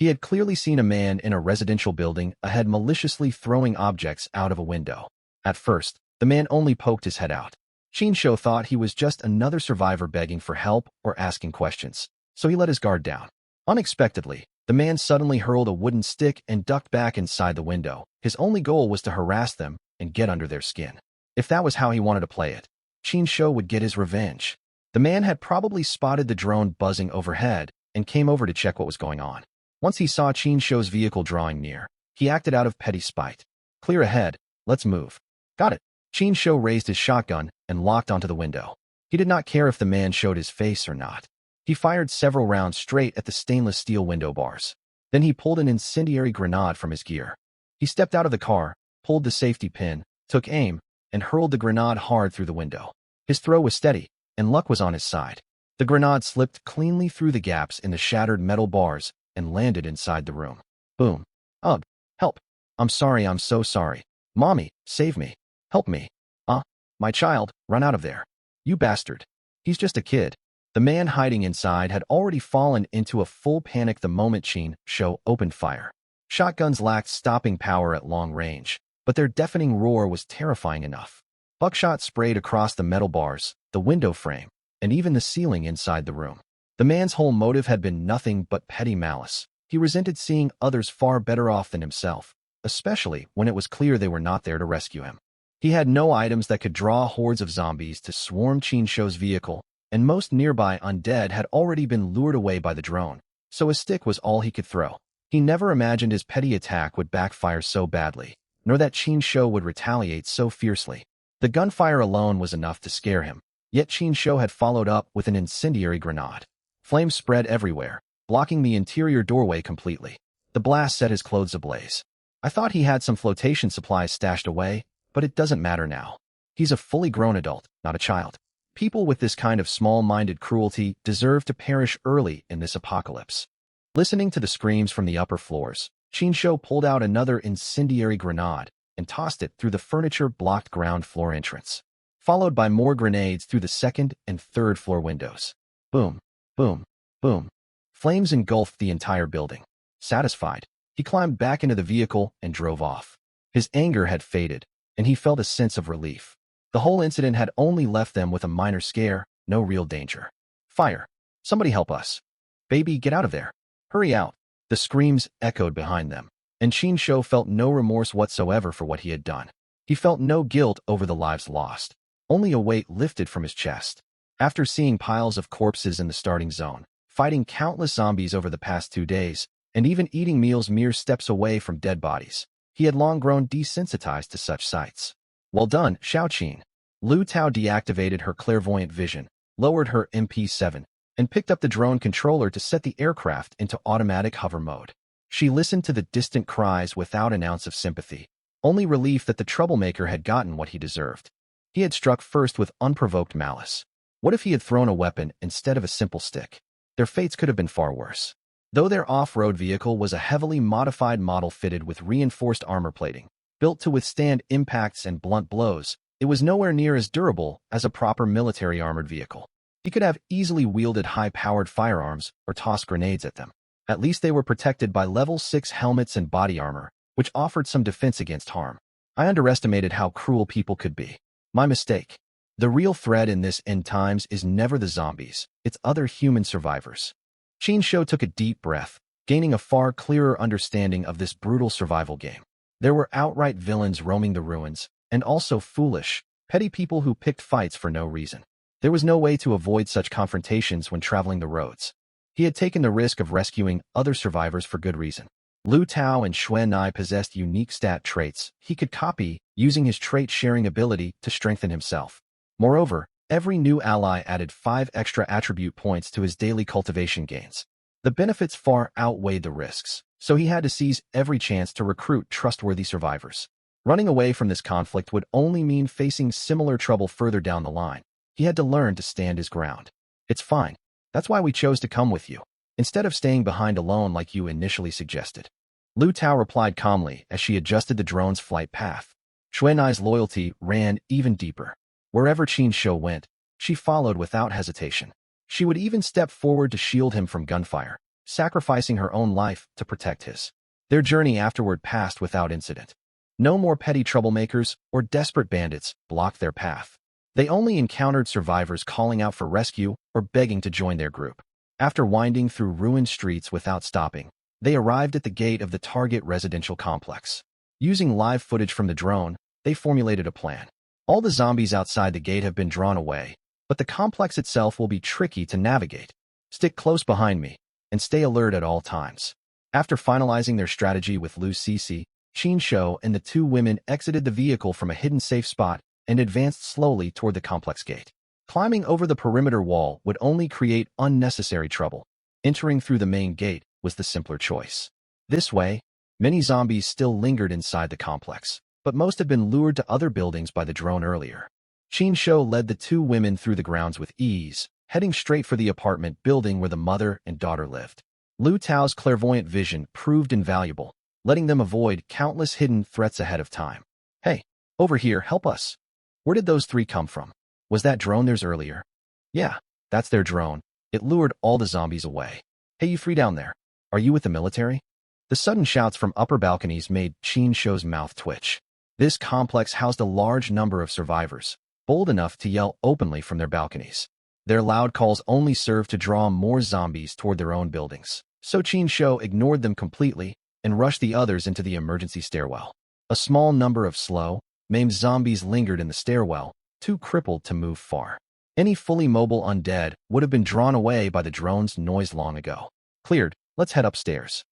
He had clearly seen a man in a residential building ahead maliciously throwing objects out of a window. At first, the man only poked his head out. Qin Shou thought he was just another survivor begging for help or asking questions, so he let his guard down. Unexpectedly, the man suddenly hurled a wooden stick and ducked back inside the window. His only goal was to harass them and get under their skin. If that was how he wanted to play it, Qin Shou would get his revenge. The man had probably spotted the drone buzzing overhead and came over to check what was going on. Once he saw Qin Shou's vehicle drawing near, he acted out of petty spite. Clear ahead, let's move. Got it. Qin Shou raised his shotgun and locked onto the window. He did not care if the man showed his face or not. He fired several rounds straight at the stainless steel window bars. Then he pulled an incendiary grenade from his gear. He stepped out of the car, pulled the safety pin, took aim, and hurled the grenade hard through the window. His throw was steady, and luck was on his side. The grenade slipped cleanly through the gaps in the shattered metal bars and landed inside the room. Boom. Ugh. Help. I'm sorry, I'm so sorry. Mommy, save me. Help me. My child, run out of there. You bastard. He's just a kid. The man hiding inside had already fallen into a full panic the moment Qin Shou opened fire. Shotguns lacked stopping power at long range, but their deafening roar was terrifying enough. Buckshot sprayed across the metal bars, the window frame, and even the ceiling inside the room. The man's whole motive had been nothing but petty malice. He resented seeing others far better off than himself, especially when it was clear they were not there to rescue him. He had no items that could draw hordes of zombies to swarm Qin Shou's vehicle, and most nearby undead had already been lured away by the drone, so a stick was all he could throw. He never imagined his petty attack would backfire so badly, nor that Qin Shou would retaliate so fiercely. The gunfire alone was enough to scare him, yet Qin Shou had followed up with an incendiary grenade. Flames spread everywhere, blocking the interior doorway completely. The blast set his clothes ablaze. I thought he had some flotation supplies stashed away, but it doesn't matter now. He's a fully grown adult, not a child. People with this kind of small-minded cruelty deserve to perish early in this apocalypse. Listening to the screams from the upper floors, Qin Shou pulled out another incendiary grenade and tossed it through the furniture-blocked ground floor entrance, followed by more grenades through the second and third floor windows. Boom, boom, boom. Flames engulfed the entire building. Satisfied, he climbed back into the vehicle and drove off. His anger had faded, and he felt a sense of relief. The whole incident had only left them with a minor scare, no real danger. Fire! Somebody help us. Baby, get out of there. Hurry out. The screams echoed behind them, and Qin Shou felt no remorse whatsoever for what he had done. He felt no guilt over the lives lost, only a weight lifted from his chest. After seeing piles of corpses in the starting zone, fighting countless zombies over the past 2 days, and even eating meals mere steps away from dead bodies, he had long grown desensitized to such sights. Well done, Xiaoqin. Lu Tao deactivated her clairvoyant vision, lowered her MP7, and picked up the drone controller to set the aircraft into automatic hover mode. She listened to the distant cries without an ounce of sympathy, only relief that the troublemaker had gotten what he deserved. He had struck first with unprovoked malice. What if he had thrown a weapon instead of a simple stick? Their fates could have been far worse. Though their off-road vehicle was a heavily modified model fitted with reinforced armor plating, built to withstand impacts and blunt blows, it was nowhere near as durable as a proper military armored vehicle. He could have easily wielded high-powered firearms or tossed grenades at them. At least they were protected by level 6 helmets and body armor, which offered some defense against harm. I underestimated how cruel people could be. My mistake. The real threat in this end times is never the zombies, it's other human survivors. Qin Shou took a deep breath, gaining a far clearer understanding of this brutal survival game. There were outright villains roaming the ruins, and also foolish, petty people who picked fights for no reason. There was no way to avoid such confrontations when traveling the roads. He had taken the risk of rescuing other survivors for good reason. Lu Tao and Xuan Nai possessed unique stat traits he could copy, using his trait-sharing ability to strengthen himself. Moreover, every new ally added 5 extra attribute points to his daily cultivation gains. The benefits far outweighed the risks, so he had to seize every chance to recruit trustworthy survivors. Running away from this conflict would only mean facing similar trouble further down the line. He had to learn to stand his ground. It's fine. That's why we chose to come with you, instead of staying behind alone like you initially suggested. Lu Tao replied calmly as she adjusted the drone's flight path. Xuanai's loyalty ran even deeper. Wherever Qin Shou went, she followed without hesitation. She would even step forward to shield him from gunfire, sacrificing her own life to protect his. Their journey afterward passed without incident. No more petty troublemakers or desperate bandits blocked their path. They only encountered survivors calling out for rescue or begging to join their group. After winding through ruined streets without stopping, they arrived at the gate of the target residential complex. Using live footage from the drone, they formulated a plan. All the zombies outside the gate have been drawn away, but the complex itself will be tricky to navigate. Stick close behind me and stay alert at all times. After finalizing their strategy with Lu Cixi, Qin Shou and the two women exited the vehicle from a hidden safe spot and advanced slowly toward the complex gate. Climbing over the perimeter wall would only create unnecessary trouble. Entering through the main gate was the simpler choice. This way, many zombies still lingered inside the complex, but most had been lured to other buildings by the drone earlier. Qin Shou led the two women through the grounds with ease, heading straight for the apartment building where the mother and daughter lived. Lu Tao's clairvoyant vision proved invaluable, letting them avoid countless hidden threats ahead of time. Hey, over here, help us. Where did those three come from? Was that drone theirs earlier? Yeah, that's their drone. It lured all the zombies away. Hey, you three down there. Are you with the military? The sudden shouts from upper balconies made Qin Shou's mouth twitch. This complex housed a large number of survivors, bold enough to yell openly from their balconies. Their loud calls only served to draw more zombies toward their own buildings, so Qin Shou ignored them completely and rushed the others into the emergency stairwell. A small number of slow, maimed zombies lingered in the stairwell, too crippled to move far. Any fully mobile undead would have been drawn away by the drone's noise long ago. Cleared, let's head upstairs.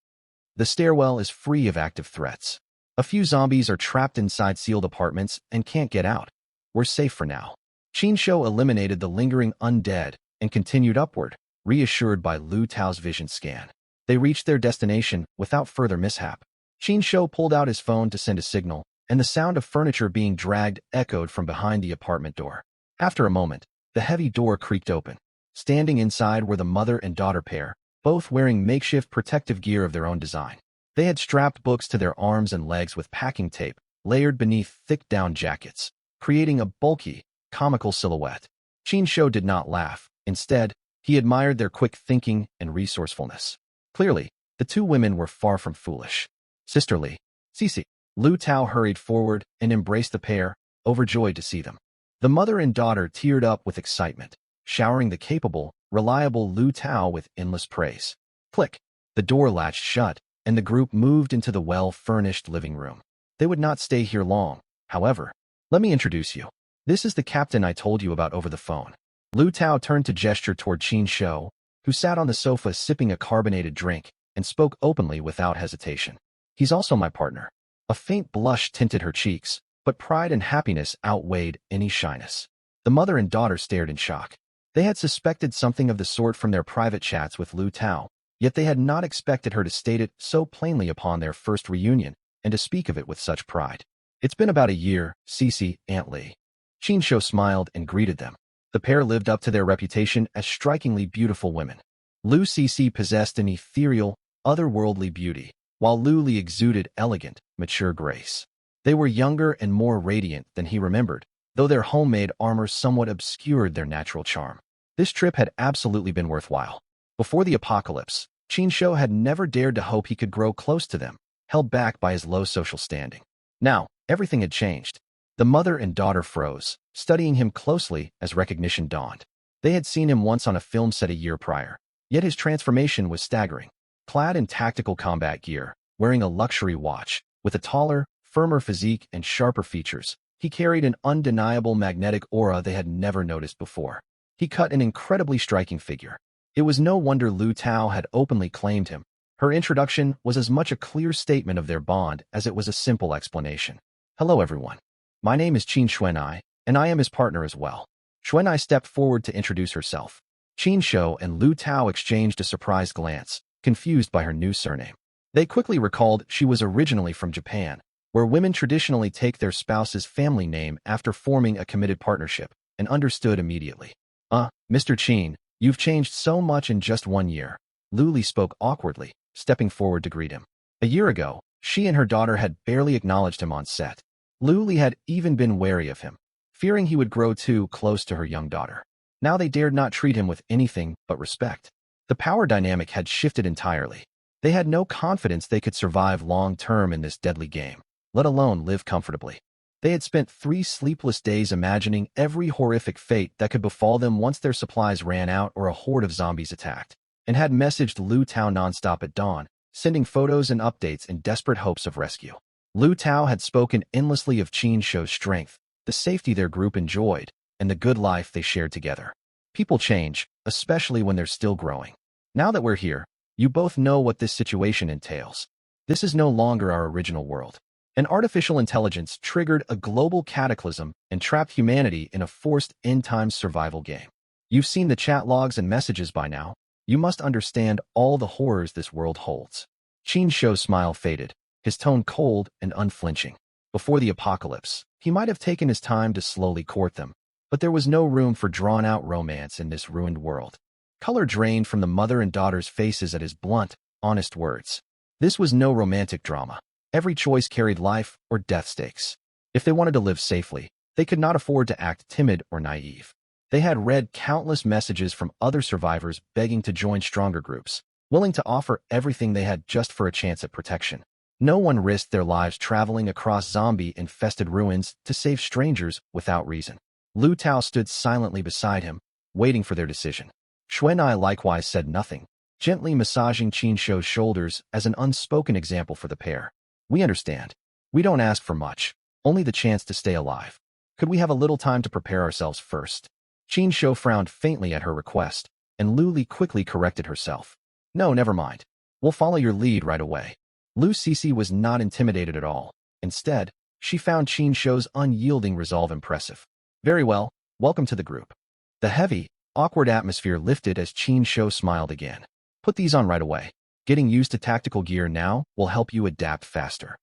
The stairwell is free of active threats. A few zombies are trapped inside sealed apartments and can't get out. We're safe for now. Qin Shou eliminated the lingering undead and continued upward, reassured by Lu Tao's vision scan. They reached their destination without further mishap. Qin Shou pulled out his phone to send a signal, and the sound of furniture being dragged echoed from behind the apartment door. After a moment, the heavy door creaked open. Standing inside were the mother and daughter pair, both wearing makeshift protective gear of their own design. They had strapped books to their arms and legs with packing tape, layered beneath thick down jackets, creating a bulky, comical silhouette. Qin Shou did not laugh. Instead, he admired their quick thinking and resourcefulness. Clearly, the two women were far from foolish. Sisterly, Cixi. Lu Tao hurried forward and embraced the pair, overjoyed to see them. The mother and daughter teared up with excitement, showering the capable, reliable Lu Tao with endless praise. Click. The door latched shut, and the group moved into the well-furnished living room. They would not stay here long, however. Let me introduce you. This is the captain I told you about over the phone. Lu Tao turned to gesture toward Qin Shou, who sat on the sofa sipping a carbonated drink, and spoke openly without hesitation. He's also my partner. A faint blush tinted her cheeks, but pride and happiness outweighed any shyness. The mother and daughter stared in shock. They had suspected something of the sort from their private chats with Lu Tao, yet they had not expected her to state it so plainly upon their first reunion, and to speak of it with such pride. It's been about a year, Cixi, Aunt Li. Qin Shou smiled and greeted them. The pair lived up to their reputation as strikingly beautiful women. Lu Cixi possessed an ethereal, otherworldly beauty, while Lu Li exuded elegant, mature grace. They were younger and more radiant than he remembered, though their homemade armor somewhat obscured their natural charm. This trip had absolutely been worthwhile. Before the apocalypse, Qin Shou had never dared to hope he could grow close to them, held back by his low social standing. Now, everything had changed. The mother and daughter froze, studying him closely as recognition dawned. They had seen him once on a film set a year prior, yet his transformation was staggering. Clad in tactical combat gear, wearing a luxury watch, with a taller, firmer physique and sharper features, he carried an undeniable magnetic aura they had never noticed before. He cut an incredibly striking figure. It was no wonder Lu Tao had openly claimed him. Her introduction was as much a clear statement of their bond as it was a simple explanation. Hello everyone. My name is Qin Xuanai, and I am his partner as well. Xuanai stepped forward to introduce herself. Qin Shou and Lu Tao exchanged a surprised glance, confused by her new surname. They quickly recalled she was originally from Japan, where women traditionally take their spouse's family name after forming a committed partnership, and understood immediately. Mr. Qin, you've changed so much in just 1 year. Lu Li spoke awkwardly, stepping forward to greet him. A year ago, she and her daughter had barely acknowledged him on set. Lu Li had even been wary of him, fearing he would grow too close to her young daughter. Now they dared not treat him with anything but respect. The power dynamic had shifted entirely. They had no confidence they could survive long-term in this deadly game, let alone live comfortably. They had spent 3 sleepless days imagining every horrific fate that could befall them once their supplies ran out or a horde of zombies attacked, and had messaged Lu Tao nonstop at dawn, sending photos and updates in desperate hopes of rescue. Lu Tao had spoken endlessly of Qin Shou's strength, the safety their group enjoyed, and the good life they shared together. People change, especially when they're still growing. Now that we're here, you both know what this situation entails. This is no longer our original world. An artificial intelligence triggered a global cataclysm and trapped humanity in a forced end-times survival game. You've seen the chat logs and messages by now. You must understand all the horrors this world holds. Qin Shou's smile faded, his tone cold and unflinching. Before the apocalypse, he might have taken his time to slowly court them, but there was no room for drawn-out romance in this ruined world. Color drained from the mother and daughter's faces at his blunt, honest words. This was no romantic drama. Every choice carried life or death stakes. If they wanted to live safely, they could not afford to act timid or naive. They had read countless messages from other survivors begging to join stronger groups, willing to offer everything they had just for a chance at protection. No one risked their lives traveling across zombie-infested ruins to save strangers without reason. Lu Tao stood silently beside him, waiting for their decision. Xuanai likewise said nothing, gently massaging Qin Shou's shoulders as an unspoken example for the pair. We understand. We don't ask for much, only the chance to stay alive. Could we have a little time to prepare ourselves first? Qin Shou frowned faintly at her request, and Lu Li quickly corrected herself. No, never mind. We'll follow your lead right away. Lu Sisi was not intimidated at all. Instead, she found Qin Shou's unyielding resolve impressive. Very well, welcome to the group. The heavy, awkward atmosphere lifted as Qin Shou smiled again. Put these on right away. Getting used to tactical gear now will help you adapt faster.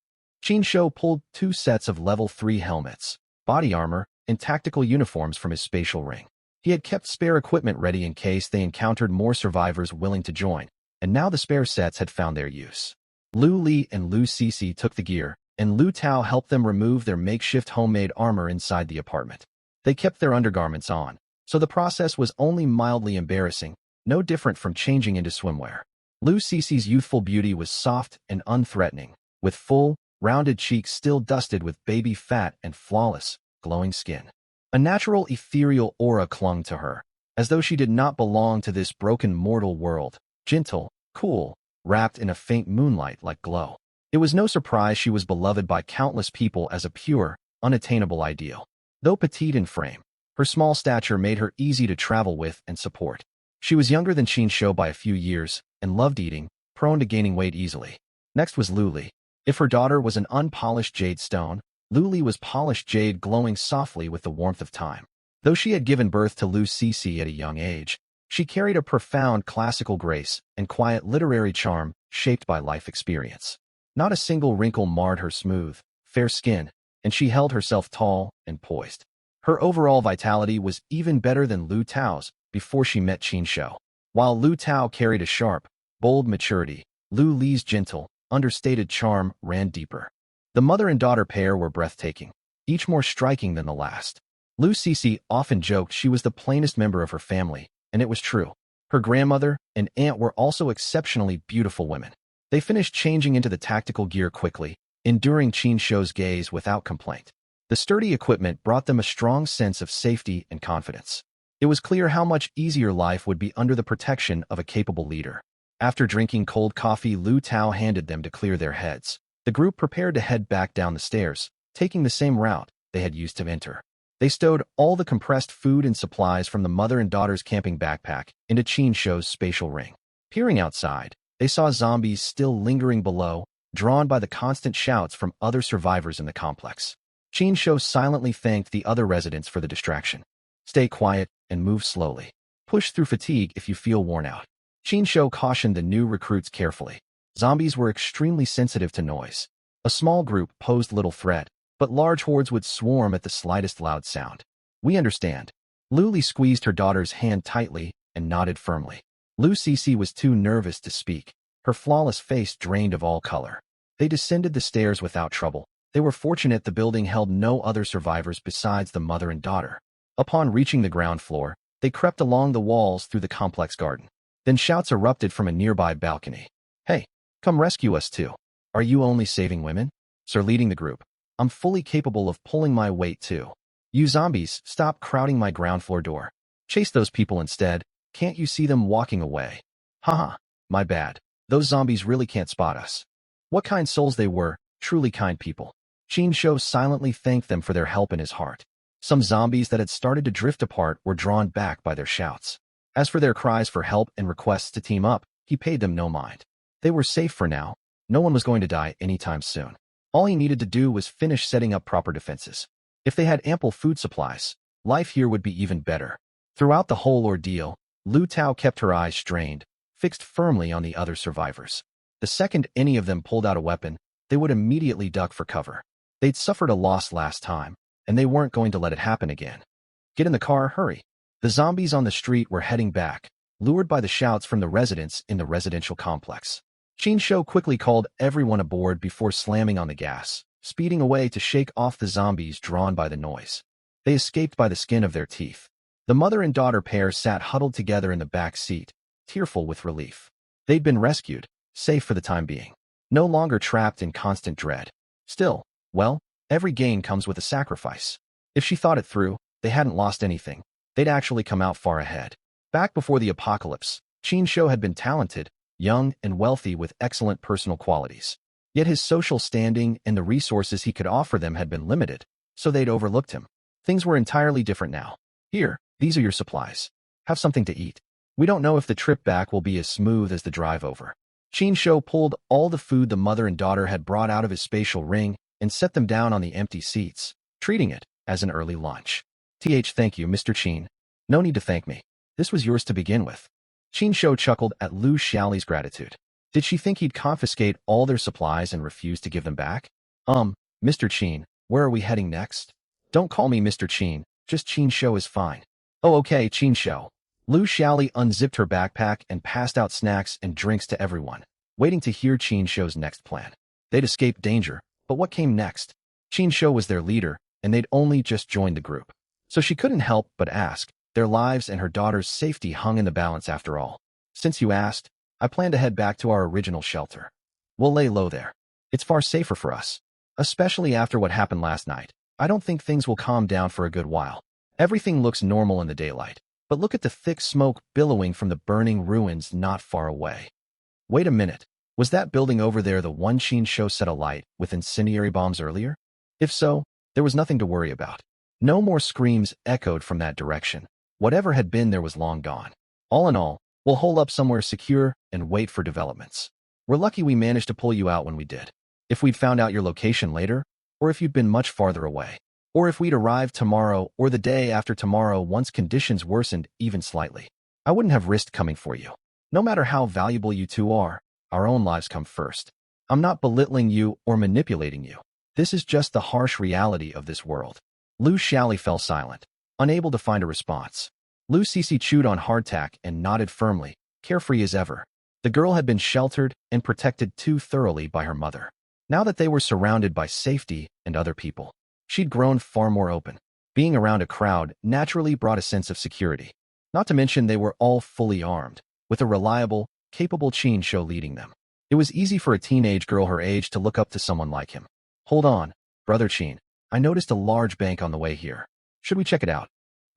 Qin Shou pulled 2 sets of level 3 helmets, body armor, and tactical uniforms from his spatial ring. He had kept spare equipment ready in case they encountered more survivors willing to join, and now the spare sets had found their use. Lu Li and Lu Sisi took the gear, and Lu Tao helped them remove their makeshift homemade armor inside the apartment. They kept their undergarments on, so the process was only mildly embarrassing, no different from changing into swimwear. Lu Sisi's youthful beauty was soft and unthreatening, with full, rounded cheeks still dusted with baby fat and flawless, glowing skin. A natural ethereal aura clung to her, as though she did not belong to this broken mortal world, gentle, cool, wrapped in a faint moonlight-like glow. It was no surprise she was beloved by countless people as a pure, unattainable ideal. Though petite in frame, her small stature made her easy to travel with and support. She was younger than Qin Shou by a few years, and loved eating, prone to gaining weight easily. Next was Lu Li. If her daughter was an unpolished jade stone, Lu Li was polished jade glowing softly with the warmth of time. Though she had given birth to Lu Sisi at a young age, she carried a profound classical grace and quiet literary charm shaped by life experience. Not a single wrinkle marred her smooth, fair skin, and she held herself tall and poised. Her overall vitality was even better than Lu Tao's before she met Qin Shou. While Lu Tao carried a sharp, bold maturity, Lu Li's gentle, understated charm ran deeper. The mother and daughter pair were breathtaking, each more striking than the last. Lu Sisi often joked she was the plainest member of her family, and it was true. Her grandmother and aunt were also exceptionally beautiful women. They finished changing into the tactical gear quickly, enduring Qin Shou's gaze without complaint. The sturdy equipment brought them a strong sense of safety and confidence. It was clear how much easier life would be under the protection of a capable leader. After drinking cold coffee Lu Tao handed them to clear their heads, the group prepared to head back down the stairs, taking the same route they had used to enter. They stowed all the compressed food and supplies from the mother and daughter's camping backpack into Qin Shou's spatial ring. Peering outside, they saw zombies still lingering below, drawn by the constant shouts from other survivors in the complex. Qin Shou silently thanked the other residents for the distraction. Stay quiet and move slowly. Push through fatigue if you feel worn out. Qin Shou cautioned the new recruits carefully. Zombies were extremely sensitive to noise. A small group posed little threat, but large hordes would swarm at the slightest loud sound. We understand. Lu Li squeezed her daughter's hand tightly and nodded firmly. Lu Sisi was too nervous to speak, her flawless face drained of all color. They descended the stairs without trouble. They were fortunate the building held no other survivors besides the mother and daughter. Upon reaching the ground floor, they crept along the walls through the complex garden. Then shouts erupted from a nearby balcony. Hey, come rescue us too. Are you only saving women? Sir leading the group. I'm fully capable of pulling my weight too. You zombies, stop crowding my ground floor door. Chase those people instead. Can't you see them walking away? Haha, my bad. Those zombies really can't spot us. What kind souls they were, truly kind people. Qin Shou silently thanked them for their help in his heart. Some zombies that had started to drift apart were drawn back by their shouts. As for their cries for help and requests to team up, he paid them no mind. They were safe for now. No one was going to die anytime soon. All he needed to do was finish setting up proper defenses. If they had ample food supplies, life here would be even better. Throughout the whole ordeal, Lu Tao kept her eyes strained, fixed firmly on the other survivors. The second any of them pulled out a weapon, they would immediately duck for cover. They'd suffered a loss last time, and they weren't going to let it happen again. Get in the car, hurry. The zombies on the street were heading back, lured by the shouts from the residents in the residential complex. Qin Shou quickly called everyone aboard before slamming on the gas, speeding away to shake off the zombies drawn by the noise. They escaped by the skin of their teeth. The mother and daughter pair sat huddled together in the back seat, tearful with relief. They'd been rescued, safe for the time being, no longer trapped in constant dread. Still, well, every gain comes with a sacrifice. If she thought it through, they hadn't lost anything. They'd actually come out far ahead. Back before the apocalypse, Qin Shou had been talented, young, and wealthy with excellent personal qualities. Yet his social standing and the resources he could offer them had been limited, so they'd overlooked him. Things were entirely different now. Here, these are your supplies. Have something to eat. We don't know if the trip back will be as smooth as the drive over. Qin Shou pulled all the food the mother and daughter had brought out of his spatial ring and set them down on the empty seats, treating it as an early lunch. Thank you, Mr. Qin. No need to thank me. This was yours to begin with. Qin Shou chuckled at Lu Xiaoli's gratitude. Did she think he'd confiscate all their supplies and refuse to give them back? Mr. Qin, where are we heading next? Don't call me Mr. Qin, just Qin Shou is fine. Oh, okay, Qin Shou. Lu Xiaoli unzipped her backpack and passed out snacks and drinks to everyone, waiting to hear Qin Shou's next plan. They'd escaped danger, but what came next? Qin Shou was their leader, and they'd only just joined the group. So she couldn't help but ask. Their lives and her daughter's safety hung in the balance after all. Since you asked, I plan to head back to our original shelter. We'll lay low there. It's far safer for us. Especially after what happened last night. I don't think things will calm down for a good while. Everything looks normal in the daylight, but look at the thick smoke billowing from the burning ruins not far away. Wait a minute. Was that building over there the one Qin Shou set alight with incendiary bombs earlier? If so, there was nothing to worry about. No more screams echoed from that direction. Whatever had been there was long gone. All in all, we'll hole up somewhere secure and wait for developments. We're lucky we managed to pull you out when we did. If we'd found out your location later, or if you'd been much farther away, or if we'd arrived tomorrow or the day after tomorrow once conditions worsened even slightly, I wouldn't have risked coming for you. No matter how valuable you two are, our own lives come first. I'm not belittling you or manipulating you. This is just the harsh reality of this world. Lu Xiaoli fell silent, unable to find a response. Lu Cixi chewed on hardtack and nodded firmly, carefree as ever. The girl had been sheltered and protected too thoroughly by her mother. Now that they were surrounded by safety and other people, she'd grown far more open. Being around a crowd naturally brought a sense of security. Not to mention they were all fully armed, with a reliable, capable Qin Shou leading them. It was easy for a teenage girl her age to look up to someone like him. Hold on, Brother Qin. I noticed a large bank on the way here. Should we check it out?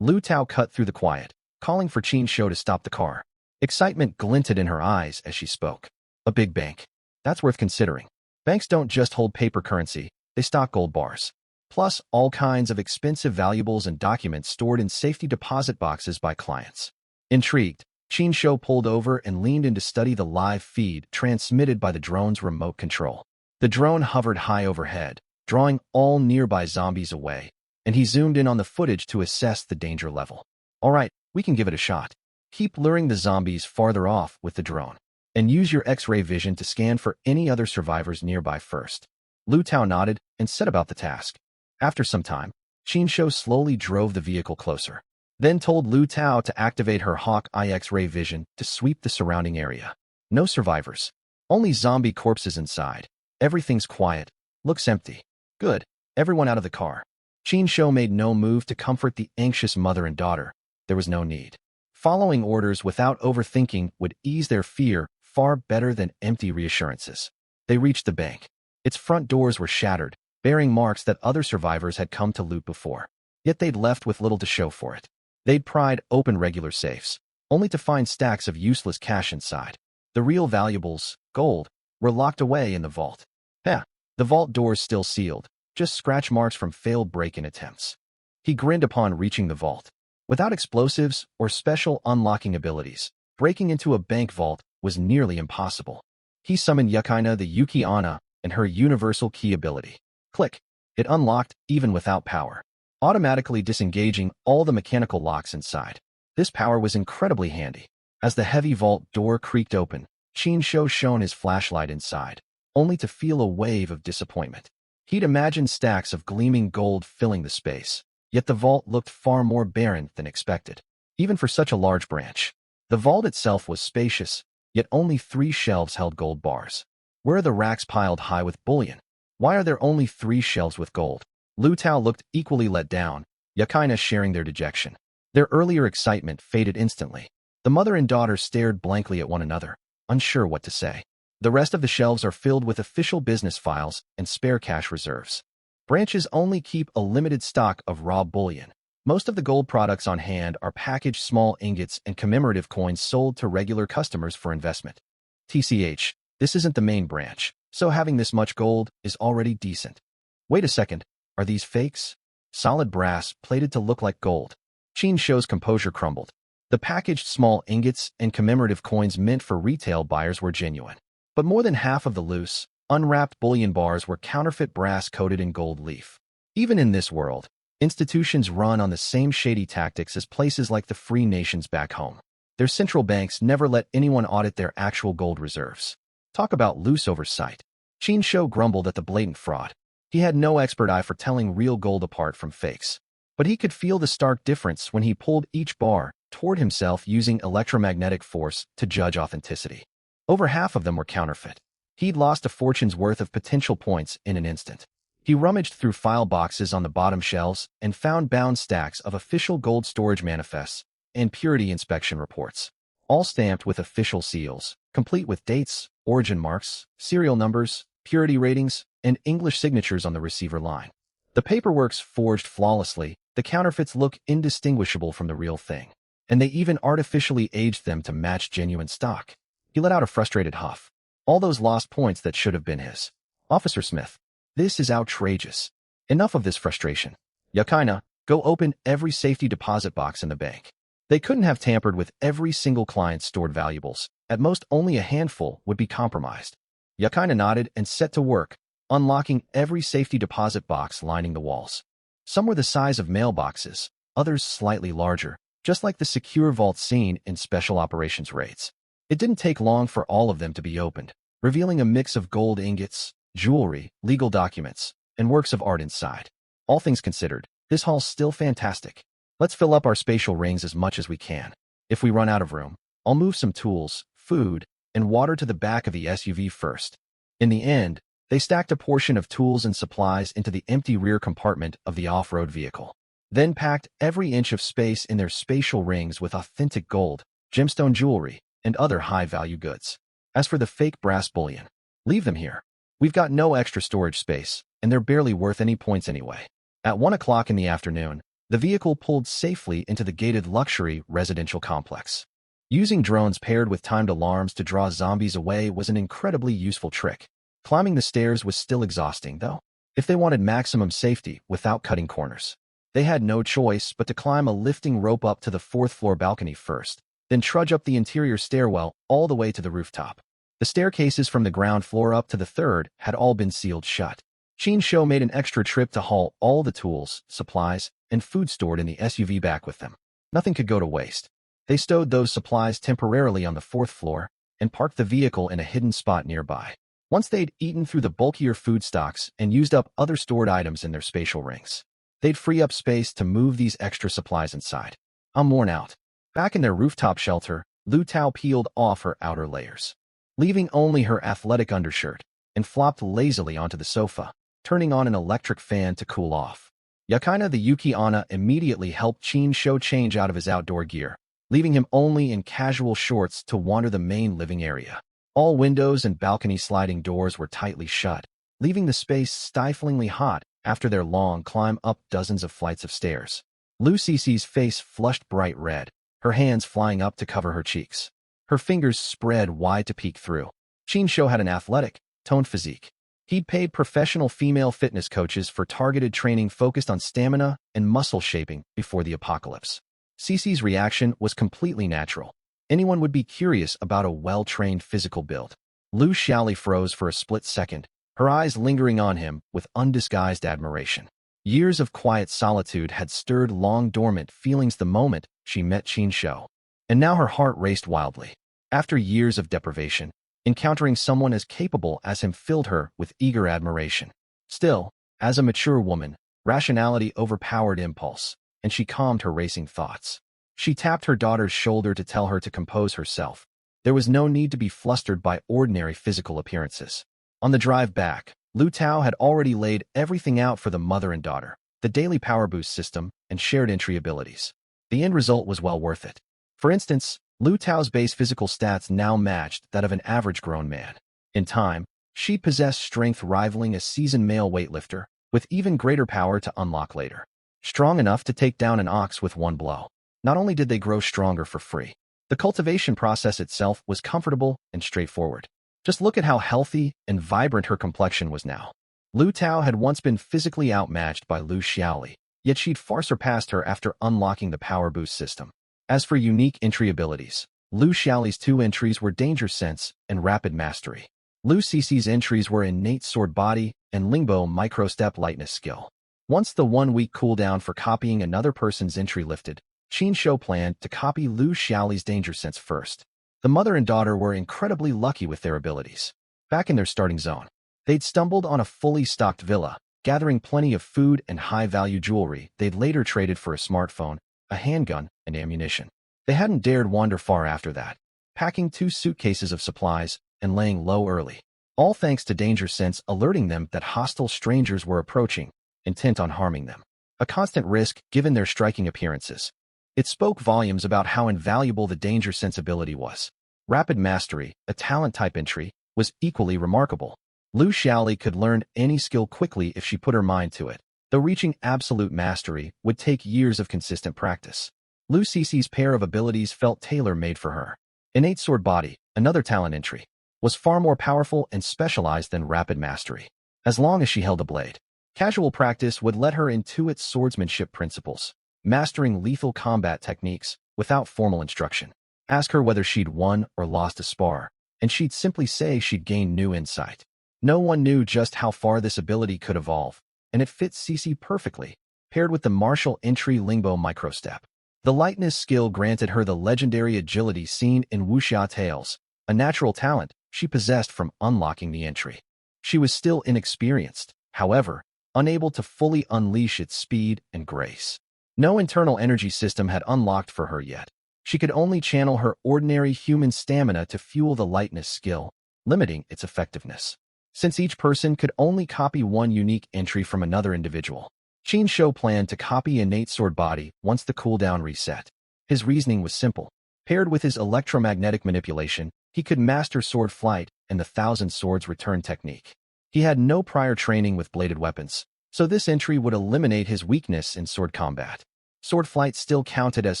Lu Tao cut through the quiet, calling for Qin Shou to stop the car. Excitement glinted in her eyes as she spoke. A big bank. That's worth considering. Banks don't just hold paper currency, they stock gold bars. Plus all kinds of expensive valuables and documents stored in safety deposit boxes by clients. Intrigued, Qin Shou pulled over and leaned in to study the live feed transmitted by the drone's remote control. The drone hovered high overhead, drawing all nearby zombies away, and he zoomed in on the footage to assess the danger level. All right, we can give it a shot. Keep luring the zombies farther off with the drone, and use your X-ray vision to scan for any other survivors nearby first. Lu Tao nodded and set about the task. After some time, Qin Shou slowly drove the vehicle closer, then told Lu Tao to activate her Hawk Eye X-ray vision to sweep the surrounding area. No survivors. Only zombie corpses inside. Everything's quiet. Looks empty. Good. Everyone out of the car. Qin Shou made no move to comfort the anxious mother and daughter. There was no need. Following orders without overthinking would ease their fear far better than empty reassurances. They reached the bank. Its front doors were shattered, bearing marks that other survivors had come to loot before. Yet they'd left with little to show for it. They'd pried open regular safes, only to find stacks of useless cash inside. The real valuables, gold, were locked away in the vault. The vault doors still sealed, just scratch marks from failed break-in attempts. He grinned upon reaching the vault. Without explosives or special unlocking abilities, breaking into a bank vault was nearly impossible. He summoned Yukaina the Yuki-onna and her universal key ability. Click. It unlocked even without power, automatically disengaging all the mechanical locks inside. This power was incredibly handy. As the heavy vault door creaked open, Chinsho shone his flashlight inside, only to feel a wave of disappointment. He'd imagined stacks of gleaming gold filling the space, yet the vault looked far more barren than expected, even for such a large branch. The vault itself was spacious, yet only 3 shelves held gold bars. Where are the racks piled high with bullion? Why are there only 3 shelves with gold? Lu Tao looked equally let down, Yukaina sharing their dejection. Their earlier excitement faded instantly. The mother and daughter stared blankly at one another, unsure what to say. The rest of the shelves are filled with official business files and spare cash reserves. Branches only keep a limited stock of raw bullion. Most of the gold products on hand are packaged small ingots and commemorative coins sold to regular customers for investment. TCH, this isn't the main branch, so having this much gold is already decent. Wait a second, are these fakes? Solid brass, plated to look like gold. Chinsho's composure crumbled. The packaged small ingots and commemorative coins meant for retail buyers were genuine. But more than half of the loose, unwrapped bullion bars were counterfeit brass coated in gold leaf. Even in this world, institutions run on the same shady tactics as places like the free nations back home. Their central banks never let anyone audit their actual gold reserves. Talk about loose oversight. Chinsho grumbled at the blatant fraud. He had no expert eye for telling real gold apart from fakes. But he could feel the stark difference when he pulled each bar toward himself using electromagnetic force to judge authenticity. Over half of them were counterfeit. He'd lost a fortune's worth of potential points in an instant. He rummaged through file boxes on the bottom shelves and found bound stacks of official gold storage manifests and purity inspection reports, all stamped with official seals, complete with dates, origin marks, serial numbers, purity ratings, and English signatures on the receiver line. The paperwork's forged flawlessly, the counterfeits look indistinguishable from the real thing, and they even artificially aged them to match genuine stock. He let out a frustrated huff. All those lost points that should have been his. Officer Smith, this is outrageous. Enough of this frustration. Yukaina, go open every safety deposit box in the bank. They couldn't have tampered with every single client's stored valuables. At most, only a handful would be compromised. Yukaina nodded and set to work, unlocking every safety deposit box lining the walls. Some were the size of mailboxes, others slightly larger, just like the secure vault seen in special operations raids. It didn't take long for all of them to be opened, revealing a mix of gold ingots, jewelry, legal documents, and works of art inside. All things considered, this haul's still fantastic. Let's fill up our spatial rings as much as we can. If we run out of room, I'll move some tools, food, and water to the back of the SUV first. In the end, they stacked a portion of tools and supplies into the empty rear compartment of the off-road vehicle, then packed every inch of space in their spatial rings with authentic gold, gemstone jewelry, and other high-value goods. As for the fake brass bullion, leave them here. We've got no extra storage space, and they're barely worth any points anyway. At 1 o'clock in the afternoon, the vehicle pulled safely into the gated luxury residential complex. Using drones paired with timed alarms to draw zombies away was an incredibly useful trick. Climbing the stairs was still exhausting, though, if they wanted maximum safety without cutting corners. They had no choice but to climb a lifting rope up to the 4th-floor balcony first, then trudge up the interior stairwell all the way to the rooftop. The staircases from the ground floor up to the 3rd had all been sealed shut. Chinsho made an extra trip to haul all the tools, supplies, and food stored in the SUV back with them. Nothing could go to waste. They stowed those supplies temporarily on the 4th floor and parked the vehicle in a hidden spot nearby. Once they'd eaten through the bulkier food stocks and used up other stored items in their spatial rings, they'd free up space to move these extra supplies inside. I'm worn out. Back in their rooftop shelter, Lu Tao peeled off her outer layers, leaving only her athletic undershirt, and flopped lazily onto the sofa, turning on an electric fan to cool off. Yukaina the Yuki-onna immediately helped Chinsho change out of his outdoor gear, leaving him only in casual shorts to wander the main living area. All windows and balcony sliding doors were tightly shut, leaving the space stiflingly hot after their long climb up dozens of flights of stairs. Lu Cece's face flushed bright red, her hands flying up to cover her cheeks. Her fingers spread wide to peek through. Qin Shou had an athletic, toned physique. He'd paid professional female fitness coaches for targeted training focused on stamina and muscle shaping before the apocalypse. Cece's reaction was completely natural. Anyone would be curious about a well-trained physical build. Lu Xiaoli froze for a split second, her eyes lingering on him with undisguised admiration. Years of quiet solitude had stirred long-dormant feelings the moment she met Qin Shou, and now her heart raced wildly. After years of deprivation, encountering someone as capable as him filled her with eager admiration. Still, as a mature woman, rationality overpowered impulse, and she calmed her racing thoughts. She tapped her daughter's shoulder to tell her to compose herself. There was no need to be flustered by ordinary physical appearances. On the drive back, Lu Tao had already laid everything out for the mother and daughter, the daily power boost system, and shared entry abilities. The end result was well worth it. For instance, Lu Tao's base physical stats now matched that of an average grown man. In time, she possessed strength rivaling a seasoned male weightlifter, with even greater power to unlock later. Strong enough to take down an ox with one blow. Not only did they grow stronger for free, the cultivation process itself was comfortable and straightforward. Just look at how healthy and vibrant her complexion was now. Lu Tao had once been physically outmatched by Lu Xiaoli, yet she'd far surpassed her after unlocking the power boost system. As for unique entry abilities, Lu Xiaoli's two entries were Danger Sense and Rapid Mastery. Lu Cece's entries were Innate Sword Body and Lingbo Microstep Lightness Skill. Once the 1-week cooldown for copying another person's entry lifted, Qin Shou planned to copy Lu Xiaoli's Danger Sense first. The mother and daughter were incredibly lucky with their abilities. Back in their starting zone, they'd stumbled on a fully stocked villa, gathering plenty of food and high-value jewelry they'd later traded for a smartphone, a handgun, and ammunition. They hadn't dared wander far after that, packing 2 suitcases of supplies and laying low early, all thanks to Danger Sense alerting them that hostile strangers were approaching, intent on harming them. A constant risk given their striking appearances. It spoke volumes about how invaluable the Danger Sense ability was. Rapid Mastery, a talent-type entry, was equally remarkable. Lu Xiaoli could learn any skill quickly if she put her mind to it, though reaching absolute mastery would take years of consistent practice. Lu Cece's pair of abilities felt tailor-made for her. Innate Sword Body, another talent entry, was far more powerful and specialized than Rapid Mastery. As long as she held a blade, casual practice would let her intuit swordsmanship principles, mastering lethal combat techniques without formal instruction. Ask her whether she'd won or lost a spar, and she'd simply say she'd gained new insight. No one knew just how far this ability could evolve, and it fit Cece perfectly, paired with the martial entry Lingbo Microstep. The lightness skill granted her the legendary agility seen in Wuxia Tales, a natural talent she possessed from unlocking the entry. She was still inexperienced, however, unable to fully unleash its speed and grace. No internal energy system had unlocked for her yet. She could only channel her ordinary human stamina to fuel the lightness skill, limiting its effectiveness. Since each person could only copy one unique entry from another individual, Qin Shou planned to copy Innate Sword Body once the cooldown reset. His reasoning was simple. Paired with his electromagnetic manipulation, he could master sword flight and the Thousand Swords Return technique. He had no prior training with bladed weapons, so this entry would eliminate his weakness in sword combat. Sword flight still counted as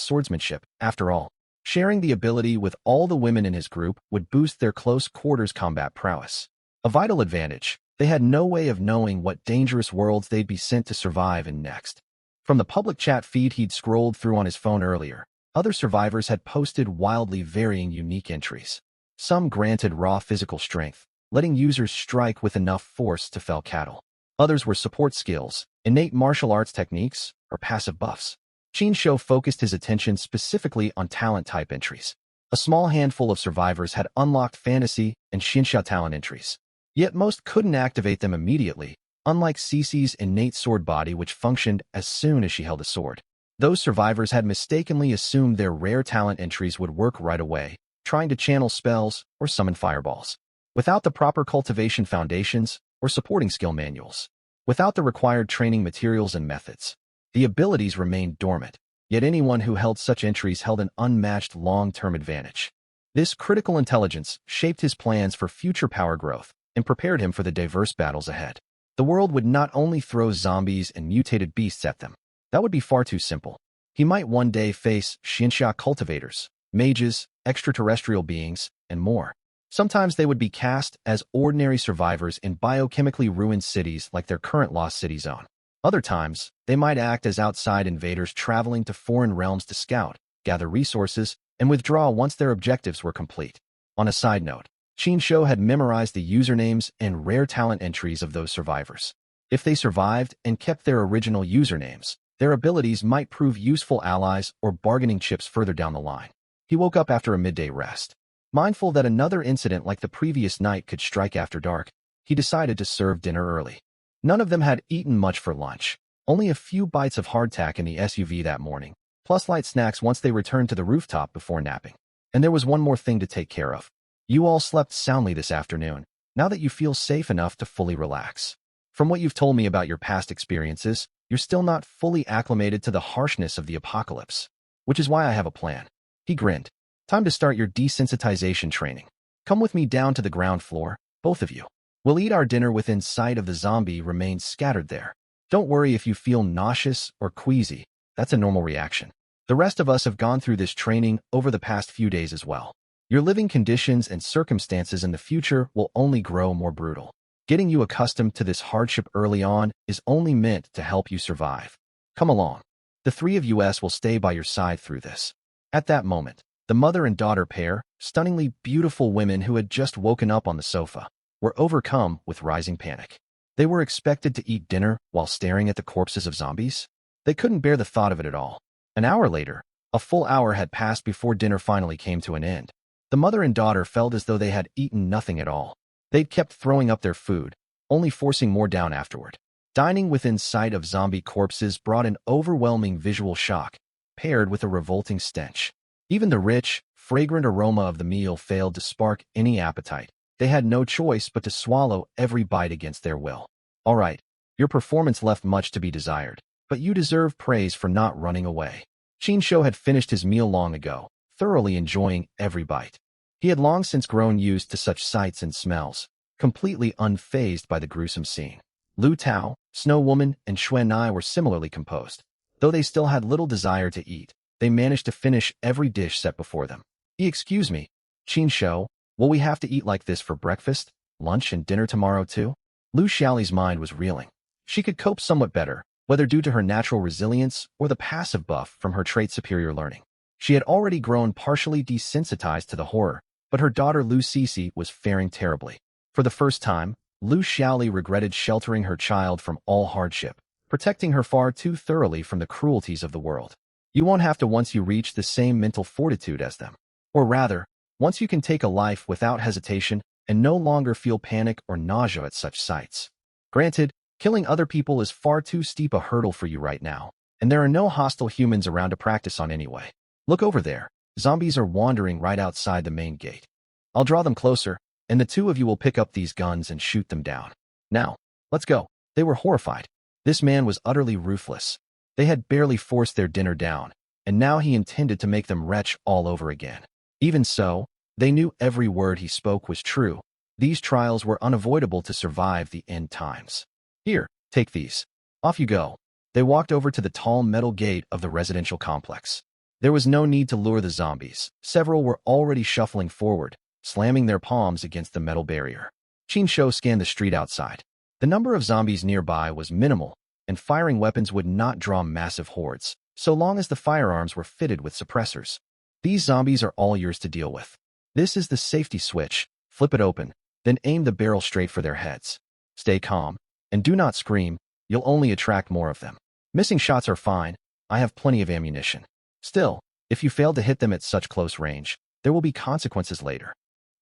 swordsmanship, after all. Sharing the ability with all the women in his group would boost their close quarters combat prowess. A vital advantage. They had no way of knowing what dangerous worlds they'd be sent to survive in next. From the public chat feed he'd scrolled through on his phone earlier, other survivors had posted wildly varying unique entries. Some granted raw physical strength, letting users strike with enough force to fell cattle. Others were support skills, innate martial arts techniques, or passive buffs. Qin Shou focused his attention specifically on talent-type entries. A small handful of survivors had unlocked fantasy and Xianxia talent entries. Yet most couldn't activate them immediately, unlike Cece's innate sword body which functioned as soon as she held a sword. Those survivors had mistakenly assumed their rare talent entries would work right away, trying to channel spells or summon fireballs. Without the proper cultivation foundations or supporting skill manuals, without the required training materials and methods, the abilities remained dormant. Yet anyone who held such entries held an unmatched long-term advantage. This critical intelligence shaped his plans for future power growth and prepared him for the diverse battles ahead. The world would not only throw zombies and mutated beasts at them. That would be far too simple. He might one day face Xianxia cultivators, mages, extraterrestrial beings, and more. Sometimes they would be cast as ordinary survivors in biochemically ruined cities like their current Lost City zone. Other times, they might act as outside invaders traveling to foreign realms to scout, gather resources, and withdraw once their objectives were complete. On a side note, Qin Shou had memorized the usernames and rare talent entries of those survivors. If they survived and kept their original usernames, their abilities might prove useful allies or bargaining chips further down the line. He woke up after a midday rest. Mindful that another incident like the previous night could strike after dark, he decided to serve dinner early. None of them had eaten much for lunch, only a few bites of hardtack in the SUV that morning, plus light snacks once they returned to the rooftop before napping. And there was one more thing to take care of. You all slept soundly this afternoon, now that you feel safe enough to fully relax. From what you've told me about your past experiences, you're still not fully acclimated to the harshness of the apocalypse, which is why I have a plan. He grinned. Time to start your desensitization training. Come with me down to the ground floor, both of you. We'll eat our dinner within sight of the zombie remains scattered there. Don't worry if you feel nauseous or queasy. That's a normal reaction. The rest of us have gone through this training over the past few days as well. Your living conditions and circumstances in the future will only grow more brutal. Getting you accustomed to this hardship early on is only meant to help you survive. Come along. The three of us will stay by your side through this. At that moment, the mother and daughter pair, stunningly beautiful women who had just woken up on the sofa, were overcome with rising panic. They were expected to eat dinner while staring at the corpses of zombies? They couldn't bear the thought of it at all. An hour later, a full hour had passed before dinner finally came to an end. The mother and daughter felt as though they had eaten nothing at all. They'd kept throwing up their food, only forcing more down afterward. Dining within sight of zombie corpses brought an overwhelming visual shock, paired with a revolting stench. Even the rich, fragrant aroma of the meal failed to spark any appetite. They had no choice but to swallow every bite against their will. All right, your performance left much to be desired, but you deserve praise for not running away. Qin Shou had finished his meal long ago, thoroughly enjoying every bite. He had long since grown used to such sights and smells, completely unfazed by the gruesome scene. Lu Tao, Snow Woman, and Xuan Nai were similarly composed. Though they still had little desire to eat, they managed to finish every dish set before them. Excuse me, Qin Shou, will we have to eat like this for breakfast, lunch, and dinner tomorrow too? Lu Xiaoli's mind was reeling. She could cope somewhat better, whether due to her natural resilience or the passive buff from her trait superior learning. She had already grown partially desensitized to the horror, but her daughter Lu Sisi was faring terribly. For the first time, Lu Xiaoli regretted sheltering her child from all hardship, protecting her far too thoroughly from the cruelties of the world. You won't have to once you reach the same mental fortitude as them. Or rather, once you can take a life without hesitation and no longer feel panic or nausea at such sights. Granted, killing other people is far too steep a hurdle for you right now, and there are no hostile humans around to practice on anyway. Look over there. Zombies are wandering right outside the main gate. I'll draw them closer, and the two of you will pick up these guns and shoot them down. Now, let's go. They were horrified. This man was utterly ruthless. They had barely forced their dinner down, and now he intended to make them retch all over again. Even so, they knew every word he spoke was true. These trials were unavoidable to survive the end times. Here, take these. Off you go. They walked over to the tall metal gate of the residential complex. There was no need to lure the zombies. Several were already shuffling forward, slamming their palms against the metal barrier. Qin Shou scanned the street outside. The number of zombies nearby was minimal, and firing weapons would not draw massive hordes, so long as the firearms were fitted with suppressors. These zombies are all yours to deal with. This is the safety switch. Flip it open, then aim the barrel straight for their heads. Stay calm, and do not scream. You'll only attract more of them. Missing shots are fine. I have plenty of ammunition. Still, if you fail to hit them at such close range, there will be consequences later.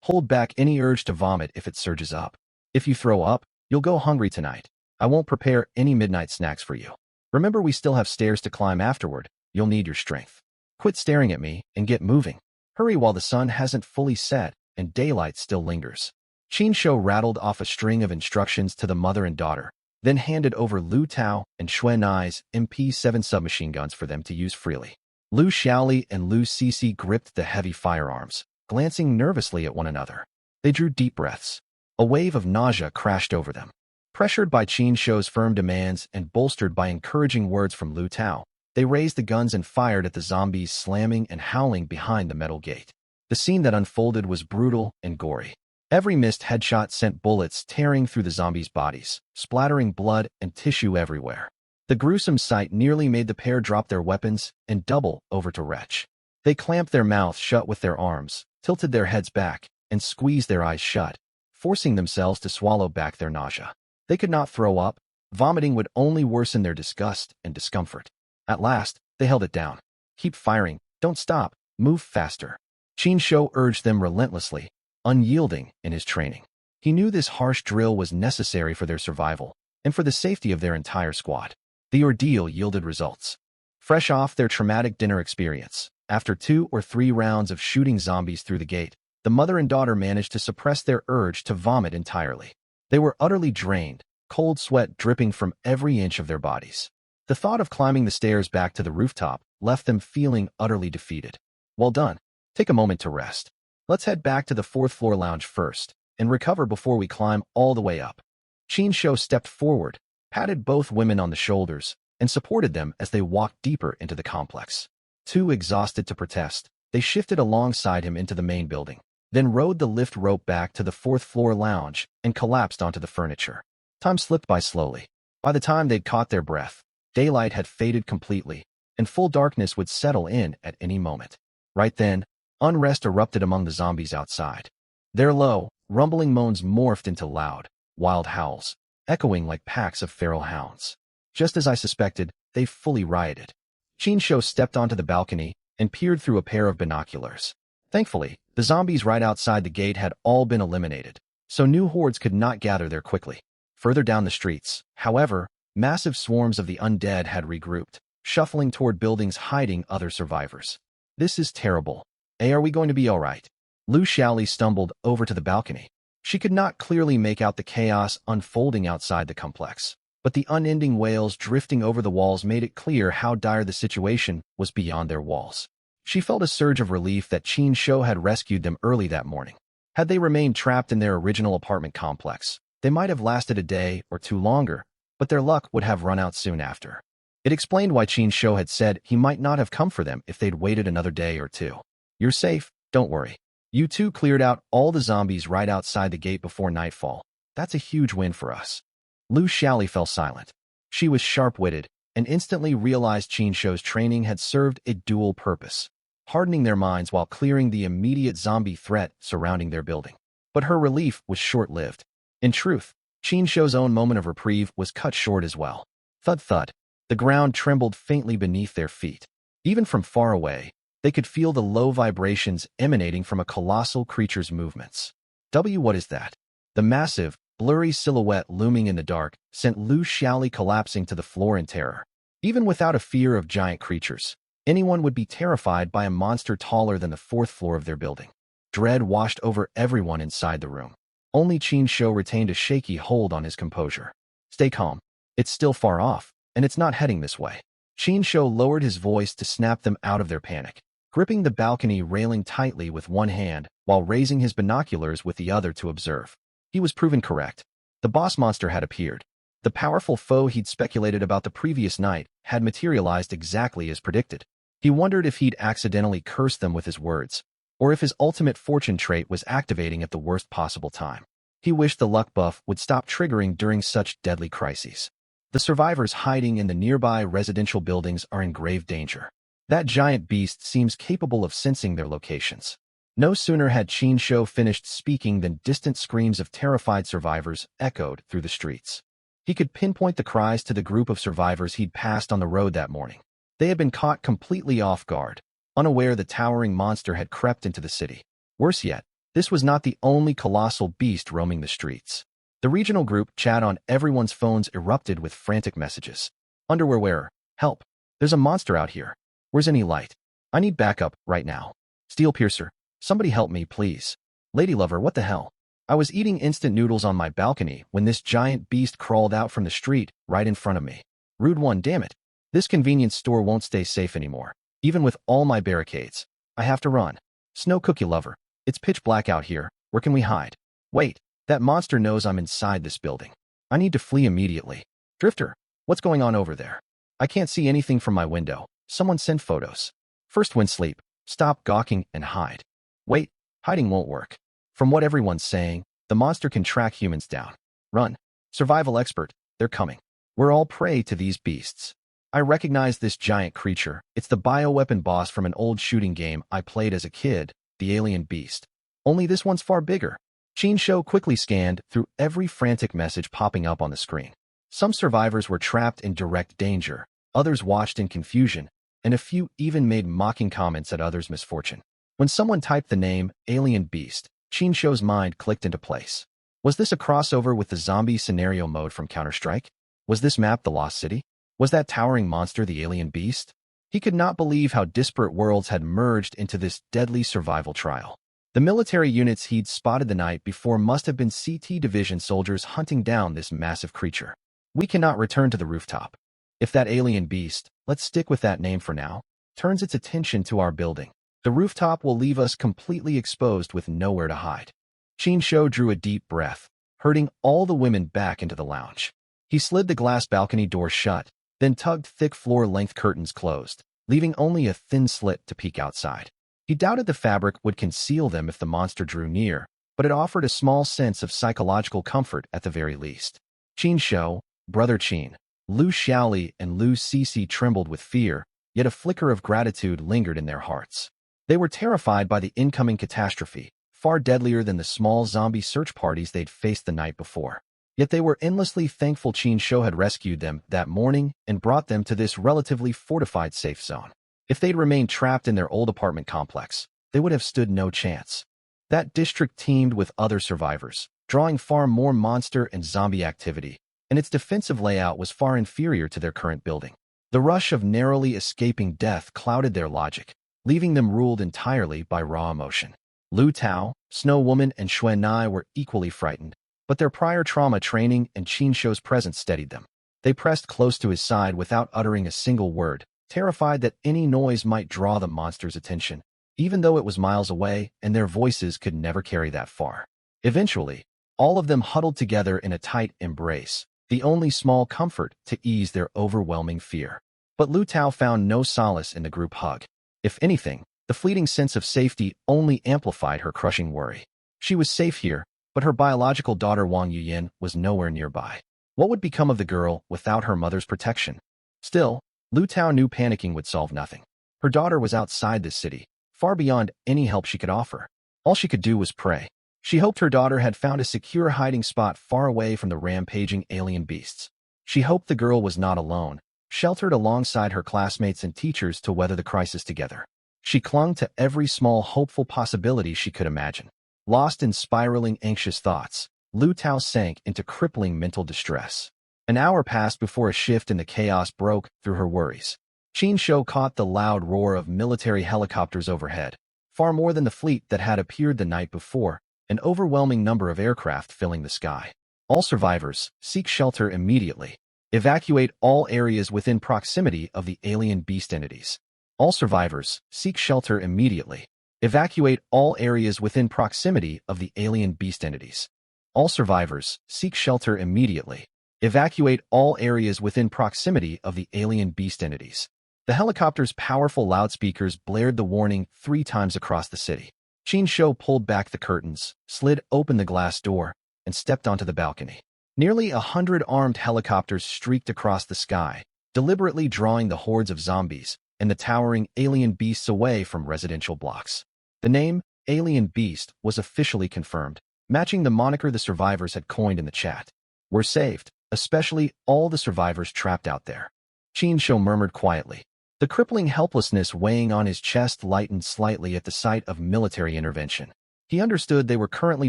Hold back any urge to vomit if it surges up. If you throw up, you'll go hungry tonight. I won't prepare any midnight snacks for you. Remember, we still have stairs to climb afterward. You'll need your strength. Quit staring at me and get moving. Hurry while the sun hasn't fully set and daylight still lingers. Qin Shou rattled off a string of instructions to the mother and daughter, then handed over Lu Tao and Xue Nai's MP7 submachine guns for them to use freely. Lu Xiaoli and Lu Cixi gripped the heavy firearms, glancing nervously at one another. They drew deep breaths. A wave of nausea crashed over them. Pressured by Qin Shou's firm demands and bolstered by encouraging words from Lu Tao, they raised the guns and fired at the zombies slamming and howling behind the metal gate. The scene that unfolded was brutal and gory. Every missed headshot sent bullets tearing through the zombies' bodies, splattering blood and tissue everywhere. The gruesome sight nearly made the pair drop their weapons and double over to retch. They clamped their mouths shut with their arms, tilted their heads back, and squeezed their eyes shut, forcing themselves to swallow back their nausea. They could not throw up. Vomiting would only worsen their disgust and discomfort. At last, they held it down. Keep firing. Don't stop. Move faster. Qin Shou urged them relentlessly, unyielding in his training. He knew this harsh drill was necessary for their survival and for the safety of their entire squad. The ordeal yielded results. Fresh off their traumatic dinner experience, after 2 or 3 rounds of shooting zombies through the gate, the mother and daughter managed to suppress their urge to vomit entirely. They were utterly drained, cold sweat dripping from every inch of their bodies. The thought of climbing the stairs back to the rooftop left them feeling utterly defeated. Well done. Take a moment to rest. Let's head back to the 4th floor lounge first and recover before we climb all the way up. Qin Shou stepped forward, patted both women on the shoulders, and supported them as they walked deeper into the complex. Too exhausted to protest, they shifted alongside him into the main building, then rode the lift rope back to the 4th floor lounge and collapsed onto the furniture. Time slipped by slowly. By the time they'd caught their breath, daylight had faded completely, and full darkness would settle in at any moment. Right then, unrest erupted among the zombies outside. Their low, rumbling moans morphed into loud, wild howls, echoing like packs of feral hounds. Just as I suspected, they fully rioted. Qin Shou stepped onto the balcony and peered through a pair of binoculars. Thankfully, the zombies right outside the gate had all been eliminated, so new hordes could not gather there quickly. Further down the streets, however, massive swarms of the undead had regrouped, shuffling toward buildings hiding other survivors. This is terrible. Are we going to be all right? Lu Xiaoli stumbled over to the balcony. She could not clearly make out the chaos unfolding outside the complex, but the unending wails drifting over the walls made it clear how dire the situation was beyond their walls. She felt a surge of relief that Qin Shou had rescued them early that morning. Had they remained trapped in their original apartment complex, they might have lasted a day or 2 longer, but their luck would have run out soon after. It explained why Qin Shou had said he might not have come for them if they'd waited another day or 2. You're safe, don't worry. You two cleared out all the zombies right outside the gate before nightfall. That's a huge win for us. Lu Xiaoli fell silent. She was sharp-witted and instantly realized Qin Shou's training had served a dual purpose, hardening their minds while clearing the immediate zombie threat surrounding their building. But her relief was short-lived. In truth, Qin Shou's own moment of reprieve was cut short as well. Thud thud. The ground trembled faintly beneath their feet. Even from far away, they could feel the low vibrations emanating from a colossal creature's movements. What is that? The massive, blurry silhouette looming in the dark sent Lu Xiaoli collapsing to the floor in terror. Even without a fear of giant creatures, anyone would be terrified by a monster taller than the 4th floor of their building. Dread washed over everyone inside the room. Only Qin Shou retained a shaky hold on his composure. Stay calm. It's still far off, and it's not heading this way. Qin Shou lowered his voice to snap them out of their panic, gripping the balcony railing tightly with one hand while raising his binoculars with the other to observe. He was proven correct. The boss monster had appeared. The powerful foe he'd speculated about the previous night had materialized exactly as predicted. He wondered if he'd accidentally cursed them with his words, or if his ultimate fortune trait was activating at the worst possible time. He wished the luck buff would stop triggering during such deadly crises. The survivors hiding in the nearby residential buildings are in grave danger. That giant beast seems capable of sensing their locations. No sooner had Qin Shou finished speaking than distant screams of terrified survivors echoed through the streets. He could pinpoint the cries to the group of survivors he'd passed on the road that morning. They had been caught completely off guard, unaware the towering monster had crept into the city. Worse yet, this was not the only colossal beast roaming the streets. The regional group chat on everyone's phones erupted with frantic messages. Underwear wearer, help. There's a monster out here. Where's any light? I need backup right now. Steel piercer, somebody help me, please. Lady lover, what the hell? I was eating instant noodles on my balcony when this giant beast crawled out from the street right in front of me. Rude one, damn it. This convenience store won't stay safe anymore. Even with all my barricades, I have to run. Snow Cookie Lover, it's pitch black out here. Where can we hide? Wait, that monster knows I'm inside this building. I need to flee immediately. Drifter, what's going on over there? I can't see anything from my window. Someone send photos. First Wind Sleep, stop gawking and hide. Wait, hiding won't work. From what everyone's saying, the monster can track humans down. Run. Survival expert, they're coming. We're all prey to these beasts. I recognize this giant creature. It's the bioweapon boss from an old shooting game I played as a kid, the alien beast. Only this one's far bigger. Qin Shou quickly scanned through every frantic message popping up on the screen. Some survivors were trapped in direct danger, others watched in confusion, and a few even made mocking comments at others' misfortune. When someone typed the name Alien Beast, Qin Shou's mind clicked into place. Was this a crossover with the zombie scenario mode from Counter-Strike? Was this map the Lost City? Was that towering monster the alien beast? He could not believe how disparate worlds had merged into this deadly survival trial. The military units he'd spotted the night before must have been CT Division soldiers hunting down this massive creature. We cannot return to the rooftop. If that alien beast, let's stick with that name for now, turns its attention to our building, the rooftop will leave us completely exposed with nowhere to hide. Qin Shou drew a deep breath, herding all the women back into the lounge. He slid the glass balcony door shut, then tugged thick floor-length curtains closed, leaving only a thin slit to peek outside. He doubted the fabric would conceal them if the monster drew near, but it offered a small sense of psychological comfort at the very least. Qin Shou, Brother Qin, Lu Xiaoli, and Lu Cixi trembled with fear, yet a flicker of gratitude lingered in their hearts. They were terrified by the incoming catastrophe, far deadlier than the small zombie search parties they'd faced the night before. Yet they were endlessly thankful Qin Shou had rescued them that morning and brought them to this relatively fortified safe zone. If they'd remained trapped in their old apartment complex, they would have stood no chance. That district teemed with other survivors, drawing far more monster and zombie activity, and its defensive layout was far inferior to their current building. The rush of narrowly escaping death clouded their logic, leaving them ruled entirely by raw emotion. Lu Tao, Snow Woman, and Xuan Nai were equally frightened, but their prior trauma training and Qin Shou's presence steadied them. They pressed close to his side without uttering a single word, terrified that any noise might draw the monster's attention, even though it was miles away and their voices could never carry that far. Eventually, all of them huddled together in a tight embrace, the only small comfort to ease their overwhelming fear. But Lu Tao found no solace in the group hug. If anything, the fleeting sense of safety only amplified her crushing worry. She was safe here, but her biological daughter Wang Yuyin was nowhere nearby. What would become of the girl without her mother's protection? Still, Lu Tao knew panicking would solve nothing. Her daughter was outside this city, far beyond any help she could offer. All she could do was pray. She hoped her daughter had found a secure hiding spot far away from the rampaging alien beasts. She hoped the girl was not alone, sheltered alongside her classmates and teachers to weather the crisis together. She clung to every small hopeful possibility she could imagine. Lost in spiraling anxious thoughts, Lu Tao sank into crippling mental distress. An hour passed before a shift in the chaos broke through her worries. Qin Shou caught the loud roar of military helicopters overhead, far more than the fleet that had appeared the night before, an overwhelming number of aircraft filling the sky. All survivors, seek shelter immediately. Evacuate all areas within proximity of the alien beast entities. All survivors, seek shelter immediately. Evacuate all areas within proximity of the alien beast entities. All survivors, seek shelter immediately. Evacuate all areas within proximity of the alien beast entities. The helicopter's powerful loudspeakers blared the warning 3 times across the city. Qin Shou pulled back the curtains, slid open the glass door, and stepped onto the balcony. Nearly 100 armed helicopters streaked across the sky, deliberately drawing the hordes of zombies and the towering alien beasts away from residential blocks. The name, Alien Beast, was officially confirmed, matching the moniker the survivors had coined in the chat. We're saved, especially all the survivors trapped out there. Qin Shou murmured quietly. The crippling helplessness weighing on his chest lightened slightly at the sight of military intervention. He understood they were currently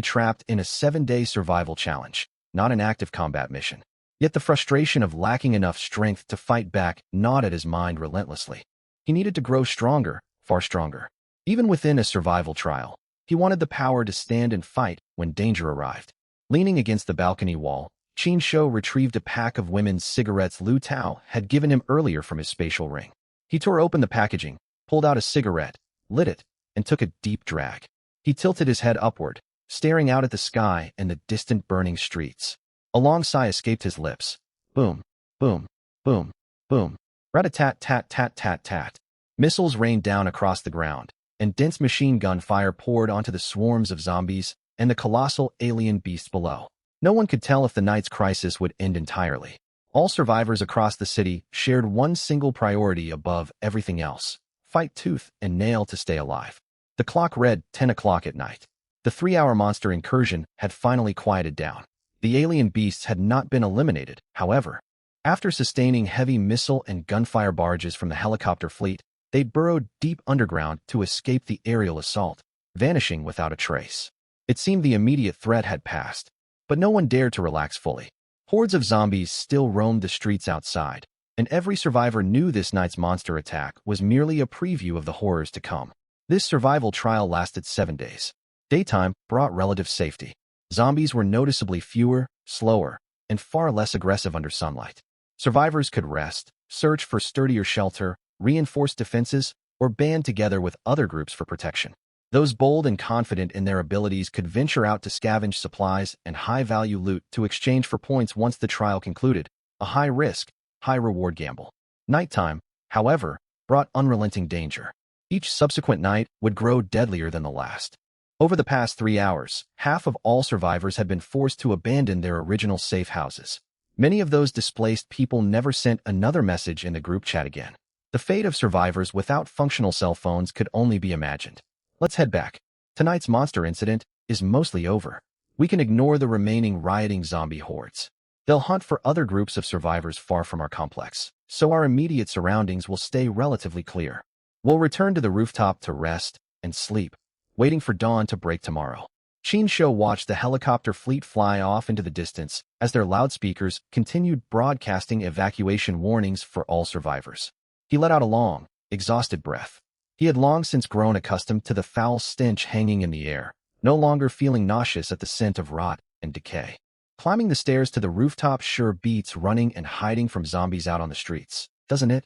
trapped in a 7-day survival challenge, not an active combat mission. Yet the frustration of lacking enough strength to fight back gnawed at his mind relentlessly. He needed to grow stronger, far stronger. Even within a survival trial, He wanted the power to stand and fight when danger arrived. Leaning against the balcony wall, Qin Shou retrieved a pack of women's cigarettes Lu Tao had given him earlier from his spatial ring. He tore open the packaging, pulled out a cigarette, lit it, and took a deep drag. He tilted his head upward, staring out at the sky and the distant burning streets. A long sigh escaped his lips. Boom, boom, boom, boom. Rat-a-tat-tat-tat-tat-tat. Missiles rained down across the ground, and dense machine gun fire poured onto the swarms of zombies and the colossal alien beasts below. No one could tell if the night's crisis would end entirely. All survivors across the city shared one single priority above everything else: fight tooth and nail to stay alive. The clock read 10 o'clock at night. The 3-hour monster incursion had finally quieted down. The alien beasts had not been eliminated, however. After sustaining heavy missile and gunfire barges from the helicopter fleet, they burrowed deep underground to escape the aerial assault, vanishing without a trace. It seemed the immediate threat had passed, but no one dared to relax fully. Hordes of zombies still roamed the streets outside, and every survivor knew this night's monster attack was merely a preview of the horrors to come. This survival trial lasted 7 days. Daytime brought relative safety. Zombies were noticeably fewer, slower, and far less aggressive under sunlight. Survivors could rest, search for sturdier shelter, reinforce defenses, or band together with other groups for protection. Those bold and confident in their abilities could venture out to scavenge supplies and high-value loot to exchange for points once the trial concluded, a high-risk, high-reward gamble. Nighttime, however, brought unrelenting danger. Each subsequent night would grow deadlier than the last. Over the past 3 hours, half of all survivors had been forced to abandon their original safe houses. Many of those displaced people never sent another message in the group chat again. The fate of survivors without functional cell phones could only be imagined. Let's head back. Tonight's monster incident is mostly over. We can ignore the remaining rioting zombie hordes. They'll hunt for other groups of survivors far from our complex, so our immediate surroundings will stay relatively clear. We'll return to the rooftop to rest and sleep, waiting for dawn to break tomorrow. Qin Shou watched the helicopter fleet fly off into the distance as their loudspeakers continued broadcasting evacuation warnings for all survivors. He let out a long, exhausted breath. He had long since grown accustomed to the foul stench hanging in the air, no longer feeling nauseous at the scent of rot and decay. Climbing the stairs to the rooftop sure beats running and hiding from zombies out on the streets, doesn't it?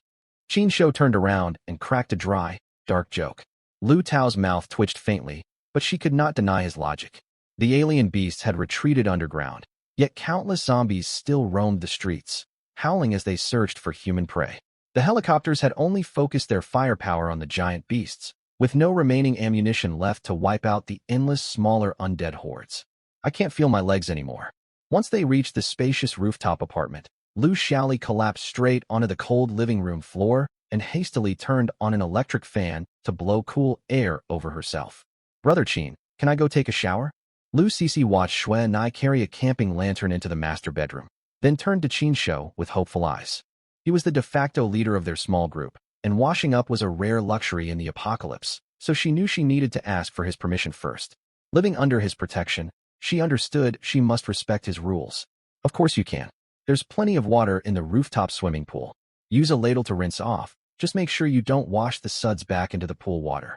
Qin Shou turned around and cracked a dry, dark joke. Lu Tao's mouth twitched faintly, but she could not deny his logic. The alien beasts had retreated underground, yet countless zombies still roamed the streets, howling as they searched for human prey. The helicopters had only focused their firepower on the giant beasts, with no remaining ammunition left to wipe out the endless smaller undead hordes. I can't feel my legs anymore. Once they reached the spacious rooftop apartment, Lu Xiaoli collapsed straight onto the cold living room floor and hastily turned on an electric fan to blow cool air over herself. Brother Qin, can I go take a shower? Lu Cixi watched Xue Nai carry a camping lantern into the master bedroom, then turned to Qin Shou with hopeful eyes. He was the de facto leader of their small group, and washing up was a rare luxury in the apocalypse, so she knew she needed to ask for his permission first. Living under his protection, she understood she must respect his rules. Of course you can. There's plenty of water in the rooftop swimming pool. Use a ladle to rinse off. Just make sure you don't wash the suds back into the pool water.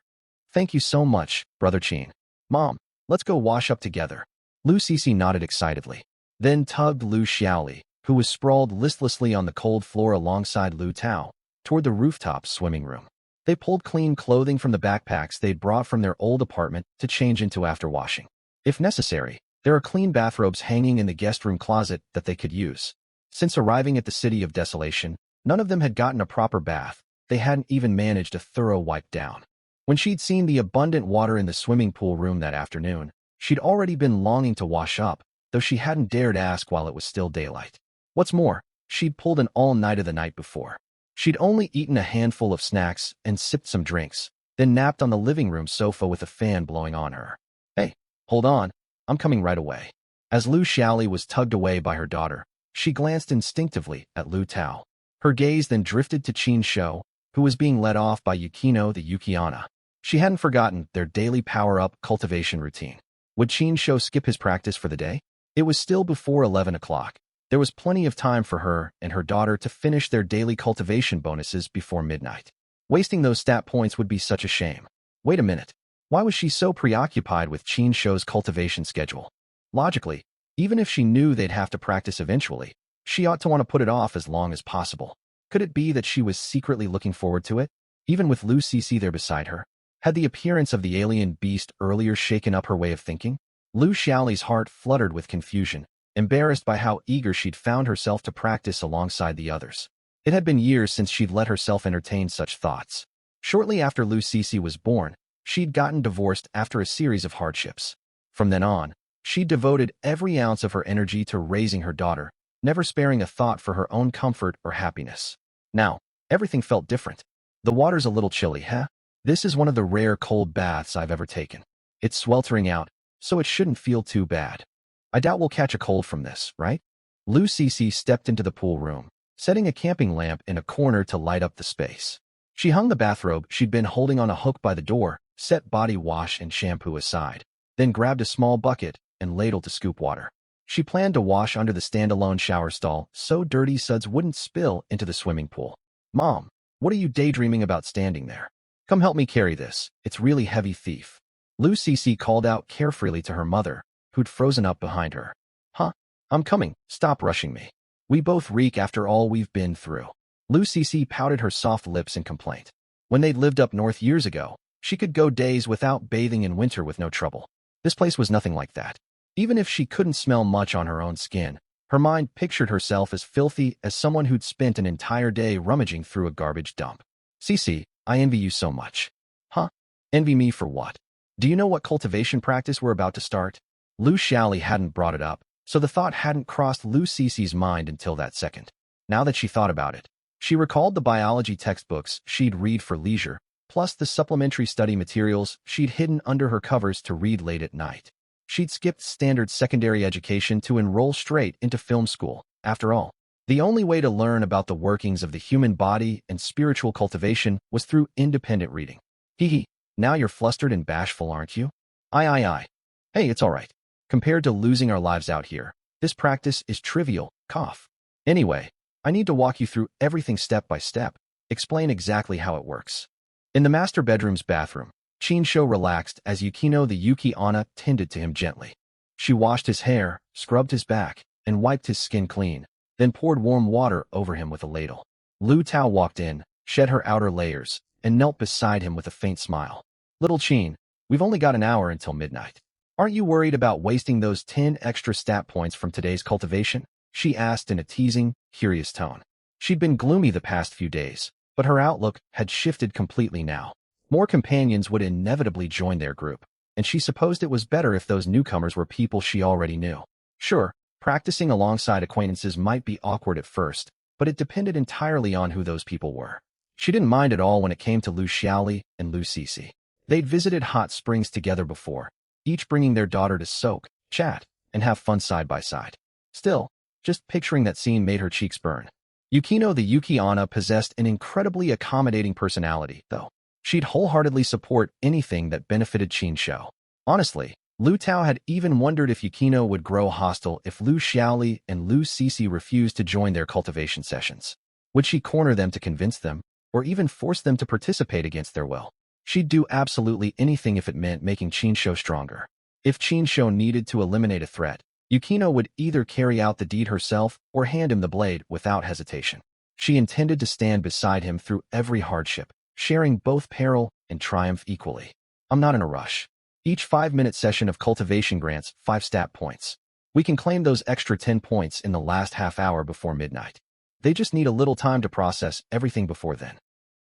Thank you so much, Brother Qin. Mom, let's go wash up together. Lu Cixi nodded excitedly, then tugged Lu Xiaoli, who was sprawled listlessly on the cold floor alongside Lu Tao, toward the rooftop swimming room. They pulled clean clothing from the backpacks they'd brought from their old apartment to change into after washing. If necessary, there are clean bathrobes hanging in the guest room closet that they could use. Since arriving at the City of Desolation, none of them had gotten a proper bath. They hadn't even managed a thorough wipe down. When she'd seen the abundant water in the swimming pool room that afternoon, she'd already been longing to wash up, though she hadn't dared ask while it was still daylight. What's more, she'd pulled an all-nighter the night before. She'd only eaten a handful of snacks and sipped some drinks, then napped on the living room sofa with a fan blowing on her. Hey, hold on, I'm coming right away. As Lu Xiaoli was tugged away by her daughter, she glanced instinctively at Lu Tao. Her gaze then drifted to Qin Shou, who was being led off by Yukino the Yukiana. She hadn't forgotten their daily power-up cultivation routine. Would Qin Shou skip his practice for the day? It was still before 11 o'clock. There was plenty of time for her and her daughter to finish their daily cultivation bonuses before midnight. Wasting those stat points would be such a shame. Wait a minute. Why was she so preoccupied with Qin Shou's cultivation schedule? Logically, even if she knew they'd have to practice eventually, she ought to want to put it off as long as possible. Could it be that she was secretly looking forward to it, even with Lu Cece there beside her? Had the appearance of the alien beast earlier shaken up her way of thinking? Lu Xiaoli's heart fluttered with confusion, embarrassed by how eager she'd found herself to practice alongside the others. It had been years since she'd let herself entertain such thoughts. Shortly after Lu Cece was born, she'd gotten divorced after a series of hardships. From then on, she devoted every ounce of her energy to raising her daughter, never sparing a thought for her own comfort or happiness. Now, everything felt different. The water's a little chilly, huh? This is one of the rare cold baths I've ever taken. It's sweltering out, so it shouldn't feel too bad. I doubt we'll catch a cold from this, right? Lu Cece stepped into the pool room, setting a camping lamp in a corner to light up the space. She hung the bathrobe she'd been holding on a hook by the door, set body wash and shampoo aside, then grabbed a small bucket and ladle to scoop water. She planned to wash under the standalone shower stall so dirty suds wouldn't spill into the swimming pool. Mom, what are you daydreaming about standing there? Come help me carry this. It's really heavy, thief. Lu Cece called out carefreely to her mother, who'd frozen up behind her. Huh? I'm coming. Stop rushing me. We both reek after all we've been through. Lu Cece pouted her soft lips in complaint. When they'd lived up north years ago, she could go days without bathing in winter with no trouble. This place was nothing like that. Even if she couldn't smell much on her own skin, her mind pictured herself as filthy as someone who'd spent an entire day rummaging through a garbage dump. Cece, I envy you so much. Huh? Envy me for what? Do you know what cultivation practice we're about to start? Lu Xiaoli hadn't brought it up, so the thought hadn't crossed Lu Cece's mind until that second. Now that she thought about it, she recalled the biology textbooks she'd read for leisure, plus the supplementary study materials she'd hidden under her covers to read late at night. She'd skipped standard secondary education to enroll straight into film school. After all, the only way to learn about the workings of the human body and spiritual cultivation was through independent reading. Hee hee, now you're flustered and bashful, aren't you? Aye. Hey, it's all right. Compared to losing our lives out here, this practice is trivial, cough. Anyway, I need to walk you through everything step by step, explain exactly how it works. In the master bedroom's bathroom, Qin Shou relaxed as Yukino the Yuki Onna tended to him gently. She washed his hair, scrubbed his back, and wiped his skin clean, then poured warm water over him with a ladle. Lu Tao walked in, shed her outer layers, and knelt beside him with a faint smile. Little Qin, we've only got an hour until midnight. Aren't you worried about wasting those 10 extra stat points from today's cultivation? She asked in a teasing, curious tone. She'd been gloomy the past few days, but her outlook had shifted completely now. More companions would inevitably join their group, and she supposed it was better if those newcomers were people she already knew. Sure, practicing alongside acquaintances might be awkward at first, but it depended entirely on who those people were. She didn't mind at all when it came to Lu Xiaoli and Lu Cece. They'd visited hot springs together before, each bringing their daughter to soak, chat, and have fun side by side. Still, just picturing that scene made her cheeks burn. Yukino the Yuki Onna possessed an incredibly accommodating personality, though. She'd wholeheartedly support anything that benefited Qin Shou. Honestly, Lu Tao had even wondered if Yukino would grow hostile if Lu Xiaoli and Lu Cece refused to join their cultivation sessions. Would she corner them to convince them, or even force them to participate against their will? She'd do absolutely anything if it meant making Qin Shou stronger. If Qin Shou needed to eliminate a threat, Yukino would either carry out the deed herself or hand him the blade without hesitation. She intended to stand beside him through every hardship, sharing both peril and triumph equally. I'm not in a rush. Each 5-minute session of cultivation grants 5 stat points. We can claim those extra 10 points in the last half hour before midnight. They just need a little time to process everything before then.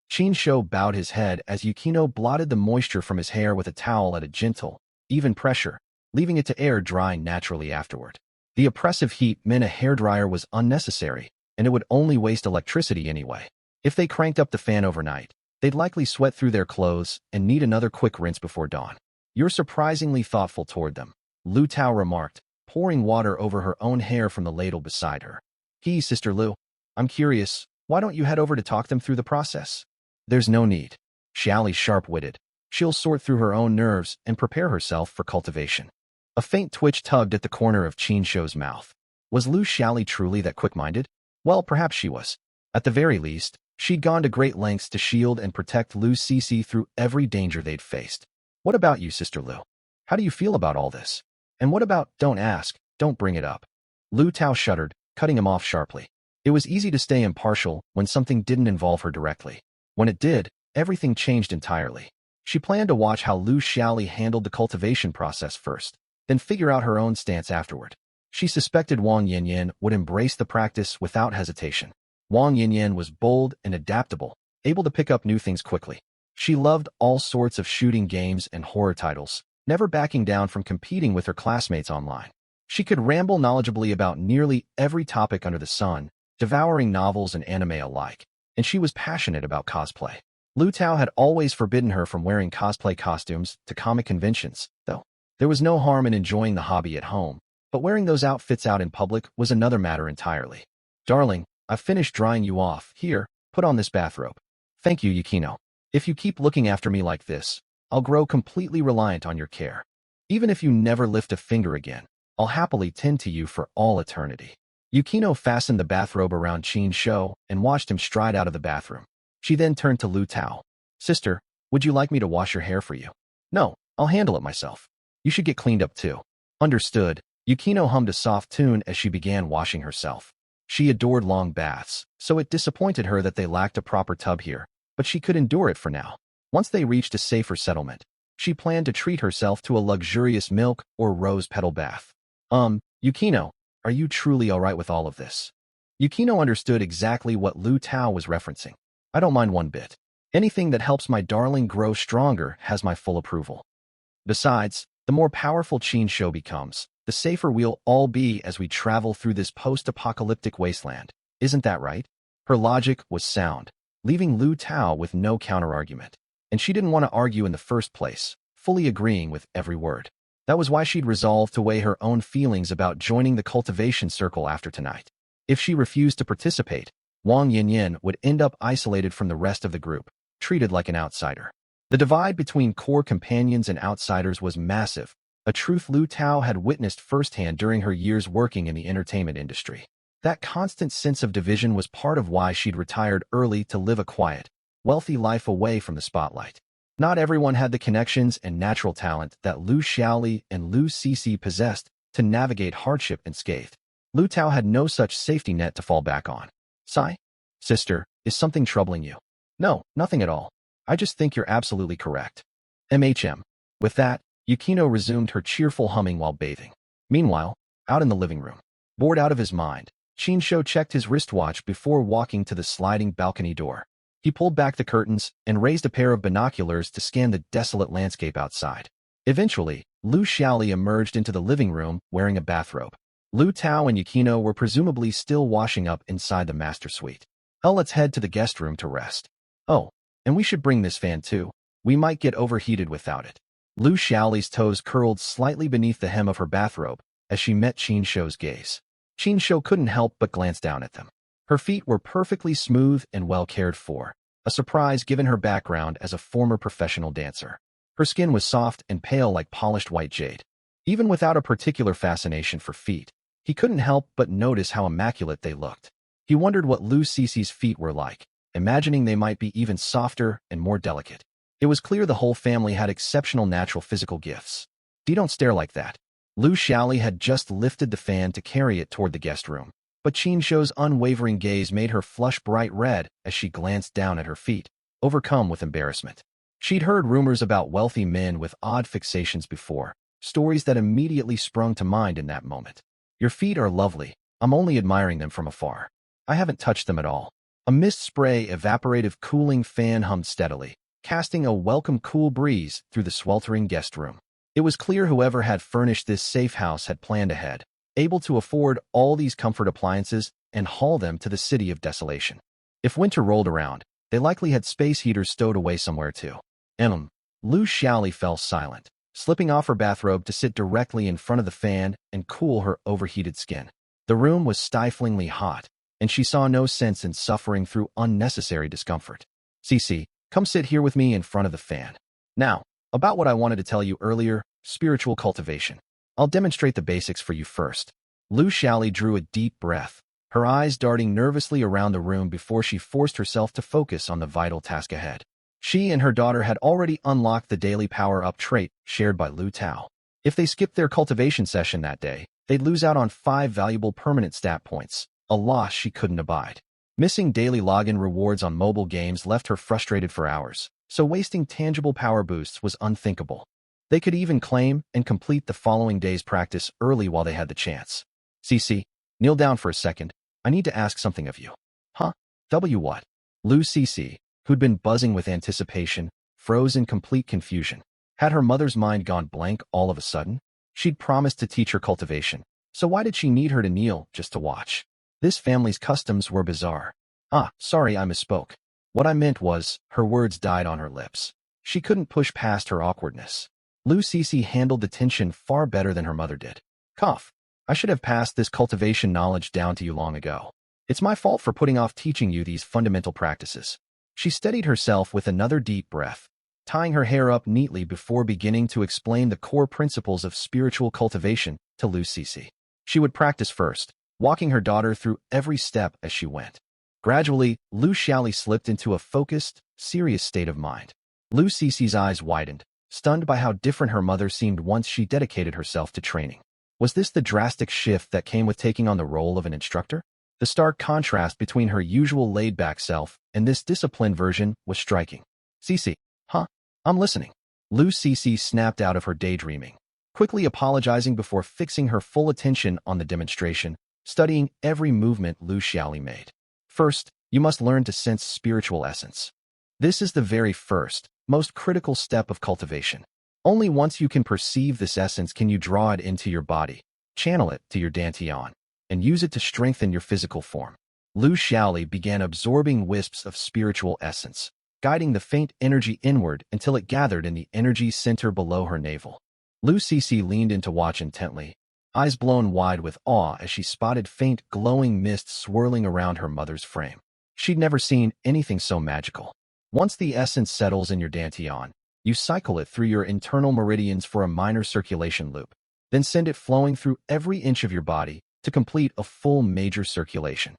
Qin Shou bowed his head as Yukino blotted the moisture from his hair with a towel at a gentle, even pressure, leaving it to air dry naturally afterward. The oppressive heat meant a hairdryer was unnecessary, and it would only waste electricity anyway. If they cranked up the fan overnight, they'd likely sweat through their clothes and need another quick rinse before dawn. You're surprisingly thoughtful toward them, Lu Tao remarked, pouring water over her own hair from the ladle beside her. Sister Lu, I'm curious, why don't you head over to talk them through the process? There's no need. Xiaoli's sharp-witted. She'll sort through her own nerves and prepare herself for cultivation. A faint twitch tugged at the corner of Qin Shou's mouth. Was Lu Xiaoli truly that quick-minded? Well, perhaps she was. At the very least, she'd gone to great lengths to shield and protect Lu Cece through every danger they'd faced. What about you, Sister Lu? How do you feel about all this? And what about, don't ask, don't bring it up? Lu Tao shuddered, cutting him off sharply. It was easy to stay impartial when something didn't involve her directly. When it did, everything changed entirely. She planned to watch how Lu Xiaoli handled the cultivation process first, then figure out her own stance afterward. She suspected Wang Yanyan would embrace the practice without hesitation. Wang Yanyan was bold and adaptable, able to pick up new things quickly. She loved all sorts of shooting games and horror titles, never backing down from competing with her classmates online. She could ramble knowledgeably about nearly every topic under the sun, devouring novels and anime alike, and she was passionate about cosplay. Lu Tao had always forbidden her from wearing cosplay costumes to comic conventions, though. There was no harm in enjoying the hobby at home, but wearing those outfits out in public was another matter entirely. Darling, I've finished drying you off. Here, put on this bathrobe. Thank you, Yukino. If you keep looking after me like this, I'll grow completely reliant on your care. Even if you never lift a finger again, I'll happily tend to you for all eternity. Yukino fastened the bathrobe around Qin Shou and watched him stride out of the bathroom. She then turned to Lu Tao. Sister, would you like me to wash your hair for you? No, I'll handle it myself. You should get cleaned up too. Understood. Yukino hummed a soft tune as she began washing herself. She adored long baths, so it disappointed her that they lacked a proper tub here, but she could endure it for now. Once they reached a safer settlement, she planned to treat herself to a luxurious milk or rose petal bath. Yukino, are you truly all right with all of this? Yukino understood exactly what Lu Tao was referencing. I don't mind one bit. Anything that helps my darling grow stronger has my full approval. Besides, the more powerful Qin Shou becomes, the safer we'll all be as we travel through this post-apocalyptic wasteland. Isn't that right? Her logic was sound, leaving Lu Tao with no counterargument. And she didn't want to argue in the first place, fully agreeing with every word. That was why she'd resolved to weigh her own feelings about joining the cultivation circle after tonight. If she refused to participate, Wang Yanyan would end up isolated from the rest of the group, treated like an outsider. The divide between core companions and outsiders was massive, a truth Lu Tao had witnessed firsthand during her years working in the entertainment industry. That constant sense of division was part of why she'd retired early to live a quiet, wealthy life away from the spotlight. Not everyone had the connections and natural talent that Lu Xiaoli and Lu Cixi possessed to navigate hardship unscathed. Lu Tao had no such safety net to fall back on. Sigh? Sister, is something troubling you? No, nothing at all. I just think you're absolutely correct. MHM. With that, Yukino resumed her cheerful humming while bathing. Meanwhile, out in the living room, bored out of his mind, Qin Shou checked his wristwatch before walking to the sliding balcony door. He pulled back the curtains and raised a pair of binoculars to scan the desolate landscape outside. Eventually, Lu Xiaoli emerged into the living room wearing a bathrobe. Lu Tao and Yukino were presumably still washing up inside the master suite. Let's head to the guest room to rest. Oh, and we should bring this fan too. We might get overheated without it. Lu Xiaoli's toes curled slightly beneath the hem of her bathrobe as she met Qin Shou's gaze. Qin Shou couldn't help but glance down at them. Her feet were perfectly smooth and well cared for, a surprise given her background as a former professional dancer. Her skin was soft and pale like polished white jade. Even without a particular fascination for feet, he couldn't help but notice how immaculate they looked. He wondered what Lu Cixi's feet were like, imagining they might be even softer and more delicate. It was clear the whole family had exceptional natural physical gifts. Don't stare like that. Lu Xiaoli had just lifted the fan to carry it toward the guest room, but Qin Shou's unwavering gaze made her flush bright red as she glanced down at her feet, overcome with embarrassment. She'd heard rumors about wealthy men with odd fixations before, stories that immediately sprung to mind in that moment. Your feet are lovely. I'm only admiring them from afar. I haven't touched them at all. A mist spray evaporative cooling fan hummed steadily, casting a welcome cool breeze through the sweltering guest room. It was clear whoever had furnished this safe house had planned ahead, able to afford all these comfort appliances and haul them to the city of desolation. If winter rolled around, they likely had space heaters stowed away somewhere too. Lu Xiaoli fell silent, slipping off her bathrobe to sit directly in front of the fan and cool her overheated skin. The room was stiflingly hot, and she saw no sense in suffering through unnecessary discomfort. Cixi, come sit here with me in front of the fan. Now, about what I wanted to tell you earlier, spiritual cultivation. I'll demonstrate the basics for you first. Lu Xiaoli drew a deep breath, her eyes darting nervously around the room before she forced herself to focus on the vital task ahead. She and her daughter had already unlocked the daily power-up trait shared by Lu Tao. If they skipped their cultivation session that day, they'd lose out on 5 valuable permanent stat points, a loss she couldn't abide. Missing daily login rewards on mobile games left her frustrated for hours, so wasting tangible power boosts was unthinkable. They could even claim and complete the following day's practice early while they had the chance. CC, kneel down for a second. I need to ask something of you. Huh? What? Lu Cece, who'd been buzzing with anticipation, froze in complete confusion. Had her mother's mind gone blank all of a sudden? She'd promised to teach her cultivation, so why did she need her to kneel just to watch? This family's customs were bizarre. Sorry, I misspoke. What I meant was, her words died on her lips. She couldn't push past her awkwardness. Lu Cece handled the tension far better than her mother did. Cough. I should have passed this cultivation knowledge down to you long ago. It's my fault for putting off teaching you these fundamental practices. She steadied herself with another deep breath, tying her hair up neatly before beginning to explain the core principles of spiritual cultivation to Lu Cece. She would practice first, walking her daughter through every step as she went. Gradually, Lu Xiaoli slipped into a focused, serious state of mind. Lu Cece's eyes widened, stunned by how different her mother seemed once she dedicated herself to training. Was this the drastic shift that came with taking on the role of an instructor? The stark contrast between her usual laid-back self and this disciplined version was striking. Cece, I'm listening. Lu Cece snapped out of her daydreaming, quickly apologizing before fixing her full attention on the demonstration, studying every movement Lu Xiaoli made. First, you must learn to sense spiritual essence. This is the very first, most critical step of cultivation. Only once you can perceive this essence can you draw it into your body, channel it to your dantian, and use it to strengthen your physical form. Lu Xiaoli began absorbing wisps of spiritual essence, guiding the faint energy inward until it gathered in the energy center below her navel. Lu Cece leaned in to watch intently, eyes blown wide with awe as she spotted faint glowing mist swirling around her mother's frame. She'd never seen anything so magical. Once the essence settles in your dantian, you cycle it through your internal meridians for a minor circulation loop, then send it flowing through every inch of your body to complete a full major circulation.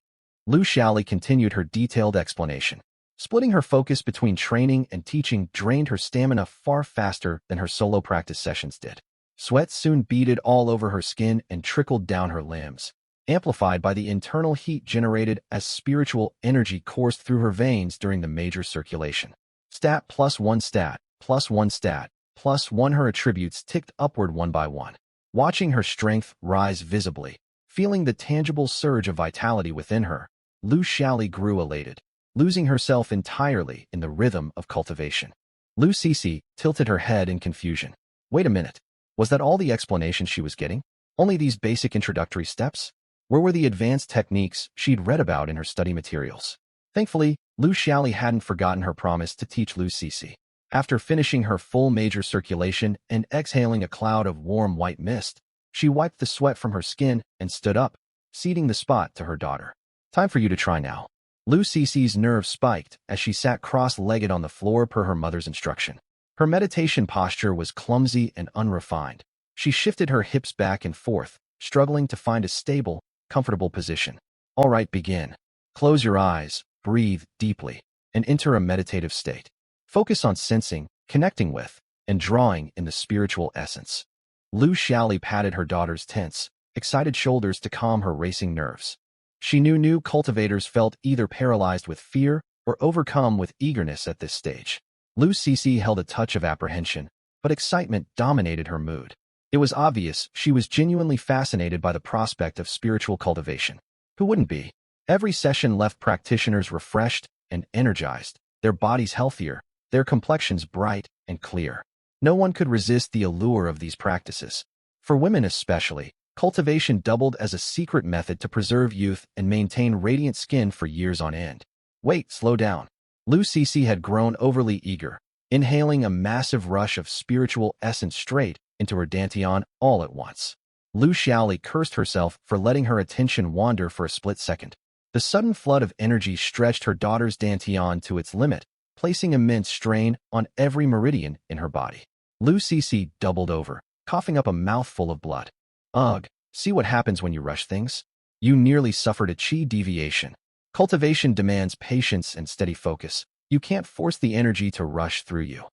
Lu Xiaoli continued her detailed explanation. Splitting her focus between training and teaching drained her stamina far faster than her solo practice sessions did. Sweat soon beaded all over her skin and trickled down her limbs, amplified by the internal heat generated as spiritual energy coursed through her veins during the major circulation. Stat plus 1 stat, plus 1 stat, plus 1 her attributes ticked upward one by one. Watching her strength rise visibly, feeling the tangible surge of vitality within her, Lu Xiaoli grew elated, losing herself entirely in the rhythm of cultivation. Lu Cece tilted her head in confusion. Wait a minute. Was that all the explanation she was getting? Only these basic introductory steps? Where were the advanced techniques she'd read about in her study materials? Thankfully, Lu Xiaoli hadn't forgotten her promise to teach Lu Cece. After finishing her full major circulation and exhaling a cloud of warm white mist, she wiped the sweat from her skin and stood up, ceding the spot to her daughter. Time for you to try now. Lu Cece's nerves spiked as she sat cross-legged on the floor per her mother's instruction. Her meditation posture was clumsy and unrefined. She shifted her hips back and forth, struggling to find a stable, comfortable position. All right, begin. Close your eyes, breathe deeply, and enter a meditative state. Focus on sensing, connecting with, and drawing in the spiritual essence. Lu Xiaoli patted her daughter's tense, excited shoulders to calm her racing nerves. She knew new cultivators felt either paralyzed with fear or overcome with eagerness at this stage. Lu Cece held a touch of apprehension, but excitement dominated her mood. It was obvious she was genuinely fascinated by the prospect of spiritual cultivation. Who wouldn't be? Every session left practitioners refreshed and energized, their bodies healthier, their complexions bright and clear. No one could resist the allure of these practices. For women especially, cultivation doubled as a secret method to preserve youth and maintain radiant skin for years on end. Wait, slow down. Lu Cece had grown overly eager, inhaling a massive rush of spiritual essence straight into her dantian all at once. Lu Xiaoli cursed herself for letting her attention wander for a split second. The sudden flood of energy stretched her daughter's dantian to its limit, placing immense strain on every meridian in her body. Lu Cece doubled over, coughing up a mouthful of blood. Ugh, see what happens when you rush things? You nearly suffered a chi deviation. Cultivation demands patience and steady focus, You can't force the energy to rush through you.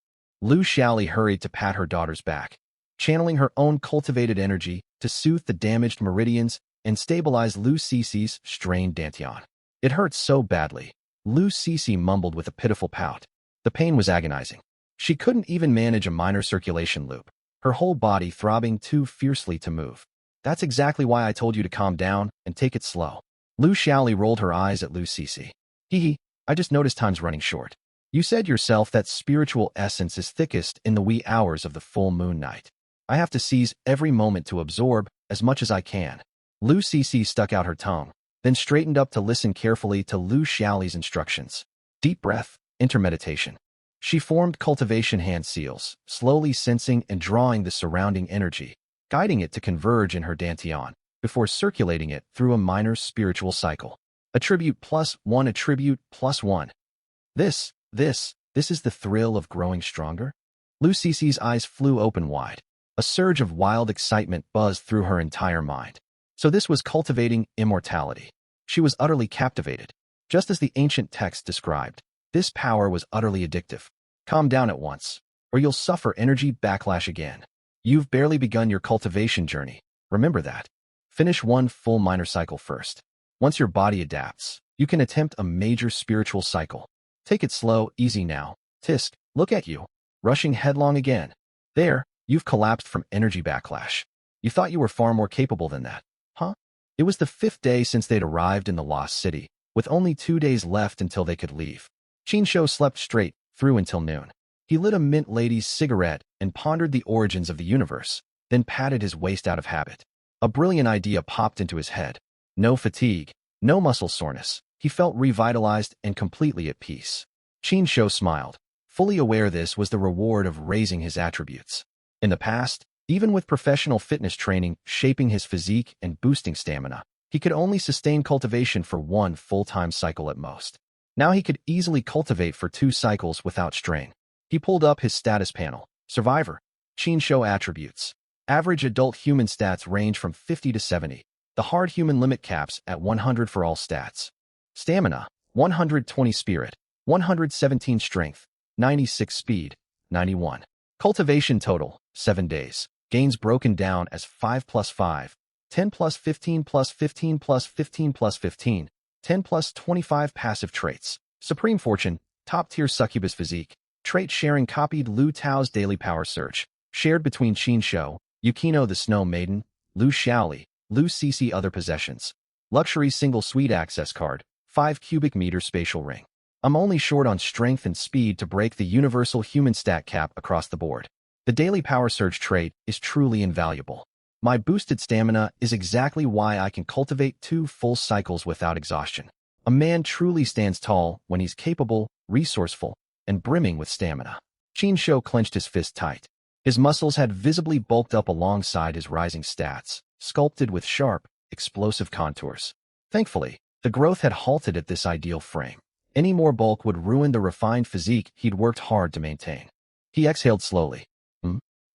Lu Xiaoli hurried to pat her daughter's back, channeling her own cultivated energy to soothe the damaged meridians and stabilize Lu Cici's strained dantian. It hurt so badly. Lu Cici mumbled with a pitiful pout. The pain was agonizing. She couldn't even manage a minor circulation loop, her whole body throbbing too fiercely to move. That's exactly why I told you to calm down and take it slow. Lu Xiaoli rolled her eyes at Lu Cici. Hee, I just noticed time's running short. You said yourself that spiritual essence is thickest in the wee hours of the full moon night. I have to seize every moment to absorb as much as I can. Lu Cici stuck out her tongue, then straightened up to listen carefully to Lu Xiaoli's instructions. Deep breath, intermeditation. She formed cultivation hand seals, slowly sensing and drawing the surrounding energy, guiding it to converge in her dantian, before circulating it through a minor spiritual cycle. Attribute +1, attribute +1. This is the thrill of growing stronger? Lu Cici's eyes flew open wide. A surge of wild excitement buzzed through her entire mind. So this was cultivating immortality. She was utterly captivated. Just as the ancient text described, this power was utterly addictive. Calm down at once, or you'll suffer energy backlash again. You've barely begun your cultivation journey. Remember that. Finish one full minor cycle first. Once your body adapts, you can attempt a major spiritual cycle. Take it slow, easy now. Tisk, look at you. Rushing headlong again. There, you've collapsed from energy backlash. You thought you were far more capable than that, huh? It was the 5th day since they'd arrived in the Lost City, with only 2 days left until they could leave. Qin Shou slept straight through until noon. He lit a mint lady's cigarette and pondered the origins of the universe, then patted his waist out of habit. A brilliant idea popped into his head. No fatigue, no muscle soreness. He felt revitalized and completely at peace. Qin Shou smiled, fully aware this was the reward of raising his attributes. In the past, even with professional fitness training shaping his physique and boosting stamina, he could only sustain cultivation for 1 full-time cycle at most. Now he could easily cultivate for 2 cycles without strain. He pulled up his status panel. Survivor. Qin Shou attributes. Average adult human stats range from 50 to 70. The hard human limit caps at 100 for all stats. Stamina, 120 spirit, 117 strength, 96 speed, 91. Cultivation total, 7 days. Gains broken down as 5 + 5, 10 + 15 + 15 + 15 + 15, 10 + 25 passive traits. Supreme Fortune, top-tier succubus physique. Trait sharing copied Lu Tao's daily power surge. Shared between Qin Shou, Yukino the Snow Maiden, Lu Xiaoli, Lu Cici other possessions. Luxury single suite access card, 5 cubic meter spatial ring. I'm only short on strength and speed to break the universal human stat cap across the board. The daily power surge trait is truly invaluable. My boosted stamina is exactly why I can cultivate 2 full cycles without exhaustion. A man truly stands tall when he's capable, resourceful, and brimming with stamina. Qin Shou clenched his fist tight. His muscles had visibly bulked up alongside his rising stats, sculpted with sharp, explosive contours. Thankfully, the growth had halted at this ideal frame. Any more bulk would ruin the refined physique he'd worked hard to maintain. He exhaled slowly.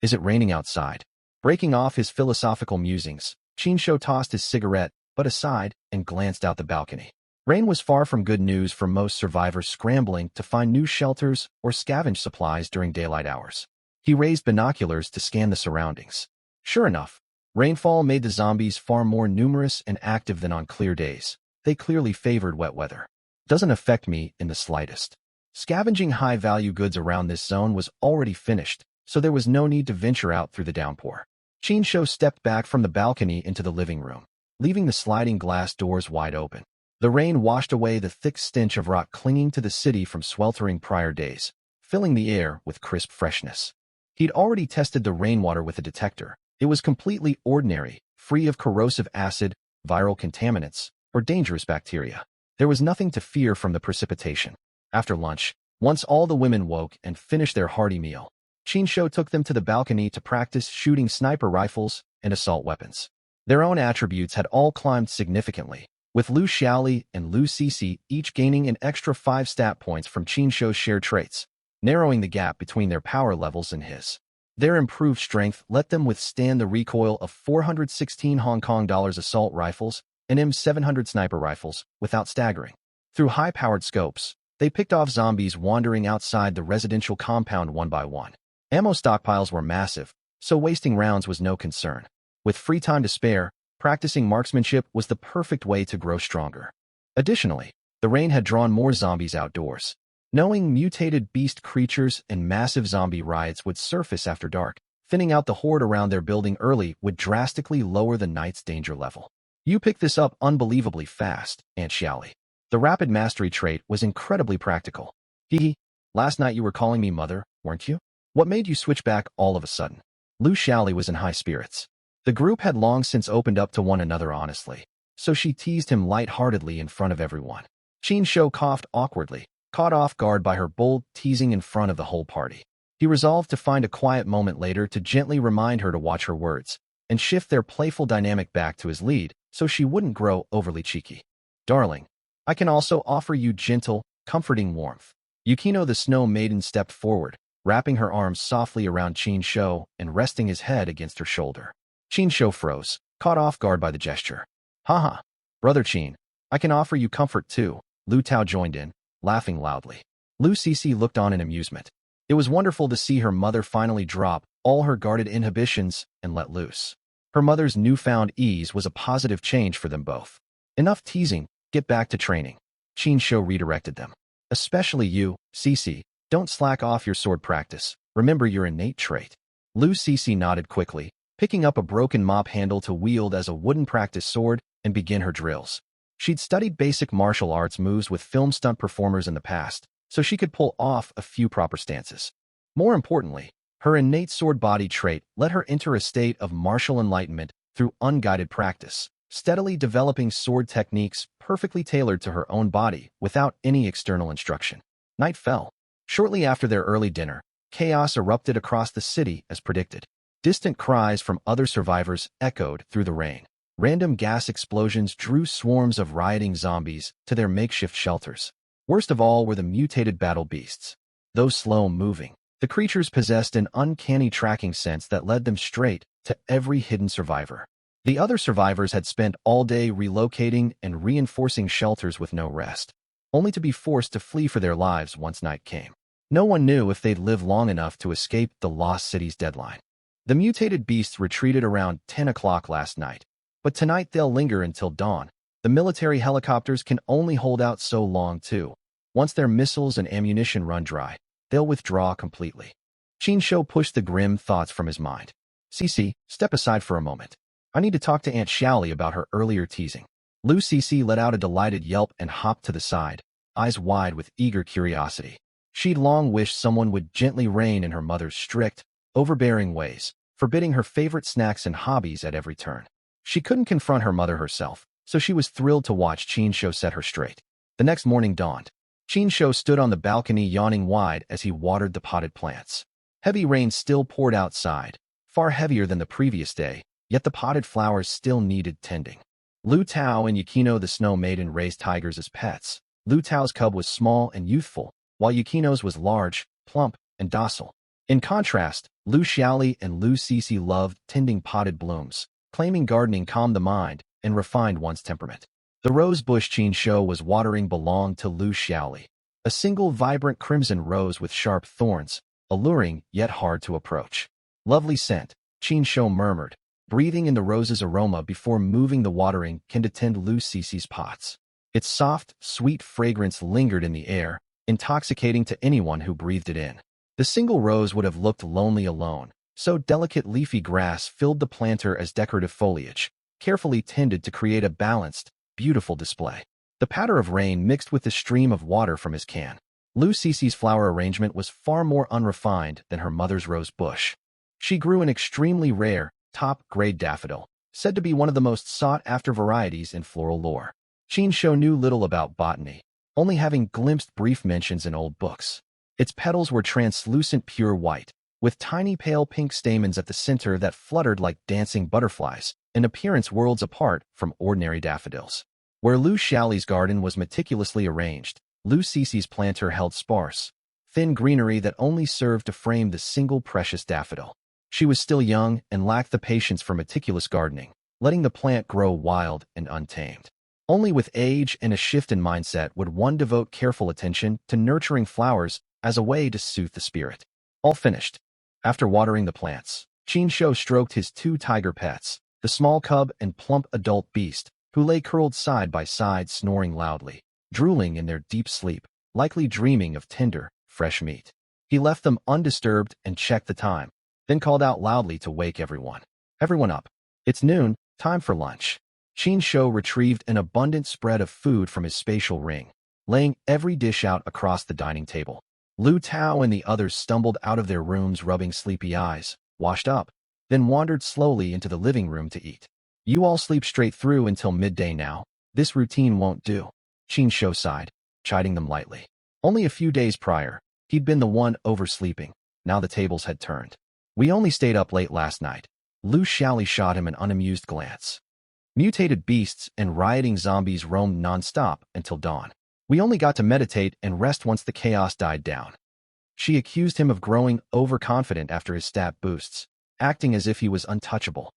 Is it raining outside? Breaking off his philosophical musings, Qin Shou tossed his cigarette, but aside, and glanced out the balcony. Rain was far from good news for most survivors scrambling to find new shelters or scavenge supplies during daylight hours. He raised binoculars to scan the surroundings. Sure enough, rainfall made the zombies far more numerous and active than on clear days. They clearly favored wet weather. Doesn't affect me in the slightest. Scavenging high-value goods around this zone was already finished, so there was no need to venture out through the downpour. Qin Shou stepped back from the balcony into the living room, leaving the sliding glass doors wide open. The rain washed away the thick stench of rot clinging to the city from sweltering prior days, filling the air with crisp freshness. He'd already tested the rainwater with a detector. It was completely ordinary, free of corrosive acid, viral contaminants, or dangerous bacteria. There was nothing to fear from the precipitation. After lunch, once all the women woke and finished their hearty meal, Qin Shou took them to the balcony to practice shooting sniper rifles and assault weapons. Their own attributes had all climbed significantly, with Lu Xiaoli and Lu Cici each gaining an extra 5 stat points from Qin Shou's shared traits, narrowing the gap between their power levels and his. Their improved strength let them withstand the recoil of 416 Hong Kong dollars assault rifles and M700 sniper rifles without staggering. Through high-powered scopes, They picked off zombies wandering outside the residential compound one by one. Ammo stockpiles were massive, so wasting rounds was no concern. With free time to spare, practicing marksmanship was the perfect way to grow stronger. Additionally, the rain had drawn more zombies outdoors. Knowing mutated beast creatures and massive zombie riots would surface after dark, thinning out the horde around their building early would drastically lower the night's danger level. You picked this up unbelievably fast, Aunt Xiaoli. The rapid mastery trait was incredibly practical. Hee, last night you were calling me mother, weren't you? What made you switch back all of a sudden? Lu Xiaoli was in high spirits. The group had long since opened up to one another honestly, so she teased him lightheartedly in front of everyone. Qin Shou coughed awkwardly, caught off guard by her bold teasing in front of the whole party. He resolved to find a quiet moment later to gently remind her to watch her words and shift their playful dynamic back to his lead so she wouldn't grow overly cheeky. Darling, I can also offer you gentle, comforting warmth. Yukino the Snow Maiden stepped forward, wrapping her arms softly around Qin Shou and resting his head against her shoulder. Qin Shou froze, caught off guard by the gesture. Haha, brother Qin, I can offer you comfort too. Lu Tao joined in, laughing loudly. Lu Cece looked on in amusement. It was wonderful to see her mother finally drop all her guarded inhibitions and let loose. Her mother's newfound ease was a positive change for them both. Enough teasing, get back to training. Qin Shou redirected them. Especially you, Cece, don't slack off your sword practice. Remember your innate trait. Lu Cece nodded quickly, picking up a broken mop handle to wield as a wooden practice sword and begin her drills. She'd studied basic martial arts moves with film stunt performers in the past, so she could pull off a few proper stances. More importantly, her innate sword body trait let her enter a state of martial enlightenment through unguided practice, steadily developing sword techniques perfectly tailored to her own body without any external instruction. Night fell. Shortly after their early dinner, chaos erupted across the city as predicted. Distant cries from other survivors echoed through the rain. Random gas explosions drew swarms of rioting zombies to their makeshift shelters. Worst of all were the mutated battle beasts. Though slow-moving, the creatures possessed an uncanny tracking sense that led them straight to every hidden survivor. The other survivors had spent all day relocating and reinforcing shelters with no rest, only to be forced to flee for their lives once night came. No one knew if they'd live long enough to escape the Lost City's deadline. The mutated beasts retreated around 10 o'clock last night, but tonight they'll linger until dawn. The military helicopters can only hold out so long too. Once their missiles and ammunition run dry, they'll withdraw completely. Qin Shou pushed the grim thoughts from his mind. Cece, step aside for a moment. I need to talk to Aunt Xiaoli about her earlier teasing. Lu Cece let out a delighted yelp and hopped to the side, eyes wide with eager curiosity. She'd long wished someone would gently rein in her mother's strict, overbearing ways, forbidding her favorite snacks and hobbies at every turn. She couldn't confront her mother herself, so she was thrilled to watch Qin Shou set her straight. The next morning dawned. Qin Shou stood on the balcony yawning wide as he watered the potted plants. Heavy rain still poured outside, far heavier than the previous day, yet the potted flowers still needed tending. Lu Tao and Yukino the Snow Maiden raised tigers as pets. Lu Tao's cub was small and youthful, while Yukino's was large, plump, and docile. In contrast, Lu Xiaoli and Lu Cece loved tending potted blooms, claiming gardening calmed the mind and refined one's temperament. The rose bush Qin Shou was watering belonged to Lu Xiaoli, a single vibrant crimson rose with sharp thorns, alluring yet hard to approach. Lovely scent, Qin Shou murmured, breathing in the rose's aroma before moving the watering can to tend Lu Cece's pots. Its soft, sweet fragrance lingered in the air, intoxicating to anyone who breathed it in. The single rose would have looked lonely alone, so delicate leafy grass filled the planter as decorative foliage, carefully tended to create a balanced, beautiful display. The patter of rain mixed with the stream of water from his can. Lu Cece's flower arrangement was far more unrefined than her mother's rose bush. She grew an extremely rare, top-grade daffodil, said to be one of the most sought-after varieties in floral lore. Qin Shou knew little about botany, only having glimpsed brief mentions in old books. Its petals were translucent pure white, with tiny pale pink stamens at the center that fluttered like dancing butterflies, in appearance worlds apart from ordinary daffodils. Where Lu Xiaoli's garden was meticulously arranged, Lu Cece's planter held sparse, thin greenery that only served to frame the single precious daffodil. She was still young and lacked the patience for meticulous gardening, letting the plant grow wild and untamed. Only with age and a shift in mindset would one devote careful attention to nurturing flowers as a way to soothe the spirit. All finished. After watering the plants, Chinsho stroked his two tiger pets, the small cub and plump adult beast, who lay curled side by side snoring loudly, drooling in their deep sleep, likely dreaming of tender, fresh meat. He left them undisturbed and checked the time, then called out loudly to wake everyone. Everyone up. It's noon, time for lunch. Chinsho retrieved an abundant spread of food from his spatial ring, laying every dish out across the dining table. Lu Tao and the others stumbled out of their rooms rubbing sleepy eyes, washed up, then wandered slowly into the living room to eat. You all sleep straight through until midday now. This routine won't do. Chinsho sighed, chiding them lightly. Only a few days prior, he'd been the one oversleeping. Now the tables had turned. We only stayed up late last night. Lu Xiaoli shot him an unamused glance. Mutated beasts and rioting zombies roamed non-stop until dawn. We only got to meditate and rest once the chaos died down. She accused him of growing overconfident after his stat boosts, acting as if he was untouchable.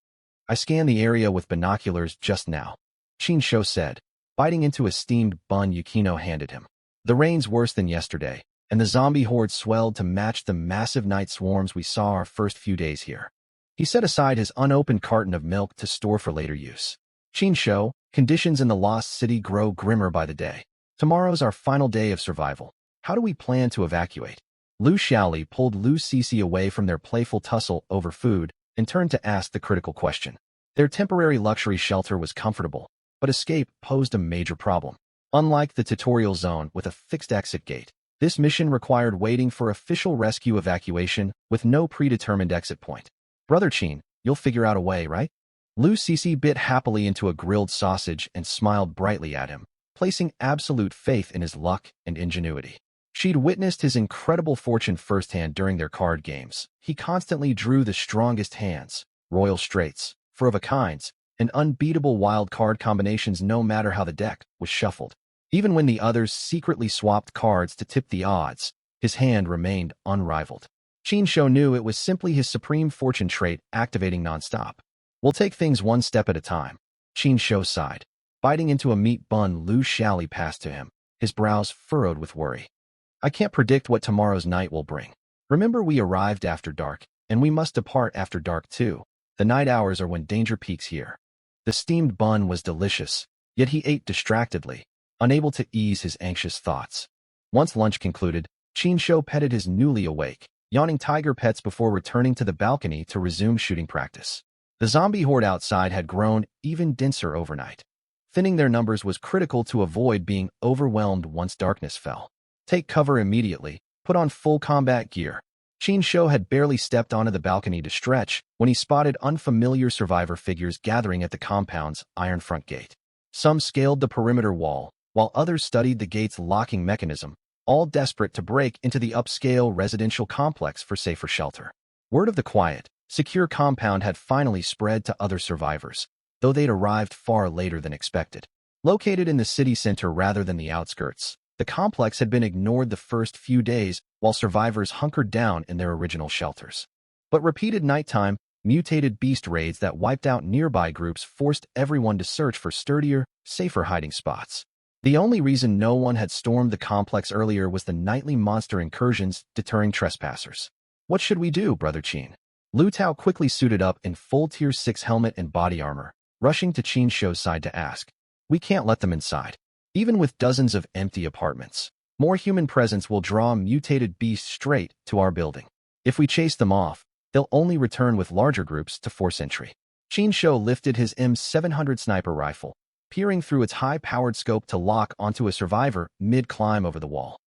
I scanned the area with binoculars just now, Chinsho said, biting into a steamed bun Yukino handed him. The rain's worse than yesterday, and the zombie horde swelled to match the massive night swarms we saw our first few days here. He set aside his unopened carton of milk to store for later use. Chinsho, conditions in the lost city grow grimmer by the day. Tomorrow's our final day of survival. How do we plan to evacuate? Lu Xiaoli pulled Lu Sisi away from their playful tussle over food and turned to ask the critical question. Their temporary luxury shelter was comfortable, but escape posed a major problem. Unlike the tutorial zone with a fixed exit gate, this mission required waiting for official rescue evacuation with no predetermined exit point. Brother Qin, you'll figure out a way, right? Lu Sisi bit happily into a grilled sausage and smiled brightly at him, placing absolute faith in his luck and ingenuity. She'd witnessed his incredible fortune firsthand during their card games. He constantly drew the strongest hands, royal straights, four-of-a-kinds, and unbeatable wild card combinations no matter how the deck was shuffled. Even when the others secretly swapped cards to tip the odds, his hand remained unrivaled. Chinsho knew it was simply his supreme fortune trait activating nonstop. We'll take things one step at a time. Chinsho sighed. Biting into a meat bun Lu Xiaoli passed to him, his brows furrowed with worry. I can't predict what tomorrow's night will bring. Remember we arrived after dark, and we must depart after dark too. The night hours are when danger peaks here. The steamed bun was delicious, yet he ate distractedly, unable to ease his anxious thoughts. Once lunch concluded, Chinsho petted his newly awake, yawning tiger pets before returning to the balcony to resume shooting practice. The zombie horde outside had grown even denser overnight. Thinning their numbers was critical to avoid being overwhelmed once darkness fell. Take cover immediately, put on full combat gear. Chinsho had barely stepped onto the balcony to stretch when he spotted unfamiliar survivor figures gathering at the compound's iron front gate. Some scaled the perimeter wall, while others studied the gate's locking mechanism, all desperate to break into the upscale residential complex for safer shelter. Word of the quiet, secure compound had finally spread to other survivors, though they'd arrived far later than expected. Located in the city center rather than the outskirts, the complex had been ignored the first few days while survivors hunkered down in their original shelters. But repeated nighttime, mutated beast raids that wiped out nearby groups forced everyone to search for sturdier, safer hiding spots. The only reason no one had stormed the complex earlier was the nightly monster incursions deterring trespassers. What should we do, Brother Qin? Lu Tao quickly suited up in full Tier 6 helmet and body armor, rushing to Chinsho's side to ask. We can't let them inside. Even with dozens of empty apartments, more human presence will draw mutated beasts straight to our building. If we chase them off, they'll only return with larger groups to force entry. Chinsho lifted his M700 sniper rifle, peering through its high-powered scope to lock onto a survivor mid-climb over the wall.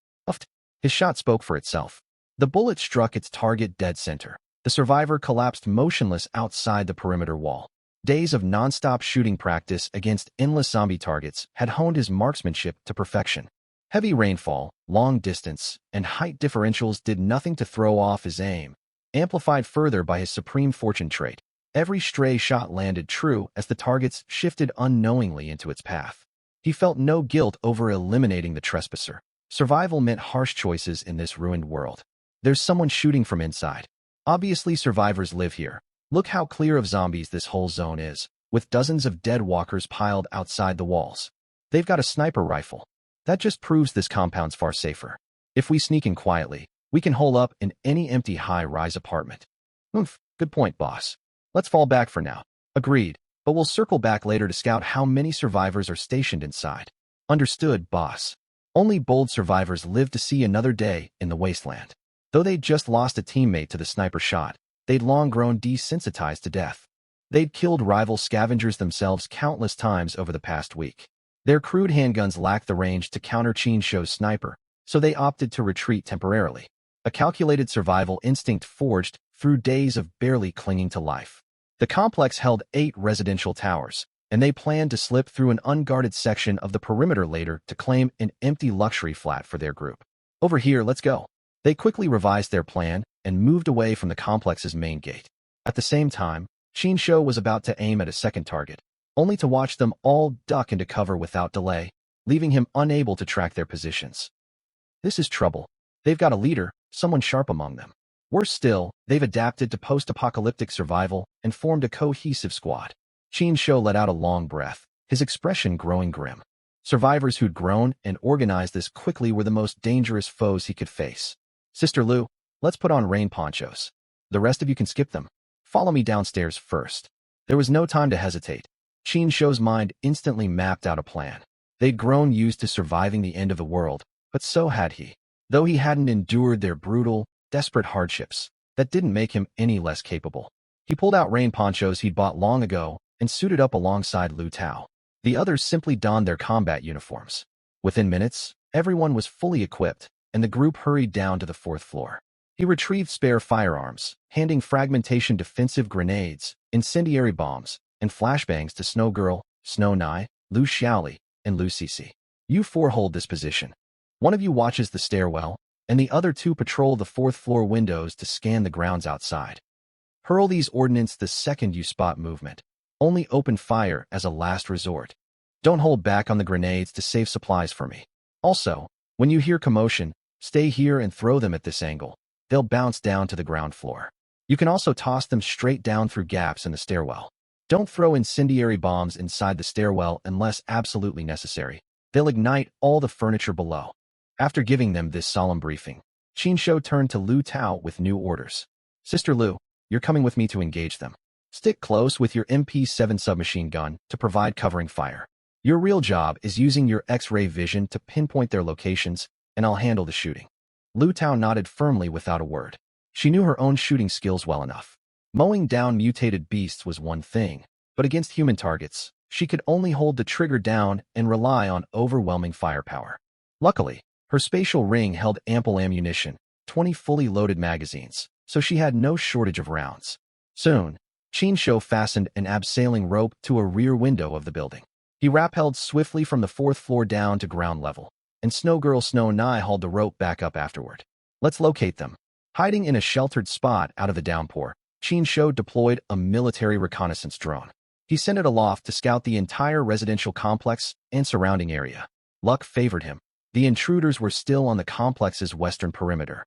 His shot spoke for itself. The bullet struck its target dead center. The survivor collapsed motionless outside the perimeter wall. Days of non-stop shooting practice against endless zombie targets had honed his marksmanship to perfection. Heavy rainfall, long distance, and height differentials did nothing to throw off his aim, amplified further by his supreme fortune trait. Every stray shot landed true as the targets shifted unknowingly into its path. He felt no guilt over eliminating the trespasser. Survival meant harsh choices in this ruined world. There's someone shooting from inside. Obviously survivors live here. Look how clear of zombies this whole zone is, with dozens of dead walkers piled outside the walls. They've got a sniper rifle. That just proves this compound's far safer. If we sneak in quietly, we can hole up in any empty high-rise apartment. Good point, boss. Let's fall back for now. Agreed, but we'll circle back later to scout how many survivors are stationed inside. Understood, boss. Only bold survivors live to see another day in the wasteland. Though they'd just lost a teammate to the sniper shot, they'd long grown desensitized to death. They'd killed rival scavengers themselves countless times over the past week. Their crude handguns lacked the range to counter Qin Shou's sniper, so they opted to retreat temporarily. A calculated survival instinct forged through days of barely clinging to life. The complex held 8 residential towers, and they planned to slip through an unguarded section of the perimeter later to claim an empty luxury flat for their group. Over here, let's go. They quickly revised their plan and moved away from the complex's main gate. At the same time, Qin Shou was about to aim at a second target, only to watch them all duck into cover without delay, leaving him unable to track their positions. This is trouble. They've got a leader, someone sharp among them. Worse still, they've adapted to post-apocalyptic survival and formed a cohesive squad. Qin Shou let out a long breath, his expression growing grim. Survivors who'd grown and organized this quickly were the most dangerous foes he could face. Sister Lu, let's put on rain ponchos. The rest of you can skip them. Follow me downstairs first. There was no time to hesitate. Qin Shou's mind instantly mapped out a plan. They'd grown used to surviving the end of the world, but so had he. Though he hadn't endured their brutal, desperate hardships, that didn't make him any less capable. He pulled out rain ponchos he'd bought long ago and suited up alongside Lu Tao. The others simply donned their combat uniforms. Within minutes, everyone was fully equipped, and the group hurried down to the 4th floor. He retrieved spare firearms, handing fragmentation defensive grenades, incendiary bombs, and flashbangs to Snow Girl, Snow Nai, Lu Xiaoli, and Lu Cici. You 4 hold this position. One of you watches the stairwell, and the other 2 patrol the 4th floor windows to scan the grounds outside. Hurl these ordnance the second you spot movement. Only open fire as a last resort. Don't hold back on the grenades to save supplies for me. Also, when you hear commotion, stay here and throw them at this angle. They'll bounce down to the ground floor. You can also toss them straight down through gaps in the stairwell. Don't throw incendiary bombs inside the stairwell unless absolutely necessary. They'll ignite all the furniture below. After giving them this solemn briefing, Qin Shou turned to Lu Tao with new orders. Sister Lu, you're coming with me to engage them. Stick close with your MP7 submachine gun to provide covering fire. Your real job is using your X-ray vision to pinpoint their locations, and I'll handle the shooting. Lu Tao nodded firmly without a word. She knew her own shooting skills well enough. Mowing down mutated beasts was one thing, but against human targets, she could only hold the trigger down and rely on overwhelming firepower. Luckily, her spatial ring held ample ammunition, 20 fully loaded magazines, so she had no shortage of rounds. Soon, Qin Shou fastened an abseiling rope to a rear window of the building. He rappelled swiftly from the 4th floor down to ground level, and Snow Girl Snow Nai hauled the rope back up afterward. Let's locate them. Hiding in a sheltered spot out of the downpour, Qin Shou deployed a military reconnaissance drone. He sent it aloft to scout the entire residential complex and surrounding area. Luck favored him. The intruders were still on the complex's western perimeter.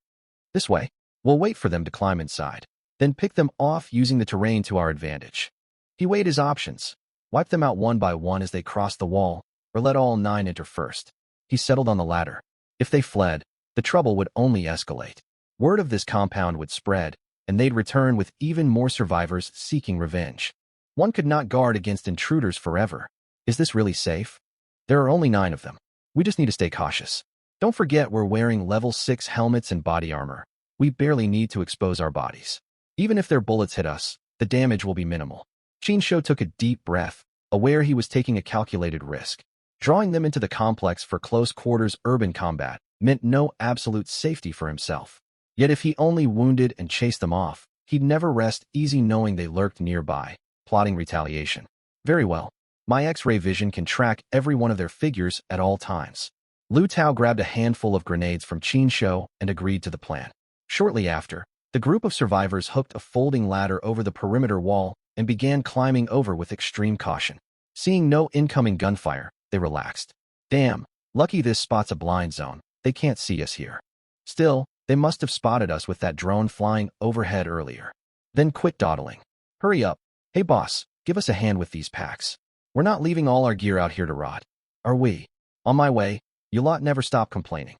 This way, we'll wait for them to climb inside, then pick them off using the terrain to our advantage. He weighed his options. Wipe them out one by one as they crossed the wall, or let all 9 enter first. He settled on the latter. If they fled, the trouble would only escalate. Word of this compound would spread, and they'd return with even more survivors seeking revenge. One could not guard against intruders forever. Is this really safe? There are only 9 of them. We just need to stay cautious. Don't forget we're wearing level 6 helmets and body armor. We barely need to expose our bodies. Even if their bullets hit us, the damage will be minimal. Qin Shou took a deep breath, aware he was taking a calculated risk. Drawing them into the complex for close-quarters urban combat meant no absolute safety for himself. Yet if he only wounded and chased them off, he'd never rest easy knowing they lurked nearby, plotting retaliation. Very well. My X-ray vision can track every one of their figures at all times. Lu Tao grabbed a handful of grenades from Qin Shou and agreed to the plan. Shortly after, the group of survivors hooked a folding ladder over the perimeter wall and began climbing over with extreme caution. Seeing no incoming gunfire, they relaxed. Damn, lucky this spot's a blind zone. They can't see us here. Still, they must have spotted us with that drone flying overhead earlier. Then quit dawdling. Hurry up. Hey boss, give us a hand with these packs. We're not leaving all our gear out here to rot. Are we? On my way. You lot never stop complaining.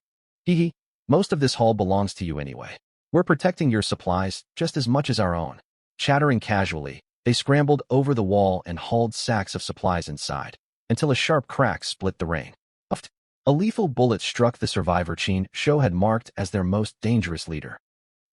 Hee hee. Most of this haul belongs to you anyway. We're protecting your supplies just as much as our own. Chattering casually, they scrambled over the wall and hauled sacks of supplies inside, until a sharp crack split the rain. Uffed. A lethal bullet struck the survivor Qin Shou had marked as their most dangerous leader.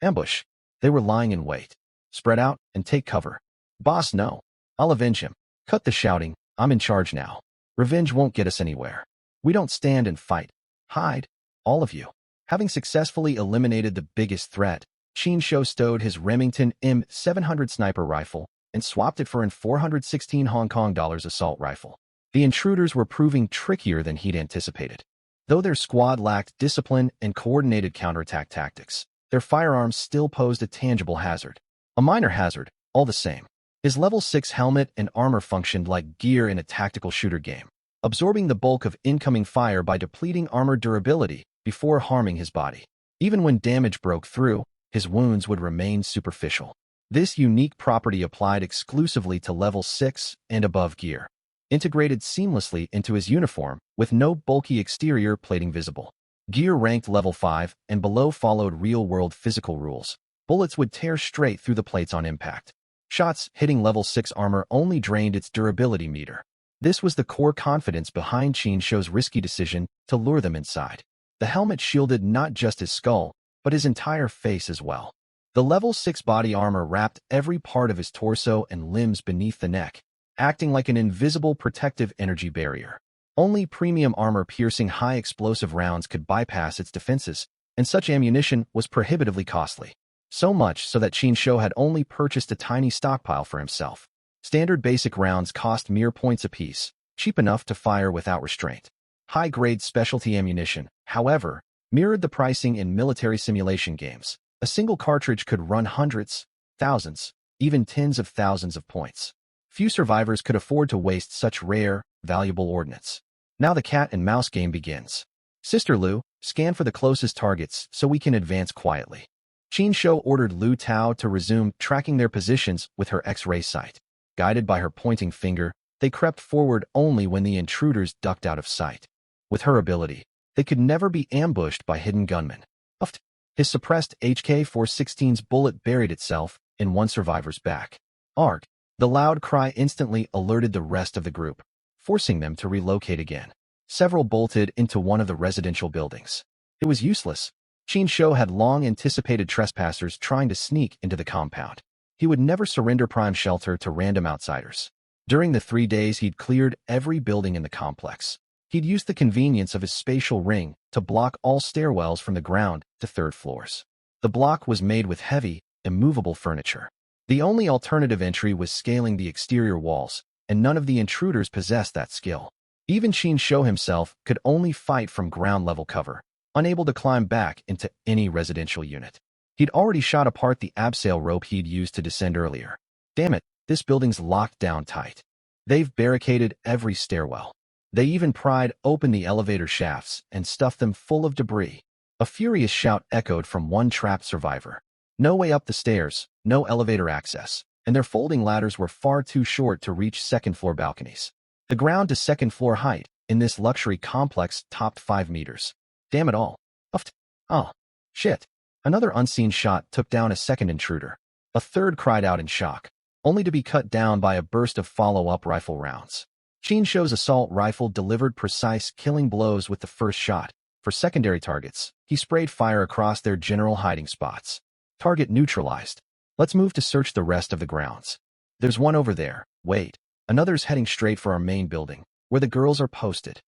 Ambush. They were lying in wait. Spread out and take cover. Boss, no. I'll avenge him. Cut the shouting. I'm in charge now. Revenge won't get us anywhere. We don't stand and fight. Hide. All of you. Having successfully eliminated the biggest threat, Qin Shou stowed his Remington M700 sniper rifle and swapped it for an 416 Hong Kong dollars assault rifle. The intruders were proving trickier than he'd anticipated. Though their squad lacked discipline and coordinated counterattack tactics, their firearms still posed a tangible hazard. A minor hazard, all the same. His level 6 helmet and armor functioned like gear in a tactical shooter game, absorbing the bulk of incoming fire by depleting armor durability before harming his body. Even when damage broke through, his wounds would remain superficial. This unique property applied exclusively to level 6 and above gear, integrated seamlessly into his uniform with no bulky exterior plating visible. Gear ranked level 5 and below followed real-world physical rules. Bullets would tear straight through the plates on impact. Shots hitting level 6 armor only drained its durability meter. This was the core confidence behind Qin Shou's risky decision to lure them inside. The helmet shielded not just his skull, but his entire face as well. The level 6 body armor wrapped every part of his torso and limbs beneath the neck, acting like an invisible protective energy barrier. Only premium armor-piercing high-explosive rounds could bypass its defenses, and such ammunition was prohibitively costly. So much so that Qin Shou had only purchased a tiny stockpile for himself. Standard basic rounds cost mere points apiece, cheap enough to fire without restraint. High-grade specialty ammunition, however, mirrored the pricing in military simulation games. A single cartridge could run hundreds, thousands, even tens of thousands of points. Few survivors could afford to waste such rare, valuable ordnance. Now the cat-and-mouse game begins. Sister Lu, scan for the closest targets so we can advance quietly. Qin Shou ordered Lu Tao to resume tracking their positions with her X-ray sight. Guided by her pointing finger, they crept forward only when the intruders ducked out of sight. With her ability, they could never be ambushed by hidden gunmen. Uffed. His suppressed HK-416's bullet buried itself in one survivor's back. Arg! The loud cry instantly alerted the rest of the group, forcing them to relocate again. Several bolted into one of the residential buildings. It was useless. Qin Shou had long anticipated trespassers trying to sneak into the compound. He would never surrender prime shelter to random outsiders. During the 3 days he'd cleared every building in the complex. He'd used the convenience of his spatial ring to block all stairwells from the ground to third floors. The block was made with heavy, immovable furniture. The only alternative entry was scaling the exterior walls, and none of the intruders possessed that skill. Even Qin Shou himself could only fight from ground-level cover, unable to climb back into any residential unit. He'd already shot apart the abseil rope he'd used to descend earlier. Damn it, this building's locked down tight. They've barricaded every stairwell. They even pried open the elevator shafts and stuffed them full of debris. A furious shout echoed from one trapped survivor. No way up the stairs, no elevator access, and their folding ladders were far too short to reach second-floor balconies. The ground to second-floor height in this luxury complex topped 5 meters. Damn it all. Uffed. Oh, shit. Another unseen shot took down a second intruder. A third cried out in shock, only to be cut down by a burst of follow-up rifle rounds. Qin Shou's assault rifle delivered precise killing blows with the first shot. For secondary targets, he sprayed fire across their general hiding spots. Target neutralized. Let's move to search the rest of the grounds. There's one over there. Wait. Another's heading straight for our main building, where the girls are posted.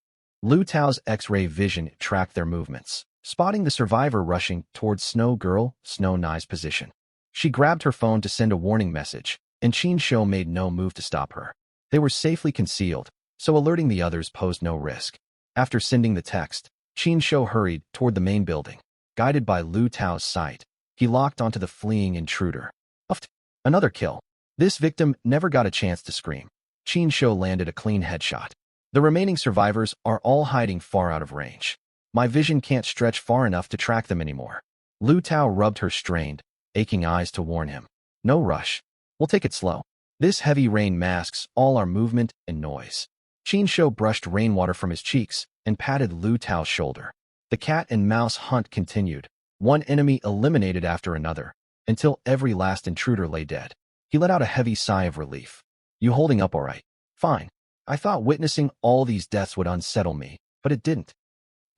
Lu Tao's X-ray vision tracked their movements, spotting the survivor rushing towards Snow Girl, Snow Nye's position. She grabbed her phone to send a warning message, and Qin Shou made no move to stop her. They were safely concealed, so alerting the others posed no risk. After sending the text, Qin Shou hurried toward the main building. Guided by Lu Tao's sight, he locked onto the fleeing intruder. Uffed. Another kill. This victim never got a chance to scream. Qin Shou landed a clean headshot. The remaining survivors are all hiding far out of range. My vision can't stretch far enough to track them anymore. Lu Tao rubbed her strained, aching eyes to warn him. No rush. We'll take it slow. This heavy rain masks all our movement and noise. Qin Shou brushed rainwater from his cheeks and patted Lu Tao's shoulder. The cat and mouse hunt continued, one enemy eliminated after another, until every last intruder lay dead. He let out a heavy sigh of relief. You holding up all right? Fine. I thought witnessing all these deaths would unsettle me, but it didn't.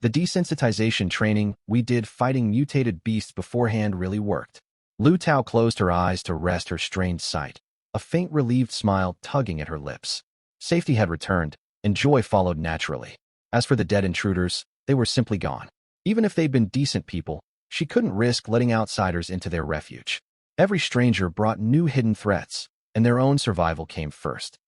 The desensitization training we did fighting mutated beasts beforehand really worked. Lu Tao closed her eyes to rest her strained sight, a faint relieved smile tugging at her lips. Safety had returned, and joy followed naturally. As for the dead intruders, they were simply gone. Even if they'd been decent people, she couldn't risk letting outsiders into their refuge. Every stranger brought new hidden threats, and their own survival came first.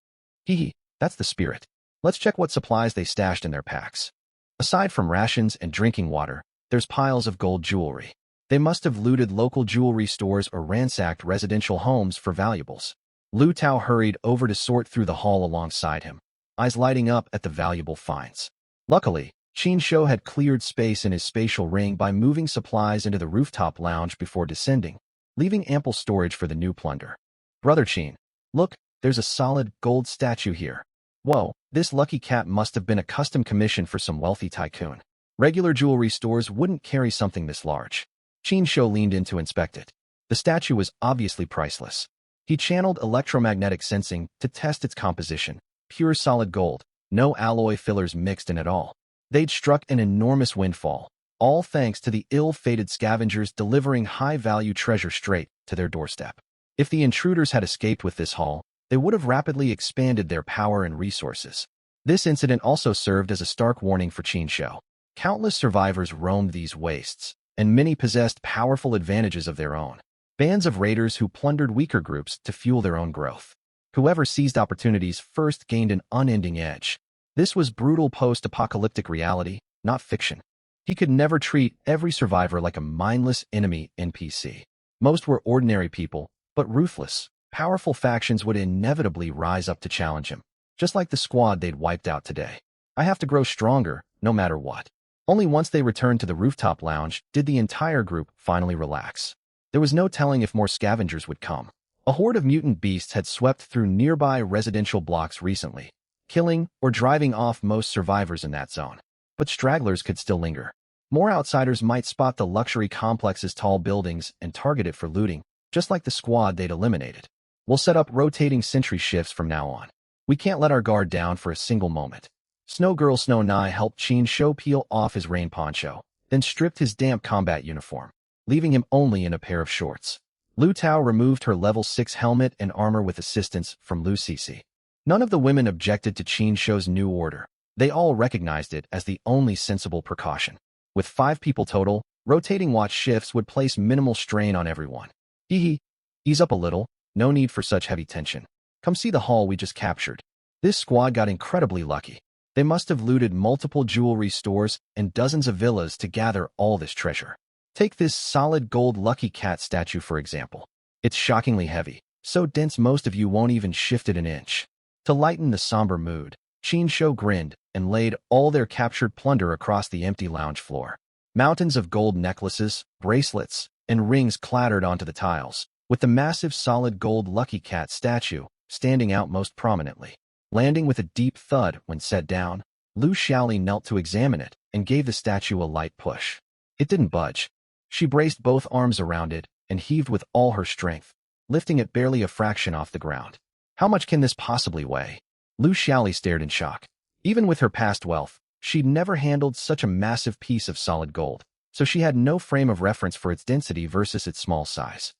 Hee, that's the spirit. Let's check what supplies they stashed in their packs. Aside from rations and drinking water, there's piles of gold jewelry. They must have looted local jewelry stores or ransacked residential homes for valuables. Lu Tao hurried over to sort through the haul alongside him, eyes lighting up at the valuable finds. Luckily, Qin Shou had cleared space in his spatial ring by moving supplies into the rooftop lounge before descending, leaving ample storage for the new plunder. Brother Qin, look, there's a solid gold statue here. Whoa, this lucky cat must have been a custom commission for some wealthy tycoon. Regular jewelry stores wouldn't carry something this large. Qin Shou leaned in to inspect it. The statue was obviously priceless. He channeled electromagnetic sensing to test its composition. Pure solid gold, no alloy fillers mixed in at all. They'd struck an enormous windfall, all thanks to the ill-fated scavengers delivering high-value treasure straight to their doorstep. If the intruders had escaped with this haul, they would have rapidly expanded their power and resources. This incident also served as a stark warning for Qin Shou. Countless survivors roamed these wastes, and many possessed powerful advantages of their own. Bands of raiders who plundered weaker groups to fuel their own growth. Whoever seized opportunities first gained an unending edge. This was brutal post-apocalyptic reality, not fiction. He could never treat every survivor like a mindless enemy NPC. Most were ordinary people, but ruthless. Powerful factions would inevitably rise up to challenge him, just like the squad they'd wiped out today. I have to grow stronger, no matter what. Only once they returned to the rooftop lounge did the entire group finally relax. There was no telling if more scavengers would come. A horde of mutant beasts had swept through nearby residential blocks recently, killing or driving off most survivors in that zone. But stragglers could still linger. More outsiders might spot the luxury complex's tall buildings and target it for looting, just like the squad they'd eliminated. We'll set up rotating sentry shifts from now on. We can't let our guard down for a single moment. Snow Girl Snow Nai helped Qin Shou peel off his rain poncho, then stripped his damp combat uniform, leaving him only in a pair of shorts. Lu Tao removed her level 6 helmet and armor with assistance from Lu Sisi. None of the women objected to Qin Shou's new order. They all recognized it as the only sensible precaution. With 5 people total, rotating watch shifts would place minimal strain on everyone. Ease up a little, no need for such heavy tension. Come see the haul we just captured. This squad got incredibly lucky. They must have looted multiple jewelry stores and dozens of villas to gather all this treasure. Take this solid gold lucky cat statue for example. It's shockingly heavy, so dense most of you won't even shift it an inch. To lighten the somber mood, Qin Shou grinned and laid all their captured plunder across the empty lounge floor. Mountains of gold necklaces, bracelets, and rings clattered onto the tiles, with the massive solid gold lucky cat statue standing out most prominently. Landing with a deep thud when set down, Lu Xiaoli knelt to examine it and gave the statue a light push. It didn't budge. She braced both arms around it and heaved with all her strength, lifting it barely a fraction off the ground. How much can this possibly weigh? Lu Xiaoli stared in shock. Even with her past wealth, she'd never handled such a massive piece of solid gold, so she had no frame of reference for its density versus its small size.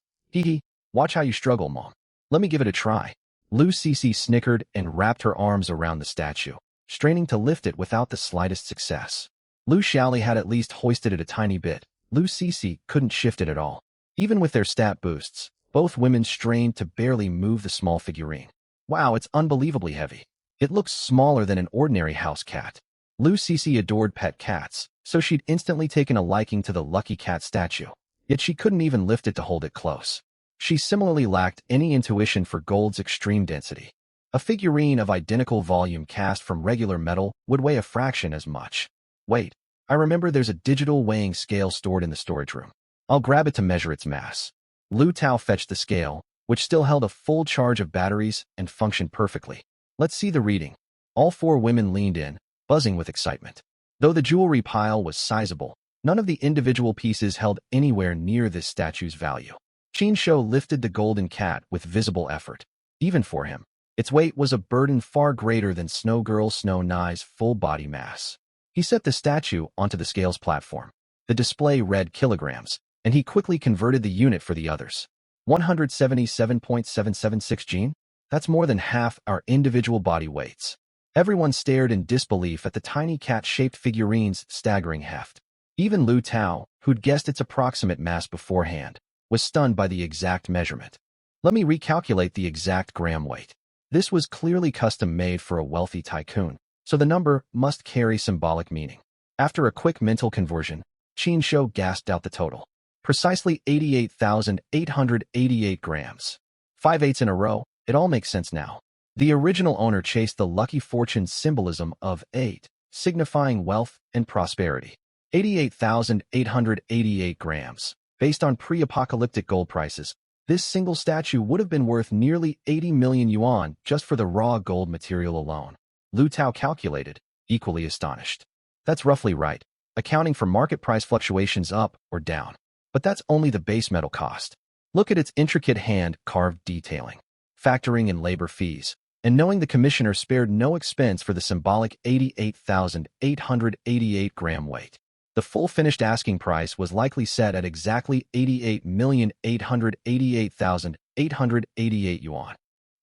Watch how you struggle, Mom. Let me give it a try. Lu Sisi snickered and wrapped her arms around the statue, straining to lift it without the slightest success. Lu Xiaoli had at least hoisted it a tiny bit. Lu Sisi couldn't shift it at all. Even with their stat boosts, both women strained to barely move the small figurine. Wow, it's unbelievably heavy. It looks smaller than an ordinary house cat. Lu Sisi adored pet cats, so she'd instantly taken a liking to the lucky cat statue. Yet she couldn't even lift it to hold it close. She similarly lacked any intuition for gold's extreme density. A figurine of identical volume cast from regular metal would weigh a fraction as much. Wait, I remember there's a digital weighing scale stored in the storage room. I'll grab it to measure its mass. Lu Tao fetched the scale, which still held a full charge of batteries and functioned perfectly. Let's see the reading. All four women leaned in, buzzing with excitement. Though the jewelry pile was sizable, none of the individual pieces held anywhere near this statue's value. Qin Shou lifted the golden cat with visible effort. Even for him, its weight was a burden far greater than Snow Girl Snow Nye's full body mass. He set the statue onto the scales platform. The display read kilograms, and he quickly converted the unit for the others. 177.776 Gene? That's more than half our individual body weights. Everyone stared in disbelief at the tiny cat-shaped figurine's staggering heft. Even Lu Tao, who'd guessed its approximate mass beforehand, was stunned by the exact measurement. Let me recalculate the exact gram weight. This was clearly custom-made for a wealthy tycoon, so the number must carry symbolic meaning. After a quick mental conversion, Qin Shou gasped out the total. Precisely 88,888 grams. 5/8 in a row, it all makes sense now. The original owner chased the lucky fortune symbolism of 8, signifying wealth and prosperity. 88,888 grams. Based on pre-apocalyptic gold prices, this single statue would have been worth nearly 80 million yuan just for the raw gold material alone. Lu Tao calculated, equally astonished. That's roughly right, accounting for market price fluctuations up or down. But that's only the base metal cost. Look at its intricate hand-carved detailing, factoring in labor fees, and knowing the commissioner spared no expense for the symbolic 88,888 gram weight. The full finished asking price was likely set at exactly 88,888,888 yuan.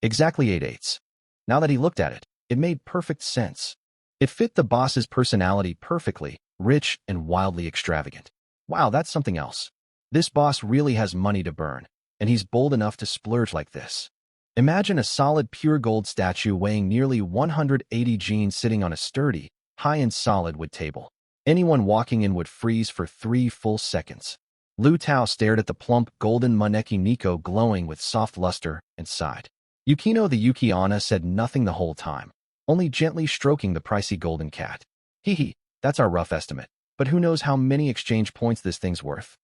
Exactly 8/8. Now that he looked at it, it made perfect sense. It fit the boss's personality perfectly, rich and wildly extravagant. Wow, that's something else. This boss really has money to burn, and he's bold enough to splurge like this. Imagine a solid pure gold statue weighing nearly 180 jeans sitting on a sturdy, high-end solid wood table. Anyone walking in would freeze for 3 full seconds. Lu Tao stared at the plump golden Maneki Nico glowing with soft luster and sighed. Yukino the Yuki Onna said nothing the whole time, only gently stroking the pricey golden cat. Hee, that's our rough estimate, but who knows how many exchange points this thing's worth.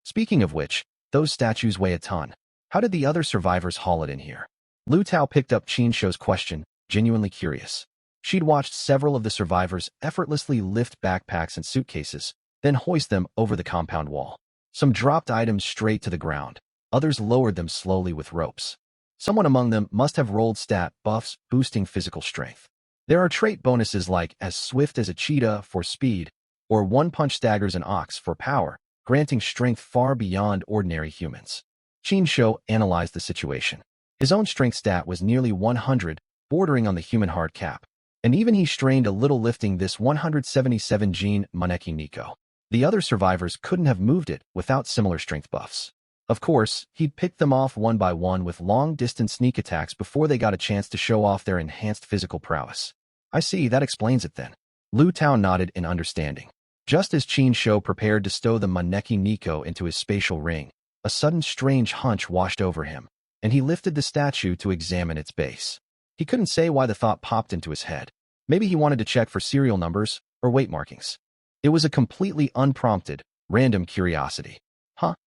Speaking of which, those statues weigh a ton. How did the other survivors haul it in here? Lu Tao picked up Qin Shou's question, genuinely curious. She'd watched several of the survivors effortlessly lift backpacks and suitcases, then hoist them over the compound wall. Some dropped items straight to the ground. Others lowered them slowly with ropes. Someone among them must have rolled stat buffs, boosting physical strength. There are trait bonuses like as swift as a cheetah for speed, or one-punch staggers an ox for power, granting strength far beyond ordinary humans. Qin Shou analyzed the situation. His own strength stat was nearly 100, bordering on the human hard cap. And even he strained a little lifting this 177 gene Maneki Nico. The other survivors couldn't have moved it without similar strength buffs. Of course, he'd picked them off one by one with long-distance sneak attacks before they got a chance to show off their enhanced physical prowess. I see, that explains it then. Lu Tao nodded in understanding. Just as Qin Shou prepared to stow the Maneki Nico into his spatial ring, a sudden strange hunch washed over him, and he lifted the statue to examine its base. He couldn't say why the thought popped into his head. Maybe he wanted to check for serial numbers or weight markings. It was a completely unprompted, random curiosity.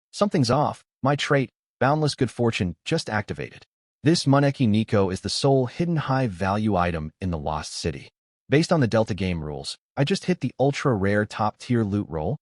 Something's off. My trait, Boundless Good Fortune, just activated. This Maneki Nico is the sole hidden high-value item in the Lost City. Based on the Delta game rules, I just hit the ultra-rare top-tier loot roll?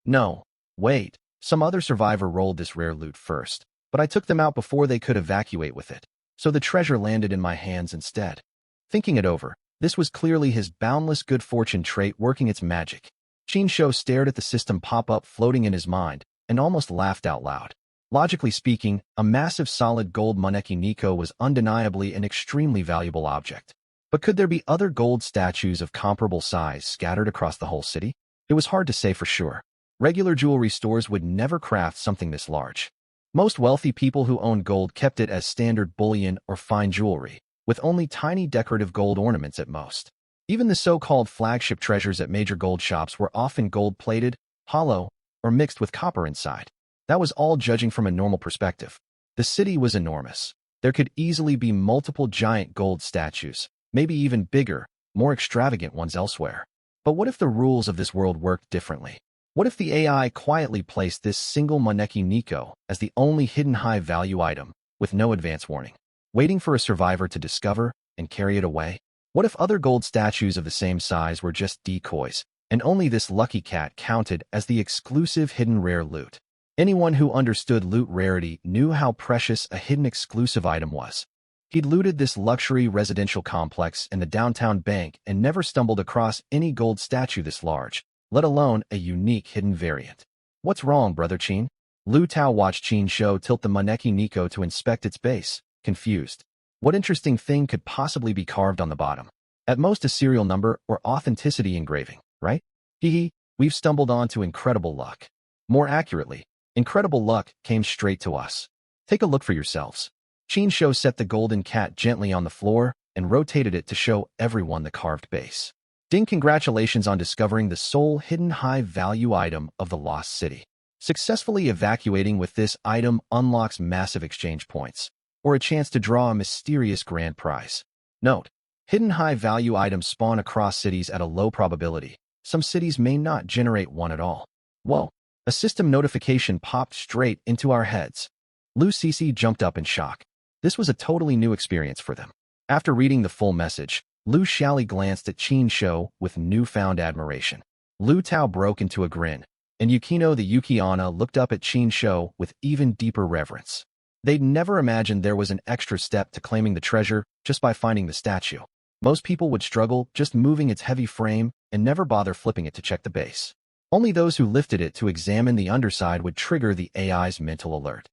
No. Wait. Some other survivor rolled this rare loot first, but I took them out before they could evacuate with it, so the treasure landed in my hands instead. Thinking it over, this was clearly his Boundless Good Fortune trait working its magic. Qin Shou stared at the system pop-up floating in his mind and almost laughed out loud. Logically speaking, a massive solid gold Maneki Nico was undeniably an extremely valuable object. But could there be other gold statues of comparable size scattered across the whole city? It was hard to say for sure. Regular jewelry stores would never craft something this large. Most wealthy people who owned gold kept it as standard bullion or fine jewelry, with only tiny decorative gold ornaments at most. Even the so-called flagship treasures at major gold shops were often gold-plated, hollow, or mixed with copper inside. That was all judging from a normal perspective. The city was enormous. There could easily be multiple giant gold statues, maybe even bigger, more extravagant ones elsewhere. But what if the rules of this world worked differently? What if the AI quietly placed this single Maneki Nico as the only hidden high-value item, with no advance warning, waiting for a survivor to discover and carry it away? What if other gold statues of the same size were just decoys, and only this lucky cat counted as the exclusive hidden rare loot? Anyone who understood loot rarity knew how precious a hidden exclusive item was. He'd looted this luxury residential complex in the downtown bank and never stumbled across any gold statue this large, let alone a unique hidden variant. What's wrong, Brother Qin? Lu Tao watched Qin Shou tilt the Maneki Nico to inspect its base, confused. What interesting thing could possibly be carved on the bottom? At most a serial number or authenticity engraving, right? Hehe, we've stumbled onto incredible luck. More accurately, incredible luck came straight to us. Take a look for yourselves. Qin Shou set the golden cat gently on the floor and rotated it to show everyone the carved base. Ding, congratulations on discovering the sole hidden high-value item of the Lost City. Successfully evacuating with this item unlocks massive exchange points, or a chance to draw a mysterious grand prize. Note: hidden high-value items spawn across cities at a low probability. Some cities may not generate one at all. Whoa, a system notification popped straight into our heads. Lu Cece jumped up in shock. This was a totally new experience for them. After reading the full message, Lu Xiaoli glanced at Qin Shou with newfound admiration. Lu Tao broke into a grin, and Yukino the Yukiana looked up at Qin Shou with even deeper reverence. They'd never imagined there was an extra step to claiming the treasure just by finding the statue. Most people would struggle just moving its heavy frame and never bother flipping it to check the base. Only those who lifted it to examine the underside would trigger the AI's mental alert.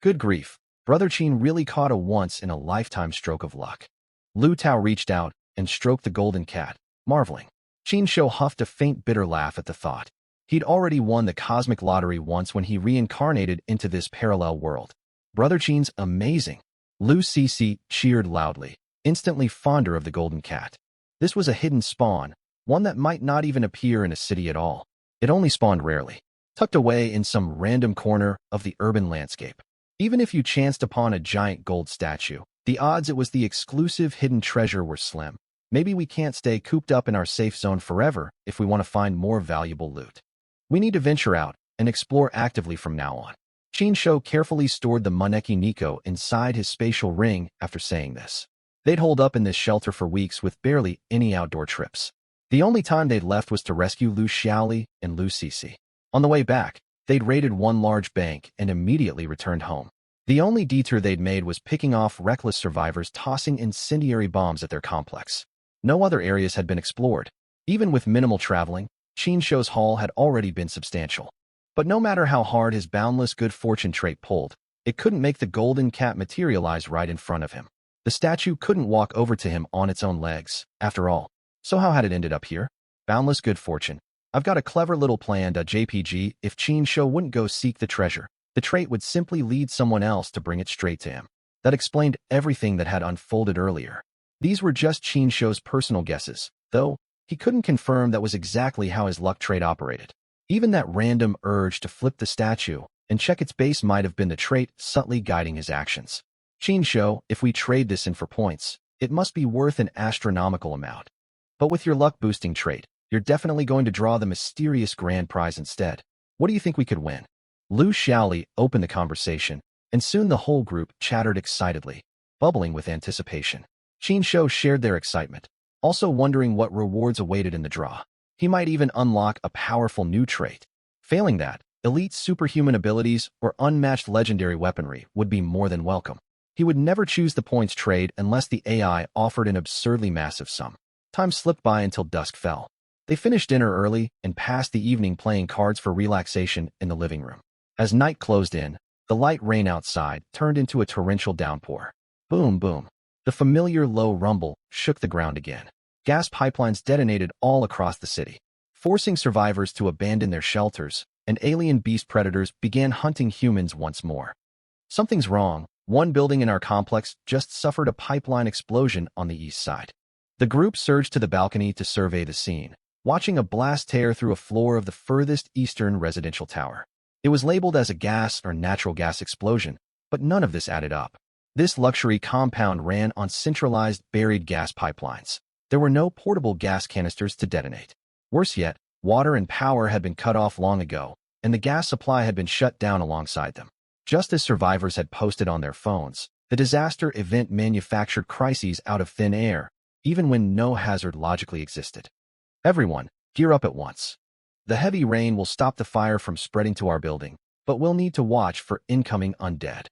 Good grief, Brother Qin really caught a once-in-a-lifetime stroke of luck. Lu Tao reached out and stroked the golden cat, marveling. Qin Shou huffed a faint bitter laugh at the thought. He'd already won the cosmic lottery once when he reincarnated into this parallel world. Brother Qin's amazing. Lu Cece cheered loudly, instantly fonder of the golden cat. This was a hidden spawn, one that might not even appear in a city at all. It only spawned rarely, tucked away in some random corner of the urban landscape. Even if you chanced upon a giant gold statue, the odds it was the exclusive hidden treasure were slim. Maybe we can't stay cooped up in our safe zone forever if we want to find more valuable loot. We need to venture out and explore actively from now on. Qin Shou carefully stored the Maneki Nico inside his spatial ring after saying this. They'd holed up in this shelter for weeks with barely any outdoor trips. The only time they'd left was to rescue Lu Xiaoli and Lu Cece. On the way back, they'd raided one large bank and immediately returned home. The only detour they'd made was picking off reckless survivors tossing incendiary bombs at their complex. No other areas had been explored. Even with minimal traveling, Qin Shou's haul had already been substantial. But no matter how hard his boundless good fortune trait pulled, it couldn't make the golden cat materialize right in front of him. The statue couldn't walk over to him on its own legs, after all. So how had it ended up here? Boundless good fortune. I've got a clever little plan. JPG, if Qin Shou wouldn't go seek the treasure, the trait would simply lead someone else to bring it straight to him. That explained everything that had unfolded earlier. These were just Qin Shou's personal guesses, though he couldn't confirm that was exactly how his luck trait operated. Even that random urge to flip the statue and check its base might have been the trait subtly guiding his actions. Qin Shou, if we trade this in for points, it must be worth an astronomical amount. But with your luck-boosting trait, you're definitely going to draw the mysterious grand prize instead. What do you think we could win? Lu Xiaoli opened the conversation, and soon the whole group chattered excitedly, bubbling with anticipation. Qin Shou shared their excitement, also wondering what rewards awaited in the draw. He might even unlock a powerful new trait. Failing that, elite superhuman abilities or unmatched legendary weaponry would be more than welcome. He would never choose the points trade unless the AI offered an absurdly massive sum. Time slipped by until dusk fell. They finished dinner early and passed the evening playing cards for relaxation in the living room. As night closed in, the light rain outside turned into a torrential downpour. Boom, boom. The familiar low rumble shook the ground again. Gas pipelines detonated all across the city, forcing survivors to abandon their shelters, and alien beast predators began hunting humans once more. Something's wrong. One building in our complex just suffered a pipeline explosion on the east side. The group surged to the balcony to survey the scene, watching a blast tear through a floor of the furthest eastern residential tower. It was labeled as a gas or natural gas explosion, but none of this added up. This luxury compound ran on centralized buried gas pipelines. There were no portable gas canisters to detonate. Worse yet, water and power had been cut off long ago, and the gas supply had been shut down alongside them. Just as survivors had posted on their phones, the disaster event manufactured crises out of thin air, even when no hazard logically existed. Everyone, gear up at once. The heavy rain will stop the fire from spreading to our building, but we'll need to watch for incoming undead.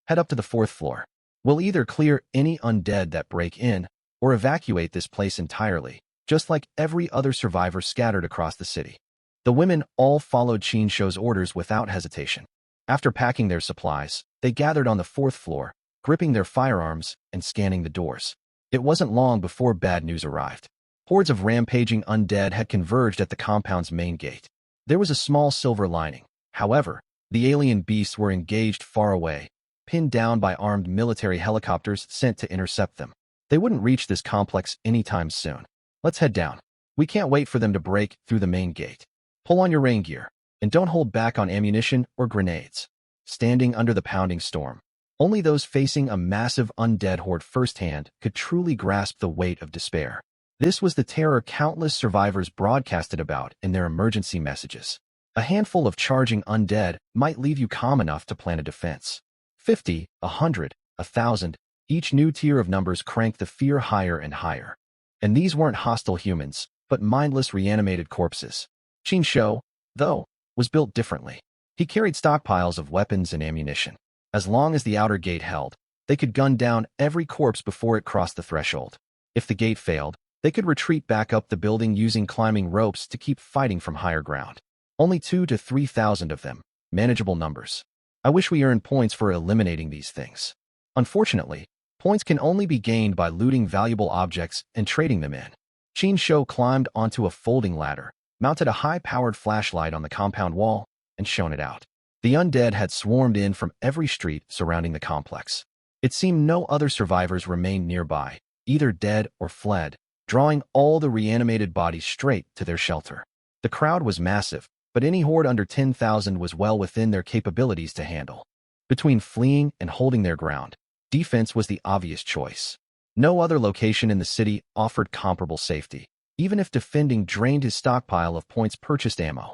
Head up to the 4th floor. We'll either clear any undead that break in, or evacuate this place entirely, just like every other survivor scattered across the city. The women all followed Chinsho's orders without hesitation. After packing their supplies, they gathered on the 4th floor, gripping their firearms and scanning the doors. It wasn't long before bad news arrived. Hordes of rampaging undead had converged at the compound's main gate. There was a small silver lining. However, the alien beasts were engaged far away, pinned down by armed military helicopters sent to intercept them. They wouldn't reach this complex anytime soon. Let's head down. We can't wait for them to break through the main gate. Pull on your rain gear, and don't hold back on ammunition or grenades. Standing under the pounding storm, only those facing a massive undead horde firsthand could truly grasp the weight of despair. This was the terror countless survivors broadcasted about in their emergency messages. A handful of charging undead might leave you calm enough to plan a defense. 50, 100, 1,000, each new tier of numbers cranked the fear higher and higher. And these weren't hostile humans, but mindless reanimated corpses. Chinsho, though, was built differently. He carried stockpiles of weapons and ammunition. As long as the outer gate held, they could gun down every corpse before it crossed the threshold. If the gate failed, they could retreat back up the building using climbing ropes to keep fighting from higher ground. Only 2,000 to 3,000 of them, manageable numbers. I wish we earned points for eliminating these things. Unfortunately, points can only be gained by looting valuable objects and trading them in. Chinsho climbed onto a folding ladder, mounted a high-powered flashlight on the compound wall, and shone it out. The undead had swarmed in from every street surrounding the complex. It seemed no other survivors remained nearby, either dead or fled, drawing all the reanimated bodies straight to their shelter. The crowd was massive, but any horde under 10,000 was well within their capabilities to handle. Between fleeing and holding their ground, defense was the obvious choice. No other location in the city offered comparable safety, even if defending drained his stockpile of points-purchased ammo.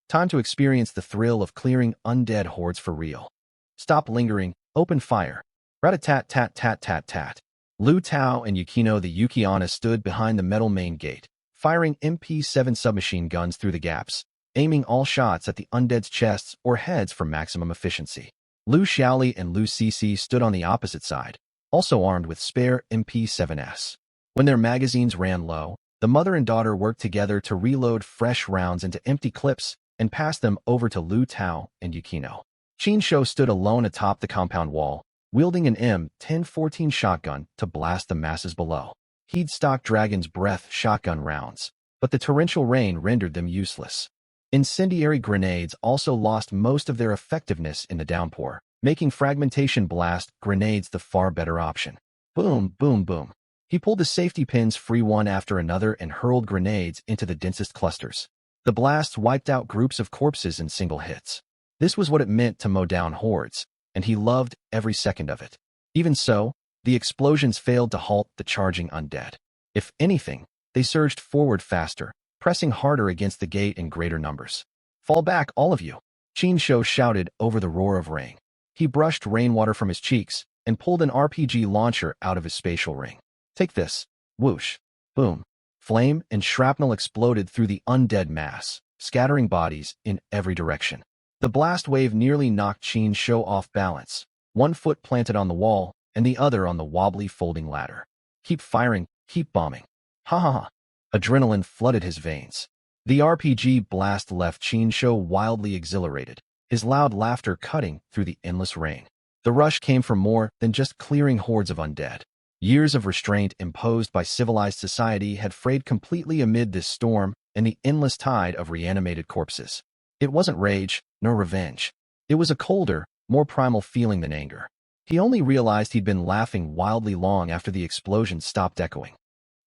Time to experience the thrill of clearing undead hordes for real. Stop lingering, open fire. Rat-a-tat-tat-tat-tat-tat. Lu Tao and Yukino the Yukiana stood behind the metal main gate, firing MP7 submachine guns through the gaps, aiming all shots at the undead's chests or heads for maximum efficiency. Lu Xiaoli and Lu Cece stood on the opposite side, also armed with spare MP7s. When their magazines ran low, the mother and daughter worked together to reload fresh rounds into empty clips and pass them over to Lu Tao and Yukino. Chinsho stood alone atop the compound wall, wielding an M1014 shotgun to blast the masses below. He'd stocked Dragon's Breath shotgun rounds, but the torrential rain rendered them useless. Incendiary grenades also lost most of their effectiveness in the downpour, making fragmentation blast grenades the far better option. Boom, boom, boom. He pulled the safety pins free one after another and hurled grenades into the densest clusters. The blasts wiped out groups of corpses in single hits. This was what it meant to mow down hordes, and he loved every second of it. Even so, the explosions failed to halt the charging undead. If anything, they surged forward faster, pressing harder against the gate in greater numbers. Fall back, all of you! Chinsho shouted over the roar of rain. He brushed rainwater from his cheeks and pulled an RPG launcher out of his spatial ring. Take this. Whoosh. Boom. Flame and shrapnel exploded through the undead mass, scattering bodies in every direction. The blast wave nearly knocked Chinsho off balance, one foot planted on the wall and the other on the wobbly folding ladder. Keep firing, keep bombing. Ha ha ha. Adrenaline flooded his veins. The RPG blast left Chinsho wildly exhilarated, his loud laughter cutting through the endless rain. The rush came from more than just clearing hordes of undead. Years of restraint imposed by civilized society had frayed completely amid this storm and the endless tide of reanimated corpses. It wasn't rage, nor revenge. It was a colder, more primal feeling than anger. He only realized he'd been laughing wildly long after the explosion stopped echoing.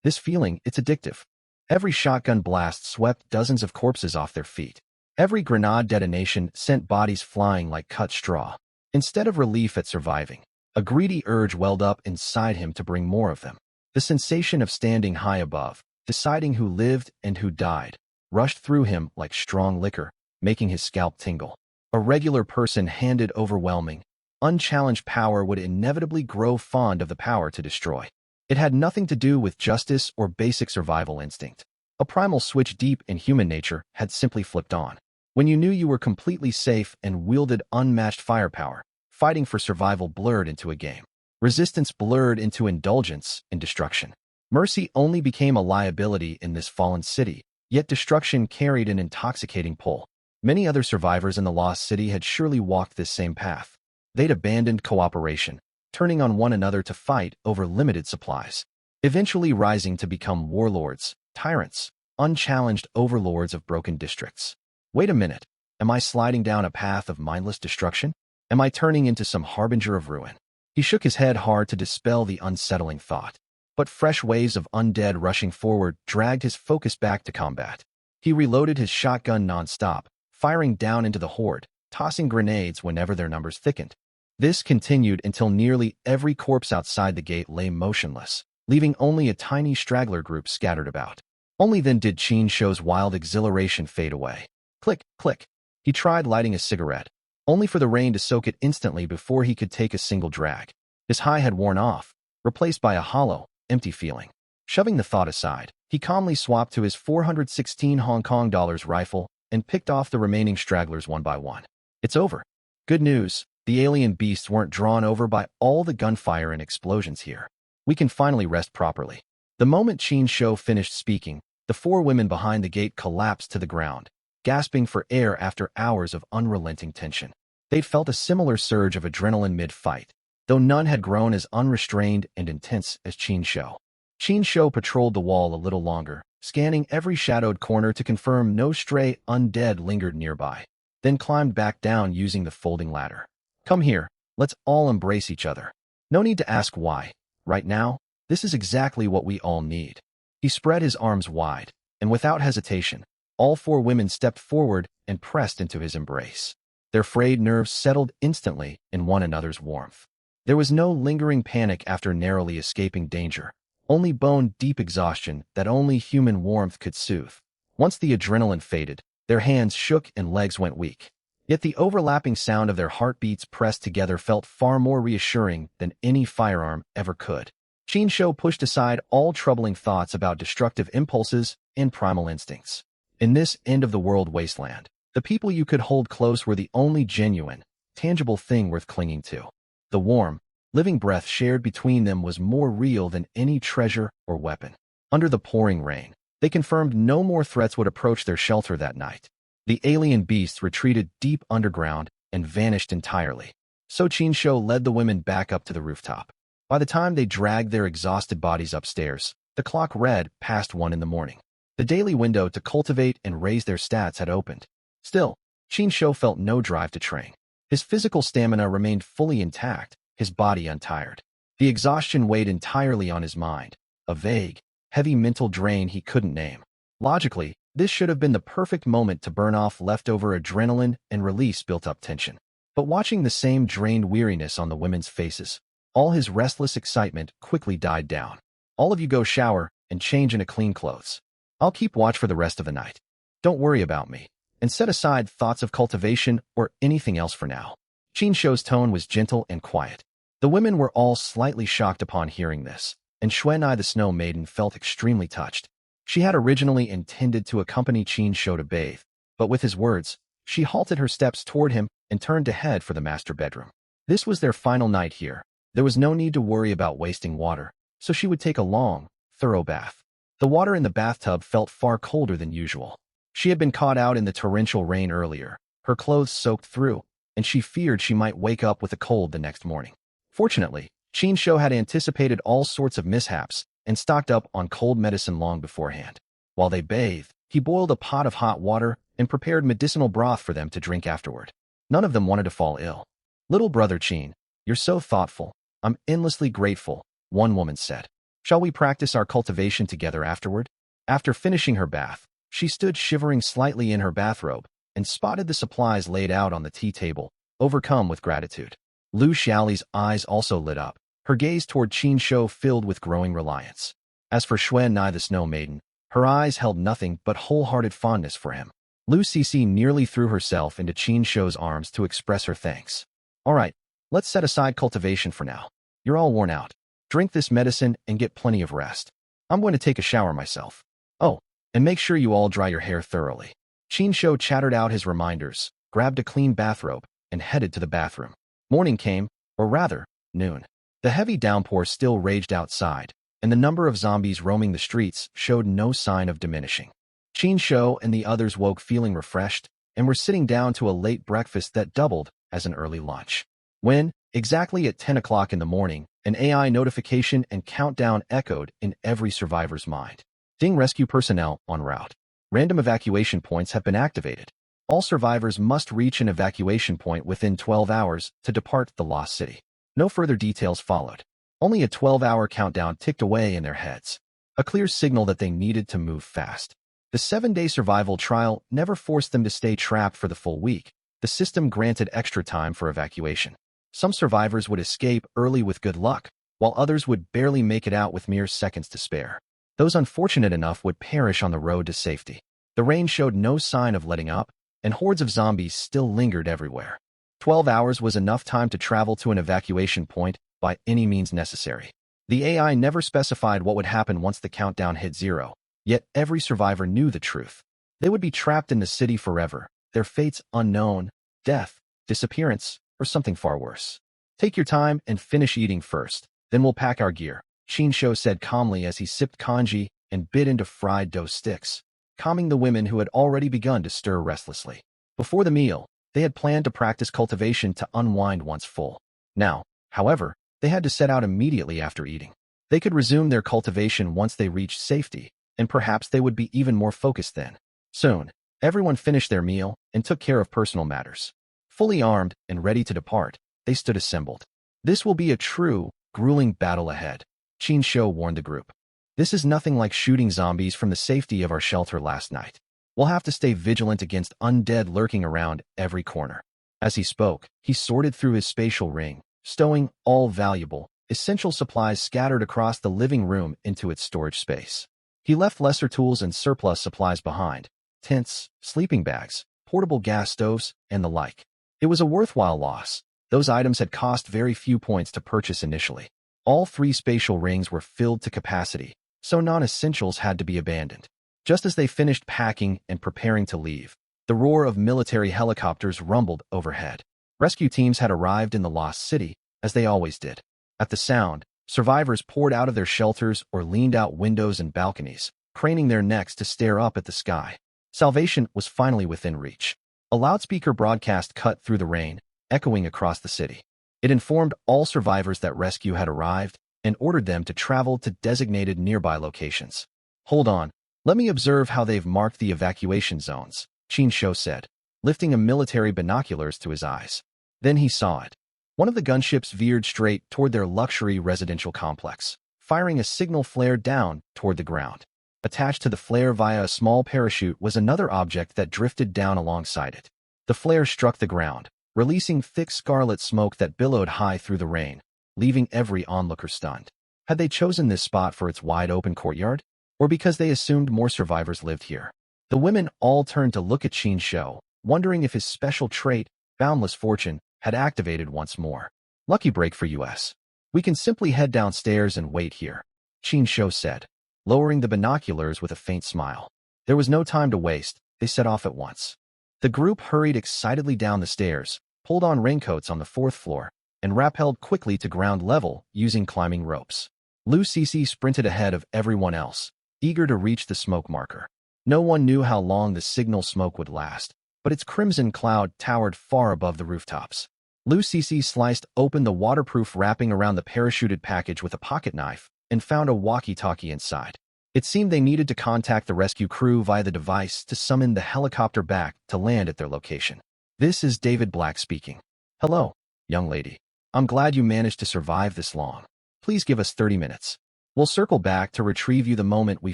This feeling, it's addictive. Every shotgun blast swept dozens of corpses off their feet. Every grenade detonation sent bodies flying like cut straw. Instead of relief at surviving, a greedy urge welled up inside him to bring more of them. The sensation of standing high above, deciding who lived and who died, rushed through him like strong liquor, making his scalp tingle. A regular person handed overwhelming, unchallenged power would inevitably grow fond of the power to destroy. It had nothing to do with justice or basic survival instinct. A primal switch deep in human nature had simply flipped on. When you knew you were completely safe and wielded unmatched firepower, fighting for survival blurred into a game. Resistance blurred into indulgence and destruction. Mercy only became a liability in this fallen city, yet destruction carried an intoxicating pull. Many other survivors in the lost city had surely walked this same path. They'd abandoned cooperation, turning on one another to fight over limited supplies, eventually rising to become warlords, tyrants, unchallenged overlords of broken districts. Wait a minute, am I sliding down a path of mindless destruction? Am I turning into some harbinger of ruin? He shook his head hard to dispel the unsettling thought. But fresh waves of undead rushing forward dragged his focus back to combat. He reloaded his shotgun non-stop, firing down into the horde, tossing grenades whenever their numbers thickened. This continued until nearly every corpse outside the gate lay motionless, leaving only a tiny straggler group scattered about. Only then did Qin Shou's wild exhilaration fade away. Click, click. He tried lighting a cigarette, only for the rain to soak it instantly before he could take a single drag. His high had worn off, replaced by a hollow, empty feeling. Shoving the thought aside, he calmly swapped to his 416 Hong Kong dollars rifle and picked off the remaining stragglers one by one. It's over. Good news, the alien beasts weren't drawn over by all the gunfire and explosions here. We can finally rest properly. The moment Qin Shou finished speaking, the four women behind the gate collapsed to the ground, gasping for air after hours of unrelenting tension. They'd felt a similar surge of adrenaline mid-fight, though none had grown as unrestrained and intense as Qin Shou. Qin Shou patrolled the wall a little longer, scanning every shadowed corner to confirm no stray undead lingered nearby, then climbed back down using the folding ladder. Come here, let's all embrace each other. No need to ask why. Right now, this is exactly what we all need. He spread his arms wide, and without hesitation, all four women stepped forward and pressed into his embrace. Their frayed nerves settled instantly in one another's warmth. There was no lingering panic after narrowly escaping danger, only bone-deep exhaustion that only human warmth could soothe. Once the adrenaline faded, their hands shook and legs went weak. Yet the overlapping sound of their heartbeats pressed together felt far more reassuring than any firearm ever could. Qin Shou pushed aside all troubling thoughts about destructive impulses and primal instincts. In this end-of-the-world wasteland, the people you could hold close were the only genuine, tangible thing worth clinging to. The warm, living breath shared between them was more real than any treasure or weapon. Under the pouring rain, they confirmed no more threats would approach their shelter that night. The alien beasts retreated deep underground and vanished entirely. So Qin Shou led the women back up to the rooftop. By the time they dragged their exhausted bodies upstairs, the clock read past 1 in the morning. The daily window to cultivate and raise their stats had opened. Still, Qin Shou felt no drive to train. His physical stamina remained fully intact, his body untired. The exhaustion weighed entirely on his mind, a vague, heavy mental drain he couldn't name. Logically, this should have been the perfect moment to burn off leftover adrenaline and release built-up tension. But watching the same drained weariness on the women's faces, all his restless excitement quickly died down. All of you go shower and change into clean clothes. I'll keep watch for the rest of the night. Don't worry about me, and set aside thoughts of cultivation or anything else for now. Qin Shou's tone was gentle and quiet. The women were all slightly shocked upon hearing this, and Xuan'ai the Snow Maiden felt extremely touched. She had originally intended to accompany Qin Shou to bathe, but with his words, she halted her steps toward him and turned to head for the master bedroom. This was their final night here. There was no need to worry about wasting water, so she would take a long, thorough bath. The water in the bathtub felt far colder than usual. She had been caught out in the torrential rain earlier, her clothes soaked through, and she feared she might wake up with a cold the next morning. Fortunately, Qin Shou had anticipated all sorts of mishaps and stocked up on cold medicine long beforehand. While they bathed, he boiled a pot of hot water and prepared medicinal broth for them to drink afterward. None of them wanted to fall ill. "Little brother Qin, you're so thoughtful. I'm endlessly grateful," one woman said. "Shall we practice our cultivation together afterward?" After finishing her bath, she stood shivering slightly in her bathrobe and spotted the supplies laid out on the tea table, overcome with gratitude. Lu Xiaoli's eyes also lit up, her gaze toward Qin Shou filled with growing reliance. As for Xuan'ai the Snow Maiden, her eyes held nothing but wholehearted fondness for him. Lu Cixi nearly threw herself into Qin Shou's arms to express her thanks. "All right, let's set aside cultivation for now. You're all worn out. Drink this medicine and get plenty of rest. I'm going to take a shower myself. Oh, and make sure you all dry your hair thoroughly. Qin chattered out his reminders, grabbed a clean bathrobe, and headed to the bathroom. Morning came, or rather, noon. The heavy downpour still raged outside, and the number of zombies roaming the streets showed no sign of diminishing. Qin and the others woke feeling refreshed and were sitting down to a late breakfast that doubled as an early lunch. When, exactly at 10 o'clock in the morning, an AI notification and countdown echoed in every survivor's mind. Ding, rescue personnel en route. Random evacuation points have been activated. All survivors must reach an evacuation point within 12 hours to depart the lost city. No further details followed. Only a 12-hour countdown ticked away in their heads. A clear signal that they needed to move fast. The 7-day survival trial never forced them to stay trapped for the full week. The system granted extra time for evacuation. Some survivors would escape early with good luck, while others would barely make it out with mere seconds to spare. Those unfortunate enough would perish on the road to safety. The rain showed no sign of letting up, and hordes of zombies still lingered everywhere. 12 hours was enough time to travel to an evacuation point by any means necessary. The AI never specified what would happen once the countdown hit 0, yet every survivor knew the truth. They would be trapped in the city forever, their fates unknown, death, disappearance, or something far worse. Take your time and finish eating first, then we'll pack our gear, Qin said calmly as he sipped congee and bit into fried dough sticks, calming the women who had already begun to stir restlessly. Before the meal, they had planned to practice cultivation to unwind once full. Now, however, they had to set out immediately after eating. They could resume their cultivation once they reached safety, and perhaps they would be even more focused then. Soon, everyone finished their meal and took care of personal matters. Fully armed and ready to depart, they stood assembled. This will be a true, grueling battle ahead, Qin warned the group. This is nothing like shooting zombies from the safety of our shelter last night. We'll have to stay vigilant against undead lurking around every corner. As he spoke, he sorted through his spatial ring, stowing all valuable, essential supplies scattered across the living room into its storage space. He left lesser tools and surplus supplies behind, tents, sleeping bags, portable gas stoves, and the like. It was a worthwhile loss. Those items had cost very few points to purchase initially. All 3 spatial rings were filled to capacity, so non-essentials had to be abandoned. Just as they finished packing and preparing to leave, the roar of military helicopters rumbled overhead. Rescue teams had arrived in the lost city, as they always did. At the sound, survivors poured out of their shelters or leaned out windows and balconies, craning their necks to stare up at the sky. Salvation was finally within reach. A loudspeaker broadcast cut through the rain, echoing across the city. It informed all survivors that rescue had arrived and ordered them to travel to designated nearby locations. Hold on, let me observe how they've marked the evacuation zones, Qin said, lifting a military binoculars to his eyes. Then he saw it. One of the gunships veered straight toward their luxury residential complex, firing a signal flare down toward the ground. Attached to the flare via a small parachute was another object that drifted down alongside it. The flare struck the ground, releasing thick scarlet smoke that billowed high through the rain, leaving every onlooker stunned. Had they chosen this spot for its wide-open courtyard? Or because they assumed more survivors lived here? The women all turned to look at Qin, wondering if his special trait, boundless fortune, had activated once more. Lucky break for us. We can simply head downstairs and wait here, Qin said, lowering the binoculars with a faint smile. There was no time to waste. They set off at once. The group hurried excitedly down the stairs, pulled on raincoats on the 4th floor, and rappelled quickly to ground level using climbing ropes. Lu Cece sprinted ahead of everyone else, eager to reach the smoke marker. No one knew how long the signal smoke would last, but its crimson cloud towered far above the rooftops. Lu Cece sliced open the waterproof wrapping around the parachuted package with a pocket knife and found a walkie-talkie inside. It seemed they needed to contact the rescue crew via the device to summon the helicopter back to land at their location. This is David Black speaking. Hello, young lady. I'm glad you managed to survive this long. Please give us 30 minutes. We'll circle back to retrieve you the moment we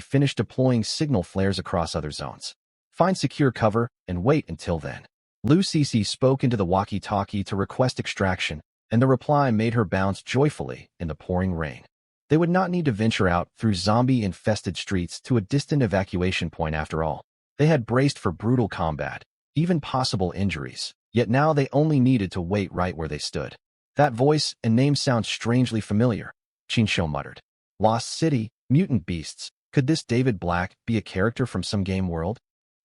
finish deploying signal flares across other zones. Find secure cover and wait until then. Lu Cece spoke into the walkie-talkie to request extraction, and the reply made her bounce joyfully in the pouring rain. They would not need to venture out through zombie-infested streets to a distant evacuation point after all. They had braced for brutal combat, even possible injuries, yet now they only needed to wait right where they stood. That voice and name sound strangely familiar. Qin Shou muttered. Lost City, mutant beasts. Could this David Black be a character from some game world?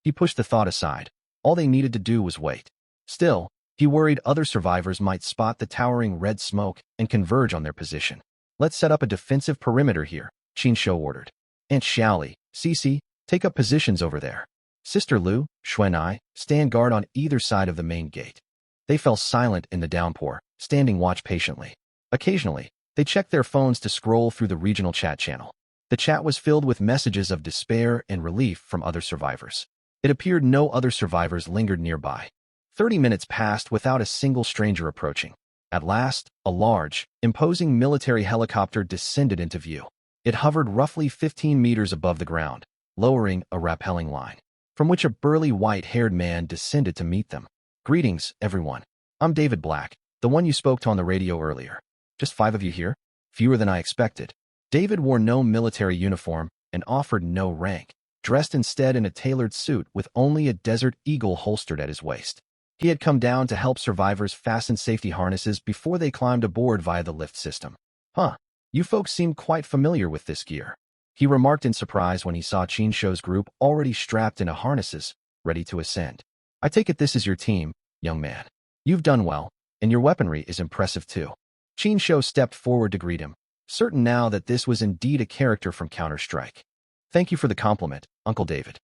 He pushed the thought aside. All they needed to do was wait. Still, he worried other survivors might spot the towering red smoke and converge on their position. Let's set up a defensive perimeter here, Qin Shou ordered. Aunt Xiaoli, Cici, take up positions over there. Sister Lu, Xuanai, stand guard on either side of the main gate. They fell silent in the downpour, standing watch patiently. Occasionally, they checked their phones to scroll through the regional chat channel. The chat was filled with messages of despair and relief from other survivors. It appeared no other survivors lingered nearby. 30 minutes passed without a single stranger approaching. At last, a large, imposing military helicopter descended into view. It hovered roughly 15 meters above the ground, lowering a rappelling line, from which a burly white-haired man descended to meet them. Greetings, everyone. I'm David Black, the one you spoke to on the radio earlier. Just 5 of you here? Fewer than I expected. David wore no military uniform and offered no rank, dressed instead in a tailored suit with only a Desert Eagle holstered at his waist. He had come down to help survivors fasten safety harnesses before they climbed aboard via the lift system. Huh, you folks seem quite familiar with this gear, he remarked in surprise when he saw Qin Shou's group already strapped into harnesses, ready to ascend. I take it this is your team, young man. You've done well, and your weaponry is impressive too. Qin Shou stepped forward to greet him, certain now that this was indeed a character from Counter-Strike. Thank you for the compliment, Uncle David.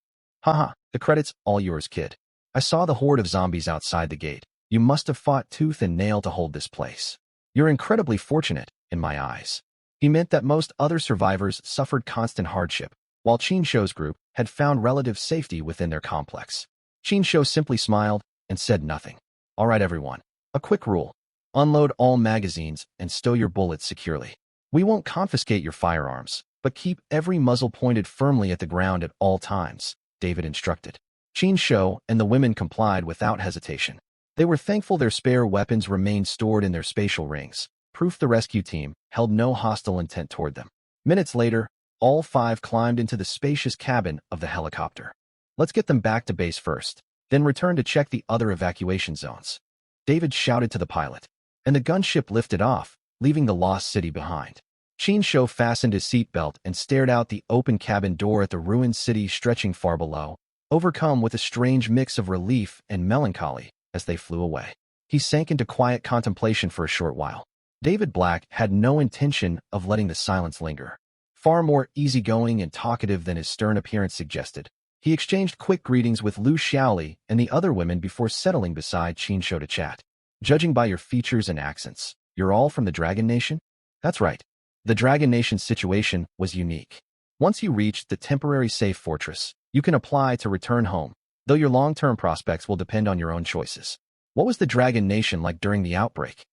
Haha, the credit's all yours, kid. I saw the horde of zombies outside the gate. You must have fought tooth and nail to hold this place. You're incredibly fortunate, in my eyes. He meant that most other survivors suffered constant hardship, while Qin Shou's group had found relative safety within their complex. Qin Shou simply smiled and said nothing. All right, everyone. A quick rule. Unload all magazines and stow your bullets securely. We won't confiscate your firearms, but keep every muzzle pointed firmly at the ground at all times, David instructed. Qin Shou and the women complied without hesitation. They were thankful their spare weapons remained stored in their spatial rings, proof the rescue team held no hostile intent toward them. Minutes later, all 5 climbed into the spacious cabin of the helicopter. Let's get them back to base first, then return to check the other evacuation zones, David shouted to the pilot. And the gunship lifted off, leaving the lost city behind. Qin Shou fastened his seatbelt and stared out the open cabin door at the ruined city stretching far below, overcome with a strange mix of relief and melancholy as they flew away. He sank into quiet contemplation for a short while. David Black had no intention of letting the silence linger. Far more easygoing and talkative than his stern appearance suggested, he exchanged quick greetings with Lu Xiaoli and the other women before settling beside Qin Shou to chat. Judging by your features and accents, you're all from the Dragon Nation? That's right. The Dragon Nation situation was unique. Once you reached the temporary safe fortress, you can apply to return home, though your long-term prospects will depend on your own choices. What was the Dragon Nation like during the outbreak?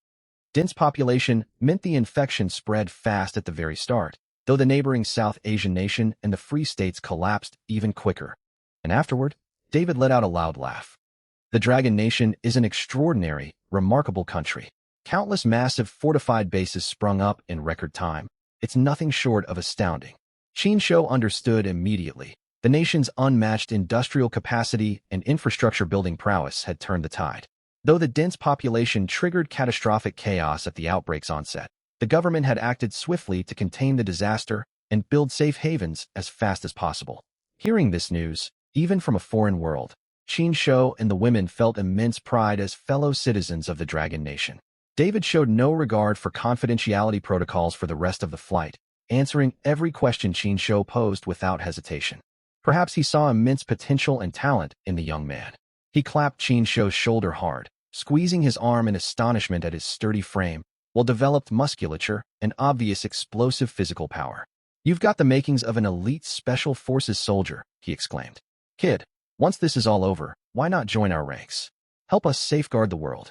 Dense population meant the infection spread fast at the very start, though the neighboring South Asian nation and the Free States collapsed even quicker. And afterward, David let out a loud laugh. The Dragon Nation is an extraordinary, remarkable country. Countless massive fortified bases sprung up in record time. It's nothing short of astounding. Qin Shou understood immediately. The nation's unmatched industrial capacity and infrastructure building prowess had turned the tide. Though the dense population triggered catastrophic chaos at the outbreak's onset, the government had acted swiftly to contain the disaster and build safe havens as fast as possible. Hearing this news, even from a foreign world, Qin Shou and the women felt immense pride as fellow citizens of the Dragon Nation. David showed no regard for confidentiality protocols for the rest of the flight, answering every question Qin Shou posed without hesitation. Perhaps he saw immense potential and talent in the young man. He clapped Qin Shou's shoulder hard, squeezing his arm in astonishment at his sturdy frame, well-developed musculature, and obvious explosive physical power. You've got the makings of an elite special forces soldier, he exclaimed. Kid, once this is all over, why not join our ranks? Help us safeguard the world.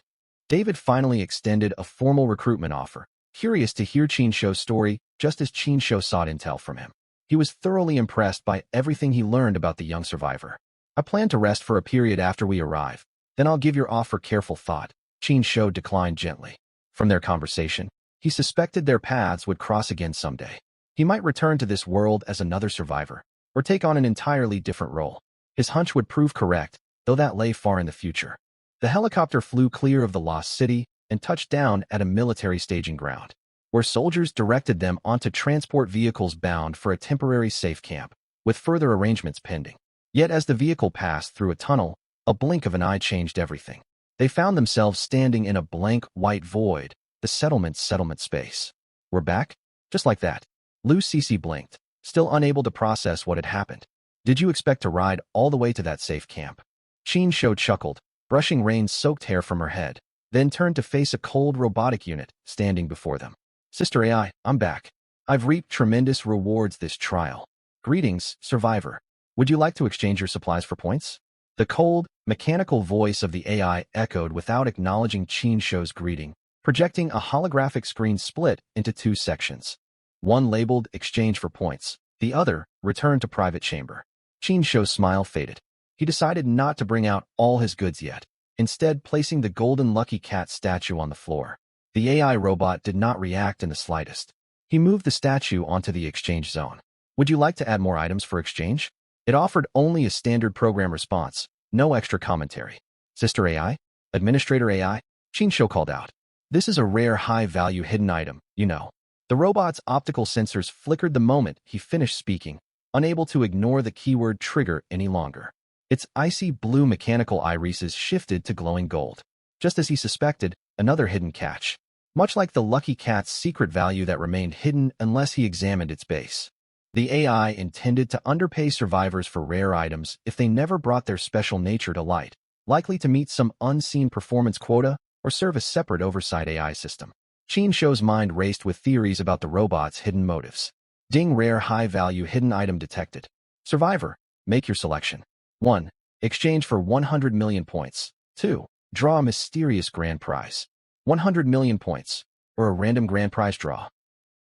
David finally extended a formal recruitment offer, curious to hear Qin Shou's story just as Qin Shou sought intel from him. He was thoroughly impressed by everything he learned about the young survivor. I plan to rest for a period after we arrive, then I'll give your offer careful thought, Qin Shou declined gently. From their conversation, he suspected their paths would cross again someday. He might return to this world as another survivor, or take on an entirely different role. His hunch would prove correct, though that lay far in the future. The helicopter flew clear of the lost city and touched down at a military staging ground. where soldiers directed them onto transport vehicles bound for a temporary safe camp, with further arrangements pending. Yet as the vehicle passed through a tunnel, a blink of an eye changed everything. They found themselves standing in a blank white void, the settlement space. We're back? Just like that. Lu Cece blinked, still unable to process what had happened. Did you expect to ride all the way to that safe camp? Qin Shou chuckled, brushing rain-soaked hair from her head, then turned to face a cold robotic unit standing before them. Sister AI, I'm back. I've reaped tremendous rewards this trial. Greetings, survivor. Would you like to exchange your supplies for points? The cold, mechanical voice of the AI echoed without acknowledging Qin Shou's greeting, projecting a holographic screen split into two sections. One labeled Exchange for Points, the other, Return to Private Chamber. Qin Shou's smile faded. He decided not to bring out all his goods yet, instead placing the golden lucky cat statue on the floor. The AI robot did not react in the slightest. He moved the statue onto the exchange zone. Would you like to add more items for exchange? It offered only a standard program response, no extra commentary. Sister AI? Administrator AI? Qin Shou called out. This is a rare high-value hidden item, you know. The robot's optical sensors flickered the moment he finished speaking, unable to ignore the keyword trigger any longer. Its icy blue mechanical irises shifted to glowing gold. Just as he suspected, another hidden catch. Much like the lucky cat's secret value that remained hidden unless he examined its base. The AI intended to underpay survivors for rare items if they never brought their special nature to light, likely to meet some unseen performance quota or serve a separate oversight AI system. Qin Shou's mind raced with theories about the robot's hidden motives. Ding, rare high-value hidden item detected. Survivor, make your selection. 1. Exchange for 100 million points. 2. Draw a mysterious grand prize. 100 million points, or a random grand prize draw.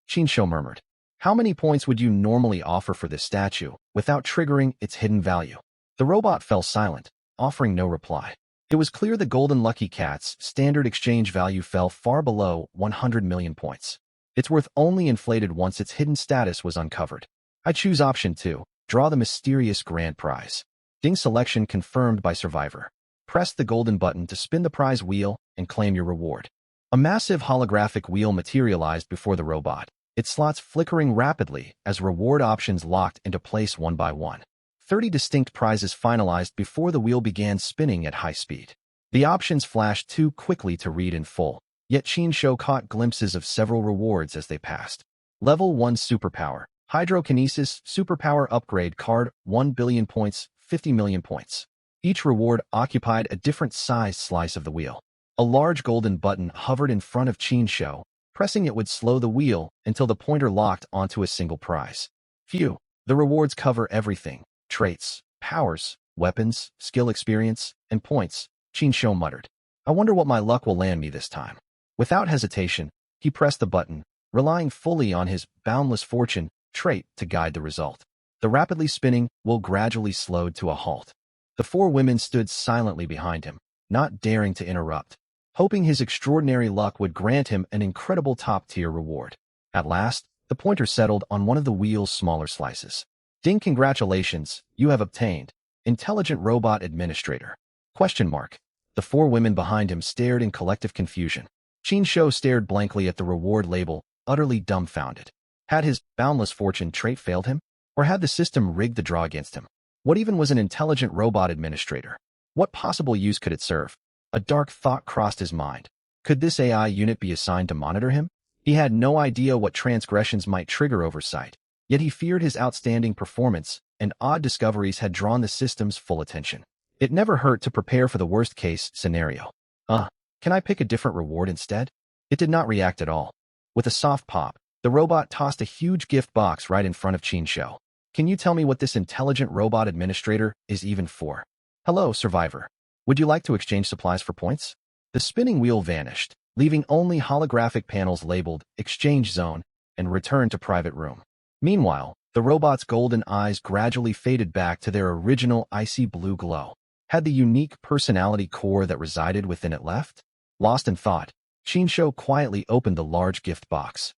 Qin Shou murmured. How many points would you normally offer for this statue without triggering its hidden value? The robot fell silent, offering no reply. It was clear the golden lucky cat's standard exchange value fell far below 100 million points. Its worth only inflated once its hidden status was uncovered. I choose option 2, draw the mysterious grand prize. Ding, selection confirmed by survivor. Press the golden button to spin the prize wheel and claim your reward. A massive holographic wheel materialized before the robot, its slots flickering rapidly as reward options locked into place one by one. 30 distinct prizes finalized before the wheel began spinning at high speed. The options flashed too quickly to read in full, yet Qin Shou caught glimpses of several rewards as they passed. Level 1 Superpower. Hydrokinesis Superpower Upgrade Card, 1 billion points, 50 million points. Each reward occupied a different sized slice of the wheel. A large golden button hovered in front of Qin Shou. Pressing it would slow the wheel until the pointer locked onto a single prize. Phew, the rewards cover everything. Traits, powers, weapons, skill experience, and points, Qin Shou muttered. I wonder what my luck will land me this time. Without hesitation, he pressed the button, relying fully on his boundless fortune trait to guide the result. The rapidly spinning wheel gradually slowed to a halt. The four women stood silently behind him, not daring to interrupt, hoping his extraordinary luck would grant him an incredible top-tier reward. At last, the pointer settled on one of the wheel's smaller slices. Ding, congratulations, you have obtained Intelligent Robot Administrator. ? The four women behind him stared in collective confusion. Qin Shou stared blankly at the reward label, utterly dumbfounded. Had his boundless fortune trait failed him? Or had the system rigged the draw against him? What even was an Intelligent Robot Administrator? What possible use could it serve? A dark thought crossed his mind. Could this AI unit be assigned to monitor him? He had no idea what transgressions might trigger oversight, yet he feared his outstanding performance and odd discoveries had drawn the system's full attention. It never hurt to prepare for the worst-case scenario. Can I pick a different reward instead? It did not react at all. With a soft pop, the robot tossed a huge gift box right in front of Qin Shou. Can you tell me what this Intelligent Robot Administrator is even for? Hello, survivor. Would you like to exchange supplies for points? The spinning wheel vanished, leaving only holographic panels labeled Exchange Zone and Return to Private Room. Meanwhile, the robot's golden eyes gradually faded back to their original icy blue glow. Had the unique personality core that resided within it left? Lost in thought, Qin Shou quietly opened the large gift box.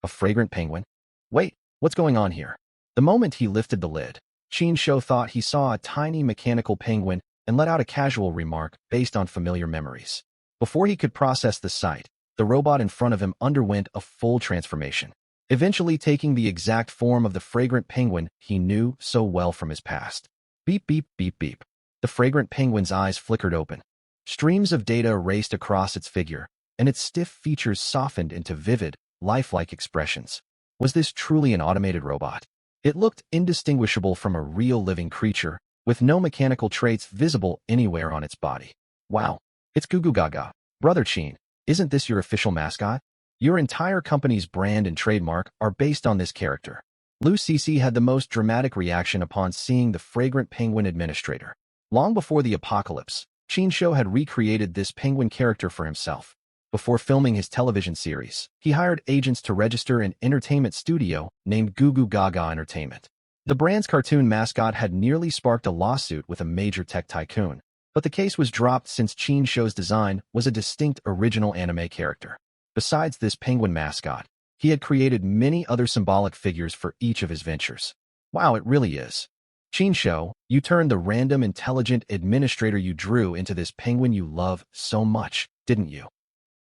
A fragrant penguin? Wait, what's going on here? The moment he lifted the lid, Qin Shou thought he saw a tiny mechanical penguin and let out a casual remark based on familiar memories. Before he could process the sight, the robot in front of him underwent a full transformation, eventually taking the exact form of the fragrant penguin he knew so well from his past. Beep, beep, beep, beep. The fragrant penguin's eyes flickered open. Streams of data raced across its figure, and its stiff features softened into vivid, lifelike expressions. Was this truly an automated robot? It looked indistinguishable from a real living creature, with no mechanical traits visible anywhere on its body. Wow, it's Goo Goo Gaga. Brother Qin, isn't this your official mascot? Your entire company's brand and trademark are based on this character. Lu Cece had the most dramatic reaction upon seeing the fragrant penguin administrator. Long before the apocalypse, Qin Shou had recreated this penguin character for himself. Before filming his television series, he hired agents to register an entertainment studio named Goo Goo Gaga Entertainment. The brand's cartoon mascot had nearly sparked a lawsuit with a major tech tycoon, but the case was dropped since Qin Shou's design was a distinct original anime character. Besides this penguin mascot, he had created many other symbolic figures for each of his ventures. Wow, it really is. Qin Shou, you turned the random intelligent administrator you drew into this penguin you love so much, didn't you?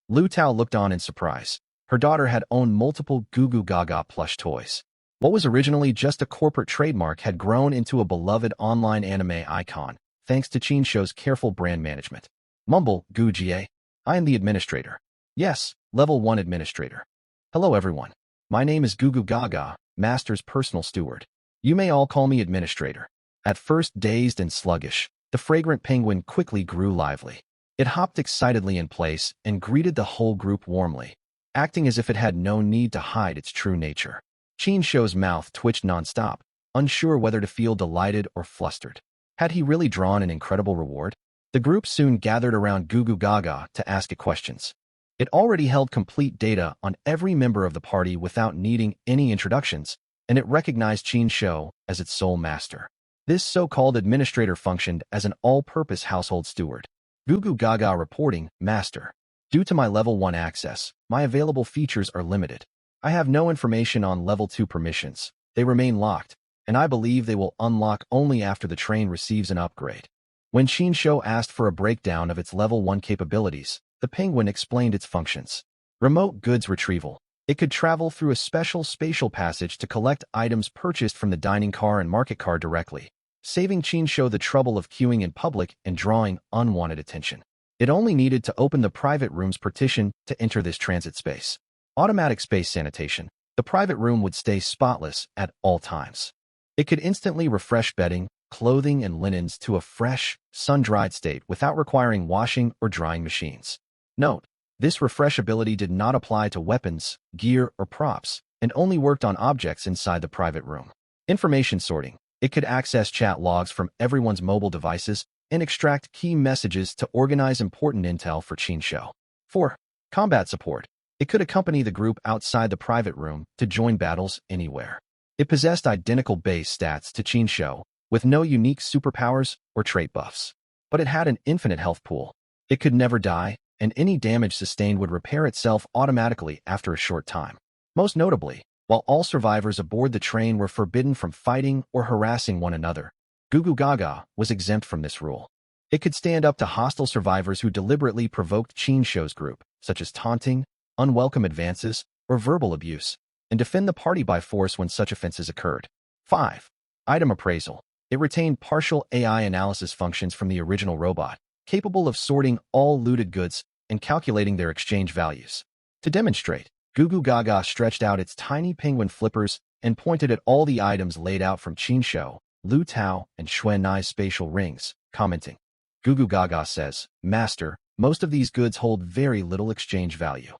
Lu Tao looked on in surprise. Her daughter had owned multiple Goo Goo Gaga plush toys. What was originally just a corporate trademark had grown into a beloved online anime icon, thanks to Qin Shou's careful brand management. Mumble, Gu Jie. I am the administrator. Yes, level 1 administrator. Hello everyone. My name is Goo Goo Gaga, Master's personal steward. You may all call me administrator. At first dazed and sluggish, the fragrant penguin quickly grew lively. It hopped excitedly in place and greeted the whole group warmly, acting as if it had no need to hide its true nature. Qin Shou's mouth twitched nonstop, unsure whether to feel delighted or flustered. Had he really drawn an incredible reward? The group soon gathered around Goo Goo Gaga to ask it questions. It already held complete data on every member of the party without needing any introductions, and it recognized Qin Shou as its sole master. This so-called administrator functioned as an all-purpose household steward. Goo Goo Gaga reporting, Master. Due to my level 1 access, my available features are limited. I have no information on level 2 permissions. They remain locked, and I believe they will unlock only after the train receives an upgrade. When Qin Shou asked for a breakdown of its level 1 capabilities, the penguin explained its functions. Remote goods retrieval. It could travel through a special spatial passage to collect items purchased from the dining car and market car directly, saving Qin Shou the trouble of queuing in public and drawing unwanted attention. It only needed to open the private room's partition to enter this transit space. Automatic space sanitation. The private room would stay spotless at all times. It could instantly refresh bedding, clothing, and linens to a fresh, sun-dried state without requiring washing or drying machines. Note, this refresh ability did not apply to weapons, gear, or props, and only worked on objects inside the private room. Information sorting. It could access chat logs from everyone's mobile devices and extract key messages to organize important intel for Qin Shou. 4. Combat support. It could accompany the group outside the private room to join battles anywhere. It possessed identical base stats to Qin Shou, with no unique superpowers or trait buffs. But it had an infinite health pool. It could never die, and any damage sustained would repair itself automatically after a short time. Most notably, while all survivors aboard the train were forbidden from fighting or harassing one another, Goo Goo Gaga was exempt from this rule. It could stand up to hostile survivors who deliberately provoked Qin Shou's group, such as taunting, unwelcome advances, or verbal abuse, and defend the party by force when such offenses occurred. 5. Item appraisal. It retained partial AI analysis functions from the original robot, capable of sorting all looted goods and calculating their exchange values. To demonstrate, Goo Goo Gaga stretched out its tiny penguin flippers and pointed at all the items laid out from Qin Shou, Lu Tao, and Xuanai's spatial rings, commenting. Goo Goo Gaga says, Master, most of these goods hold very little exchange value.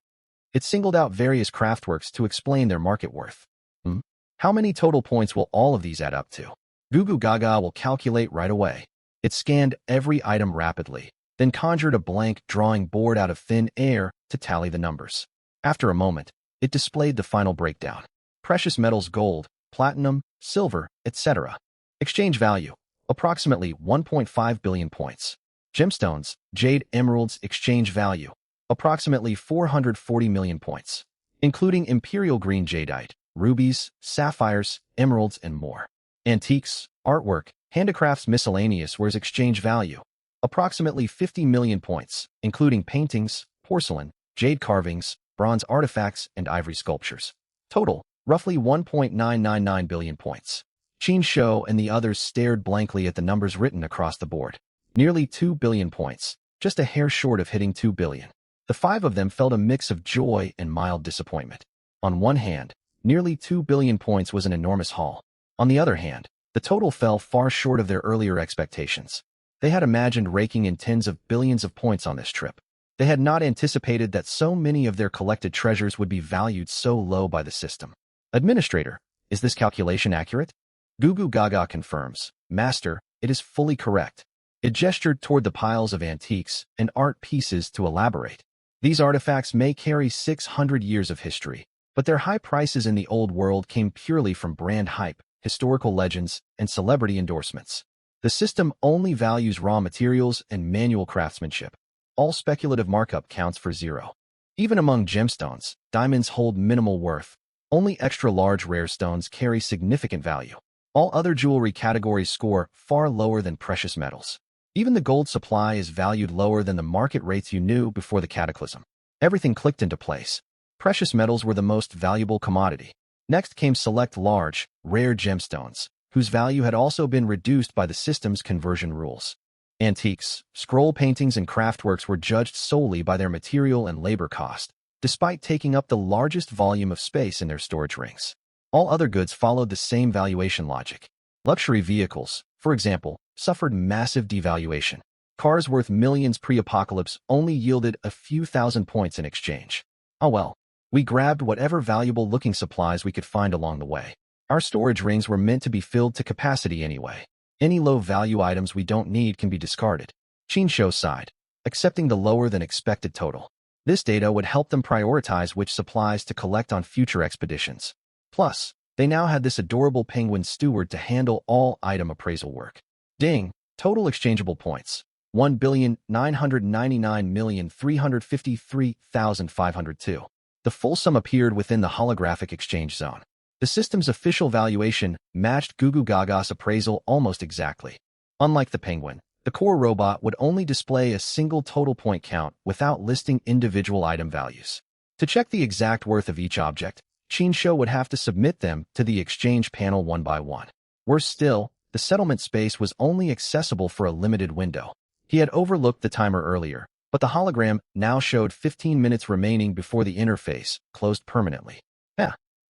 It singled out various craftworks to explain their market worth. How many total points will all of these add up to? Goo Goo Gaga will calculate right away. It scanned every item rapidly, then conjured a blank drawing board out of thin air to tally the numbers. After a moment, it displayed the final breakdown. Precious metals gold, platinum, silver, etc. Exchange value, approximately 1.5 billion points. Gemstones, jade, emeralds, exchange value, approximately 440 million points, including imperial green jadeite, rubies, sapphires, emeralds, and more. Antiques, artwork, handicrafts, miscellaneous wares exchange value, approximately 50 million points, including paintings, porcelain, jade carvings, bronze artifacts, and ivory sculptures. Total, roughly 1.999 billion points. Qin Shou and the others stared blankly at the numbers written across the board. Nearly 2 billion points, just a hair short of hitting 2 billion. The five of them felt a mix of joy and mild disappointment. On one hand, nearly 2 billion points was an enormous haul. On the other hand, the total fell far short of their earlier expectations. They had imagined raking in tens of billions of points on this trip. They had not anticipated that so many of their collected treasures would be valued so low by the system. Administrator, is this calculation accurate? Gugu Gaga confirms. Master, it is fully correct. It gestured toward the piles of antiques and art pieces to elaborate. These artifacts may carry 600 years of history, but their high prices in the old world came purely from brand hype, historical legends, and celebrity endorsements. The system only values raw materials and manual craftsmanship. All speculative markup counts for zero. Even among gemstones, diamonds hold minimal worth. Only extra-large rare stones carry significant value. All other jewelry categories score far lower than precious metals. Even the gold supply is valued lower than the market rates you knew before the cataclysm. Everything clicked into place. Precious metals were the most valuable commodity. Next came select large, rare gemstones, whose value had also been reduced by the system's conversion rules. Antiques, scroll paintings, and craftworks were judged solely by their material and labor cost, despite taking up the largest volume of space in their storage rings. All other goods followed the same valuation logic. Luxury vehicles, for example, suffered massive devaluation. Cars worth millions pre-apocalypse only yielded a few thousand points in exchange. Oh well, we grabbed whatever valuable-looking supplies we could find along the way. Our storage rings were meant to be filled to capacity anyway. Any low-value items we don't need can be discarded. Qin Shou sighed, accepting the lower-than-expected total. This data would help them prioritize which supplies to collect on future expeditions. Plus, they now had this adorable penguin steward to handle all item appraisal work. Ding! Total exchangeable points. 1,999,353,502. The full sum appeared within the holographic exchange zone. The system's official valuation matched Gugu Gaga's appraisal almost exactly. Unlike the penguin, the core robot would only display a single total point count without listing individual item values. To check the exact worth of each object, Qin Shou would have to submit them to the exchange panel one by one. Worse still, the settlement space was only accessible for a limited window. He had overlooked the timer earlier, but the hologram now showed 15 minutes remaining before the interface closed permanently.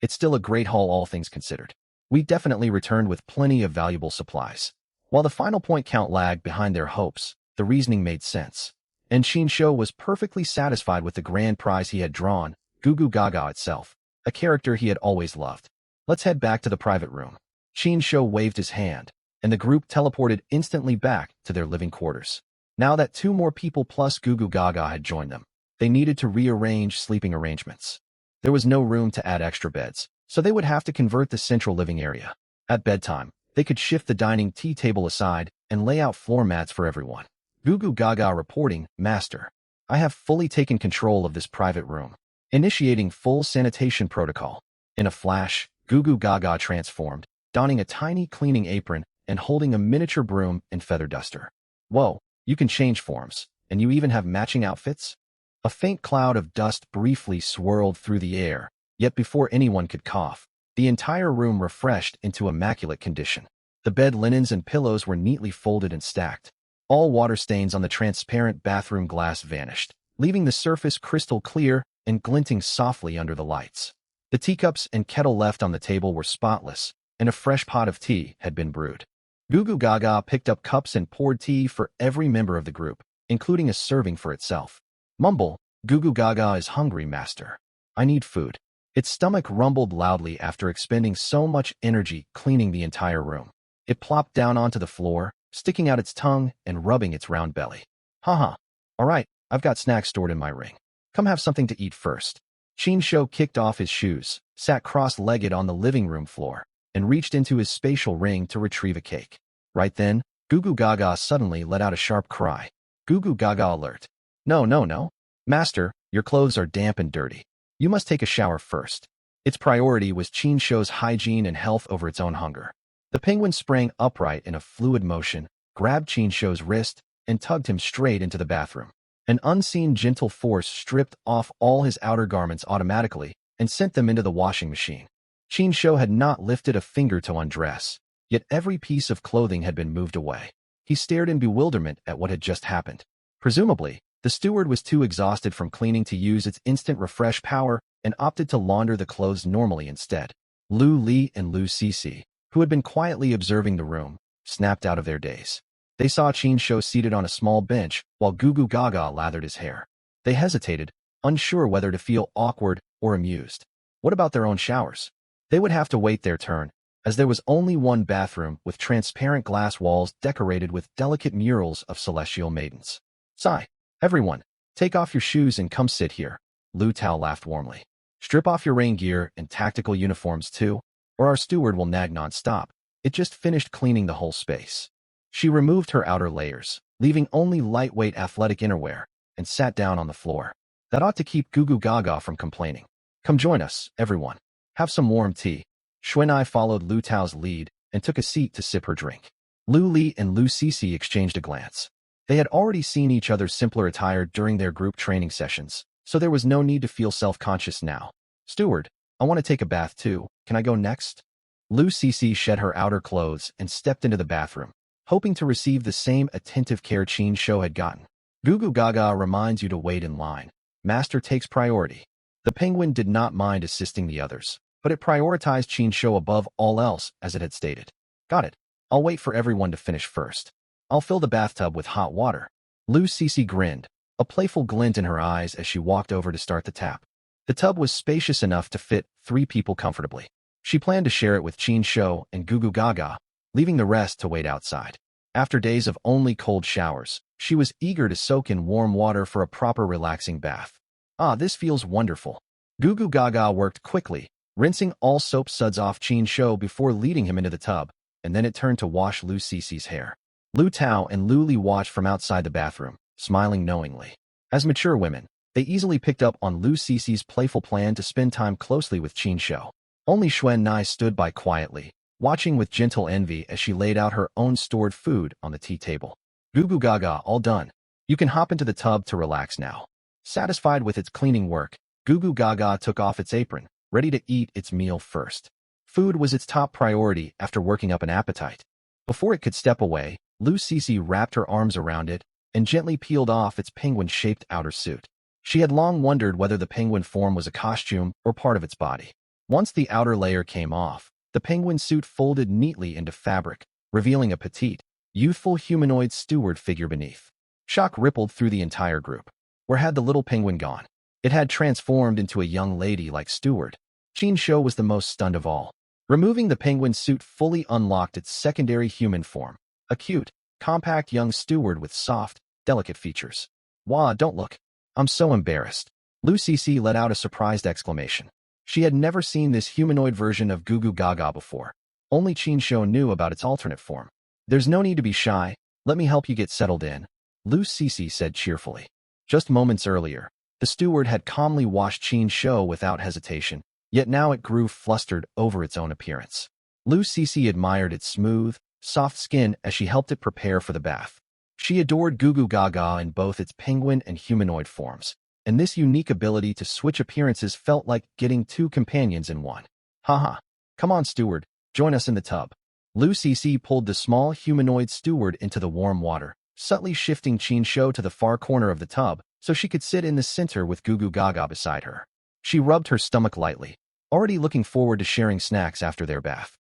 It's still a great haul all things considered. We definitely returned with plenty of valuable supplies. While the final point count lagged behind their hopes, the reasoning made sense. And Qin Shou was perfectly satisfied with the grand prize he had drawn, Gugu Gaga itself, a character he had always loved. Let's head back to the private room. Qin Shou waved his hand, and the group teleported instantly back to their living quarters. Now that 2 more people plus Gugu Gaga had joined them, they needed to rearrange sleeping arrangements. There was no room to add extra beds, so they would have to convert the central living area. At bedtime, they could shift the dining tea table aside and lay out floor mats for everyone. Gugu Gaga reporting, Master, I have fully taken control of this private room. Initiating full sanitation protocol. In a flash, Gugu Gaga transformed, donning a tiny cleaning apron and holding a miniature broom and feather duster. Whoa, you can change forms, and you even have matching outfits? A faint cloud of dust briefly swirled through the air, yet before anyone could cough, the entire room refreshed into immaculate condition. The bed linens and pillows were neatly folded and stacked. All water stains on the transparent bathroom glass vanished, leaving the surface crystal clear and glinting softly under the lights. The teacups and kettle left on the table were spotless, and a fresh pot of tea had been brewed. Gugu Gaga picked up cups and poured tea for every member of the group, including a serving for itself. Mumble, Gugu Gaga is hungry, Master. I need food. Its stomach rumbled loudly after expending so much energy cleaning the entire room. It plopped down onto the floor, sticking out its tongue and rubbing its round belly. Haha. All right, I've got snacks stored in my ring. Come have something to eat first. Qin Shou kicked off his shoes, sat cross-legged on the living room floor, and reached into his spatial ring to retrieve a cake. Right then, Gugu Gaga suddenly let out a sharp cry. Gugu Gaga alert. No. Master, your clothes are damp and dirty. You must take a shower first. Its priority was Qin Shou's hygiene and health over its own hunger. The penguin sprang upright in a fluid motion, grabbed Qin Shou's wrist, and tugged him straight into the bathroom. An unseen gentle force stripped off all his outer garments automatically and sent them into the washing machine. Qin Shou had not lifted a finger to undress, yet every piece of clothing had been moved away. He stared in bewilderment at what had just happened. Presumably, the steward was too exhausted from cleaning to use its instant refresh power and opted to launder the clothes normally instead. Lu Li and Lu Cixi, who had been quietly observing the room, snapped out of their daze. They saw Qin Shou seated on a small bench while Gugu Gaga lathered his hair. They hesitated, unsure whether to feel awkward or amused. What about their own showers? They would have to wait their turn, as there was only one bathroom with transparent glass walls decorated with delicate murals of celestial maidens. Sigh. Everyone, take off your shoes and come sit here. Lu Tao laughed warmly. Strip off your rain gear and tactical uniforms too, or our steward will nag non-stop. It just finished cleaning the whole space. She removed her outer layers, leaving only lightweight athletic innerwear, and sat down on the floor. That ought to keep Gugu Gaga from complaining. Come join us, everyone. Have some warm tea. Xuanai followed Lu Tao's lead and took a seat to sip her drink. Lu Li and Lu Cixi exchanged a glance. They had already seen each other's simpler attire during their group training sessions, so there was no need to feel self-conscious now. Steward, I want to take a bath too. Can I go next? Lu Cixi shed her outer clothes and stepped into the bathroom, hoping to receive the same attentive care Qin Shou had gotten. Gugu Gaga reminds you to wait in line. Master takes priority. The penguin did not mind assisting the others, but it prioritized Qin Shou above all else as it had stated. Got it. I'll wait for everyone to finish first. I'll fill the bathtub with hot water. Lu Cixi grinned, a playful glint in her eyes as she walked over to start the tap. The tub was spacious enough to fit 3 people comfortably. She planned to share it with Qin Shou and Gugu Gaga, leaving the rest to wait outside. After days of only cold showers, she was eager to soak in warm water for a proper relaxing bath. Ah, this feels wonderful. Gugu Gaga worked quickly, rinsing all soap suds off Qin Shou before leading him into the tub, and then it turned to wash Lu Cixi's hair. Lu Tao and Lu Li watched from outside the bathroom, smiling knowingly. As mature women, they easily picked up on Lu Cixi's playful plan to spend time closely with Qin Shou. Only Xuanai stood by quietly, watching with gentle envy as she laid out her own stored food on the tea table. Gugu Gaga, all done. You can hop into the tub to relax now. Satisfied with its cleaning work, Gugu Gaga took off its apron, ready to eat its meal first. Food was its top priority after working up an appetite. Before it could step away, Lu Cixi wrapped her arms around it and gently peeled off its penguin-shaped outer suit. She had long wondered whether the penguin form was a costume or part of its body. Once the outer layer came off, the penguin suit folded neatly into fabric, revealing a petite, youthful humanoid steward figure beneath. Shock rippled through the entire group. Where had the little penguin gone? It had transformed into a young lady like steward. Qin Shou was the most stunned of all. Removing the penguin suit fully unlocked its secondary human form, a cute, compact young steward with soft, delicate features. Wah, don't look. I'm so embarrassed. Lu Cixi let out a surprised exclamation. She had never seen this humanoid version of Gugu Gaga before. Only Qin Shou knew about its alternate form. There's no need to be shy. Let me help you get settled in, Lu Cixi said cheerfully. Just moments earlier, the steward had calmly washed Qin Shou without hesitation, yet now it grew flustered over its own appearance. Lu Cixi admired its smooth, soft skin as she helped it prepare for the bath. She adored Gugu Gaga in both its penguin and humanoid forms, and this unique ability to switch appearances felt like getting 2 companions in one. Haha. Come on, steward, join us in the tub. Lu Cixi pulled the small humanoid steward into the warm water, subtly shifting Qin Shou to the far corner of the tub so she could sit in the center with Gugu Gaga beside her. She rubbed her stomach lightly, already looking forward to sharing snacks after their bath.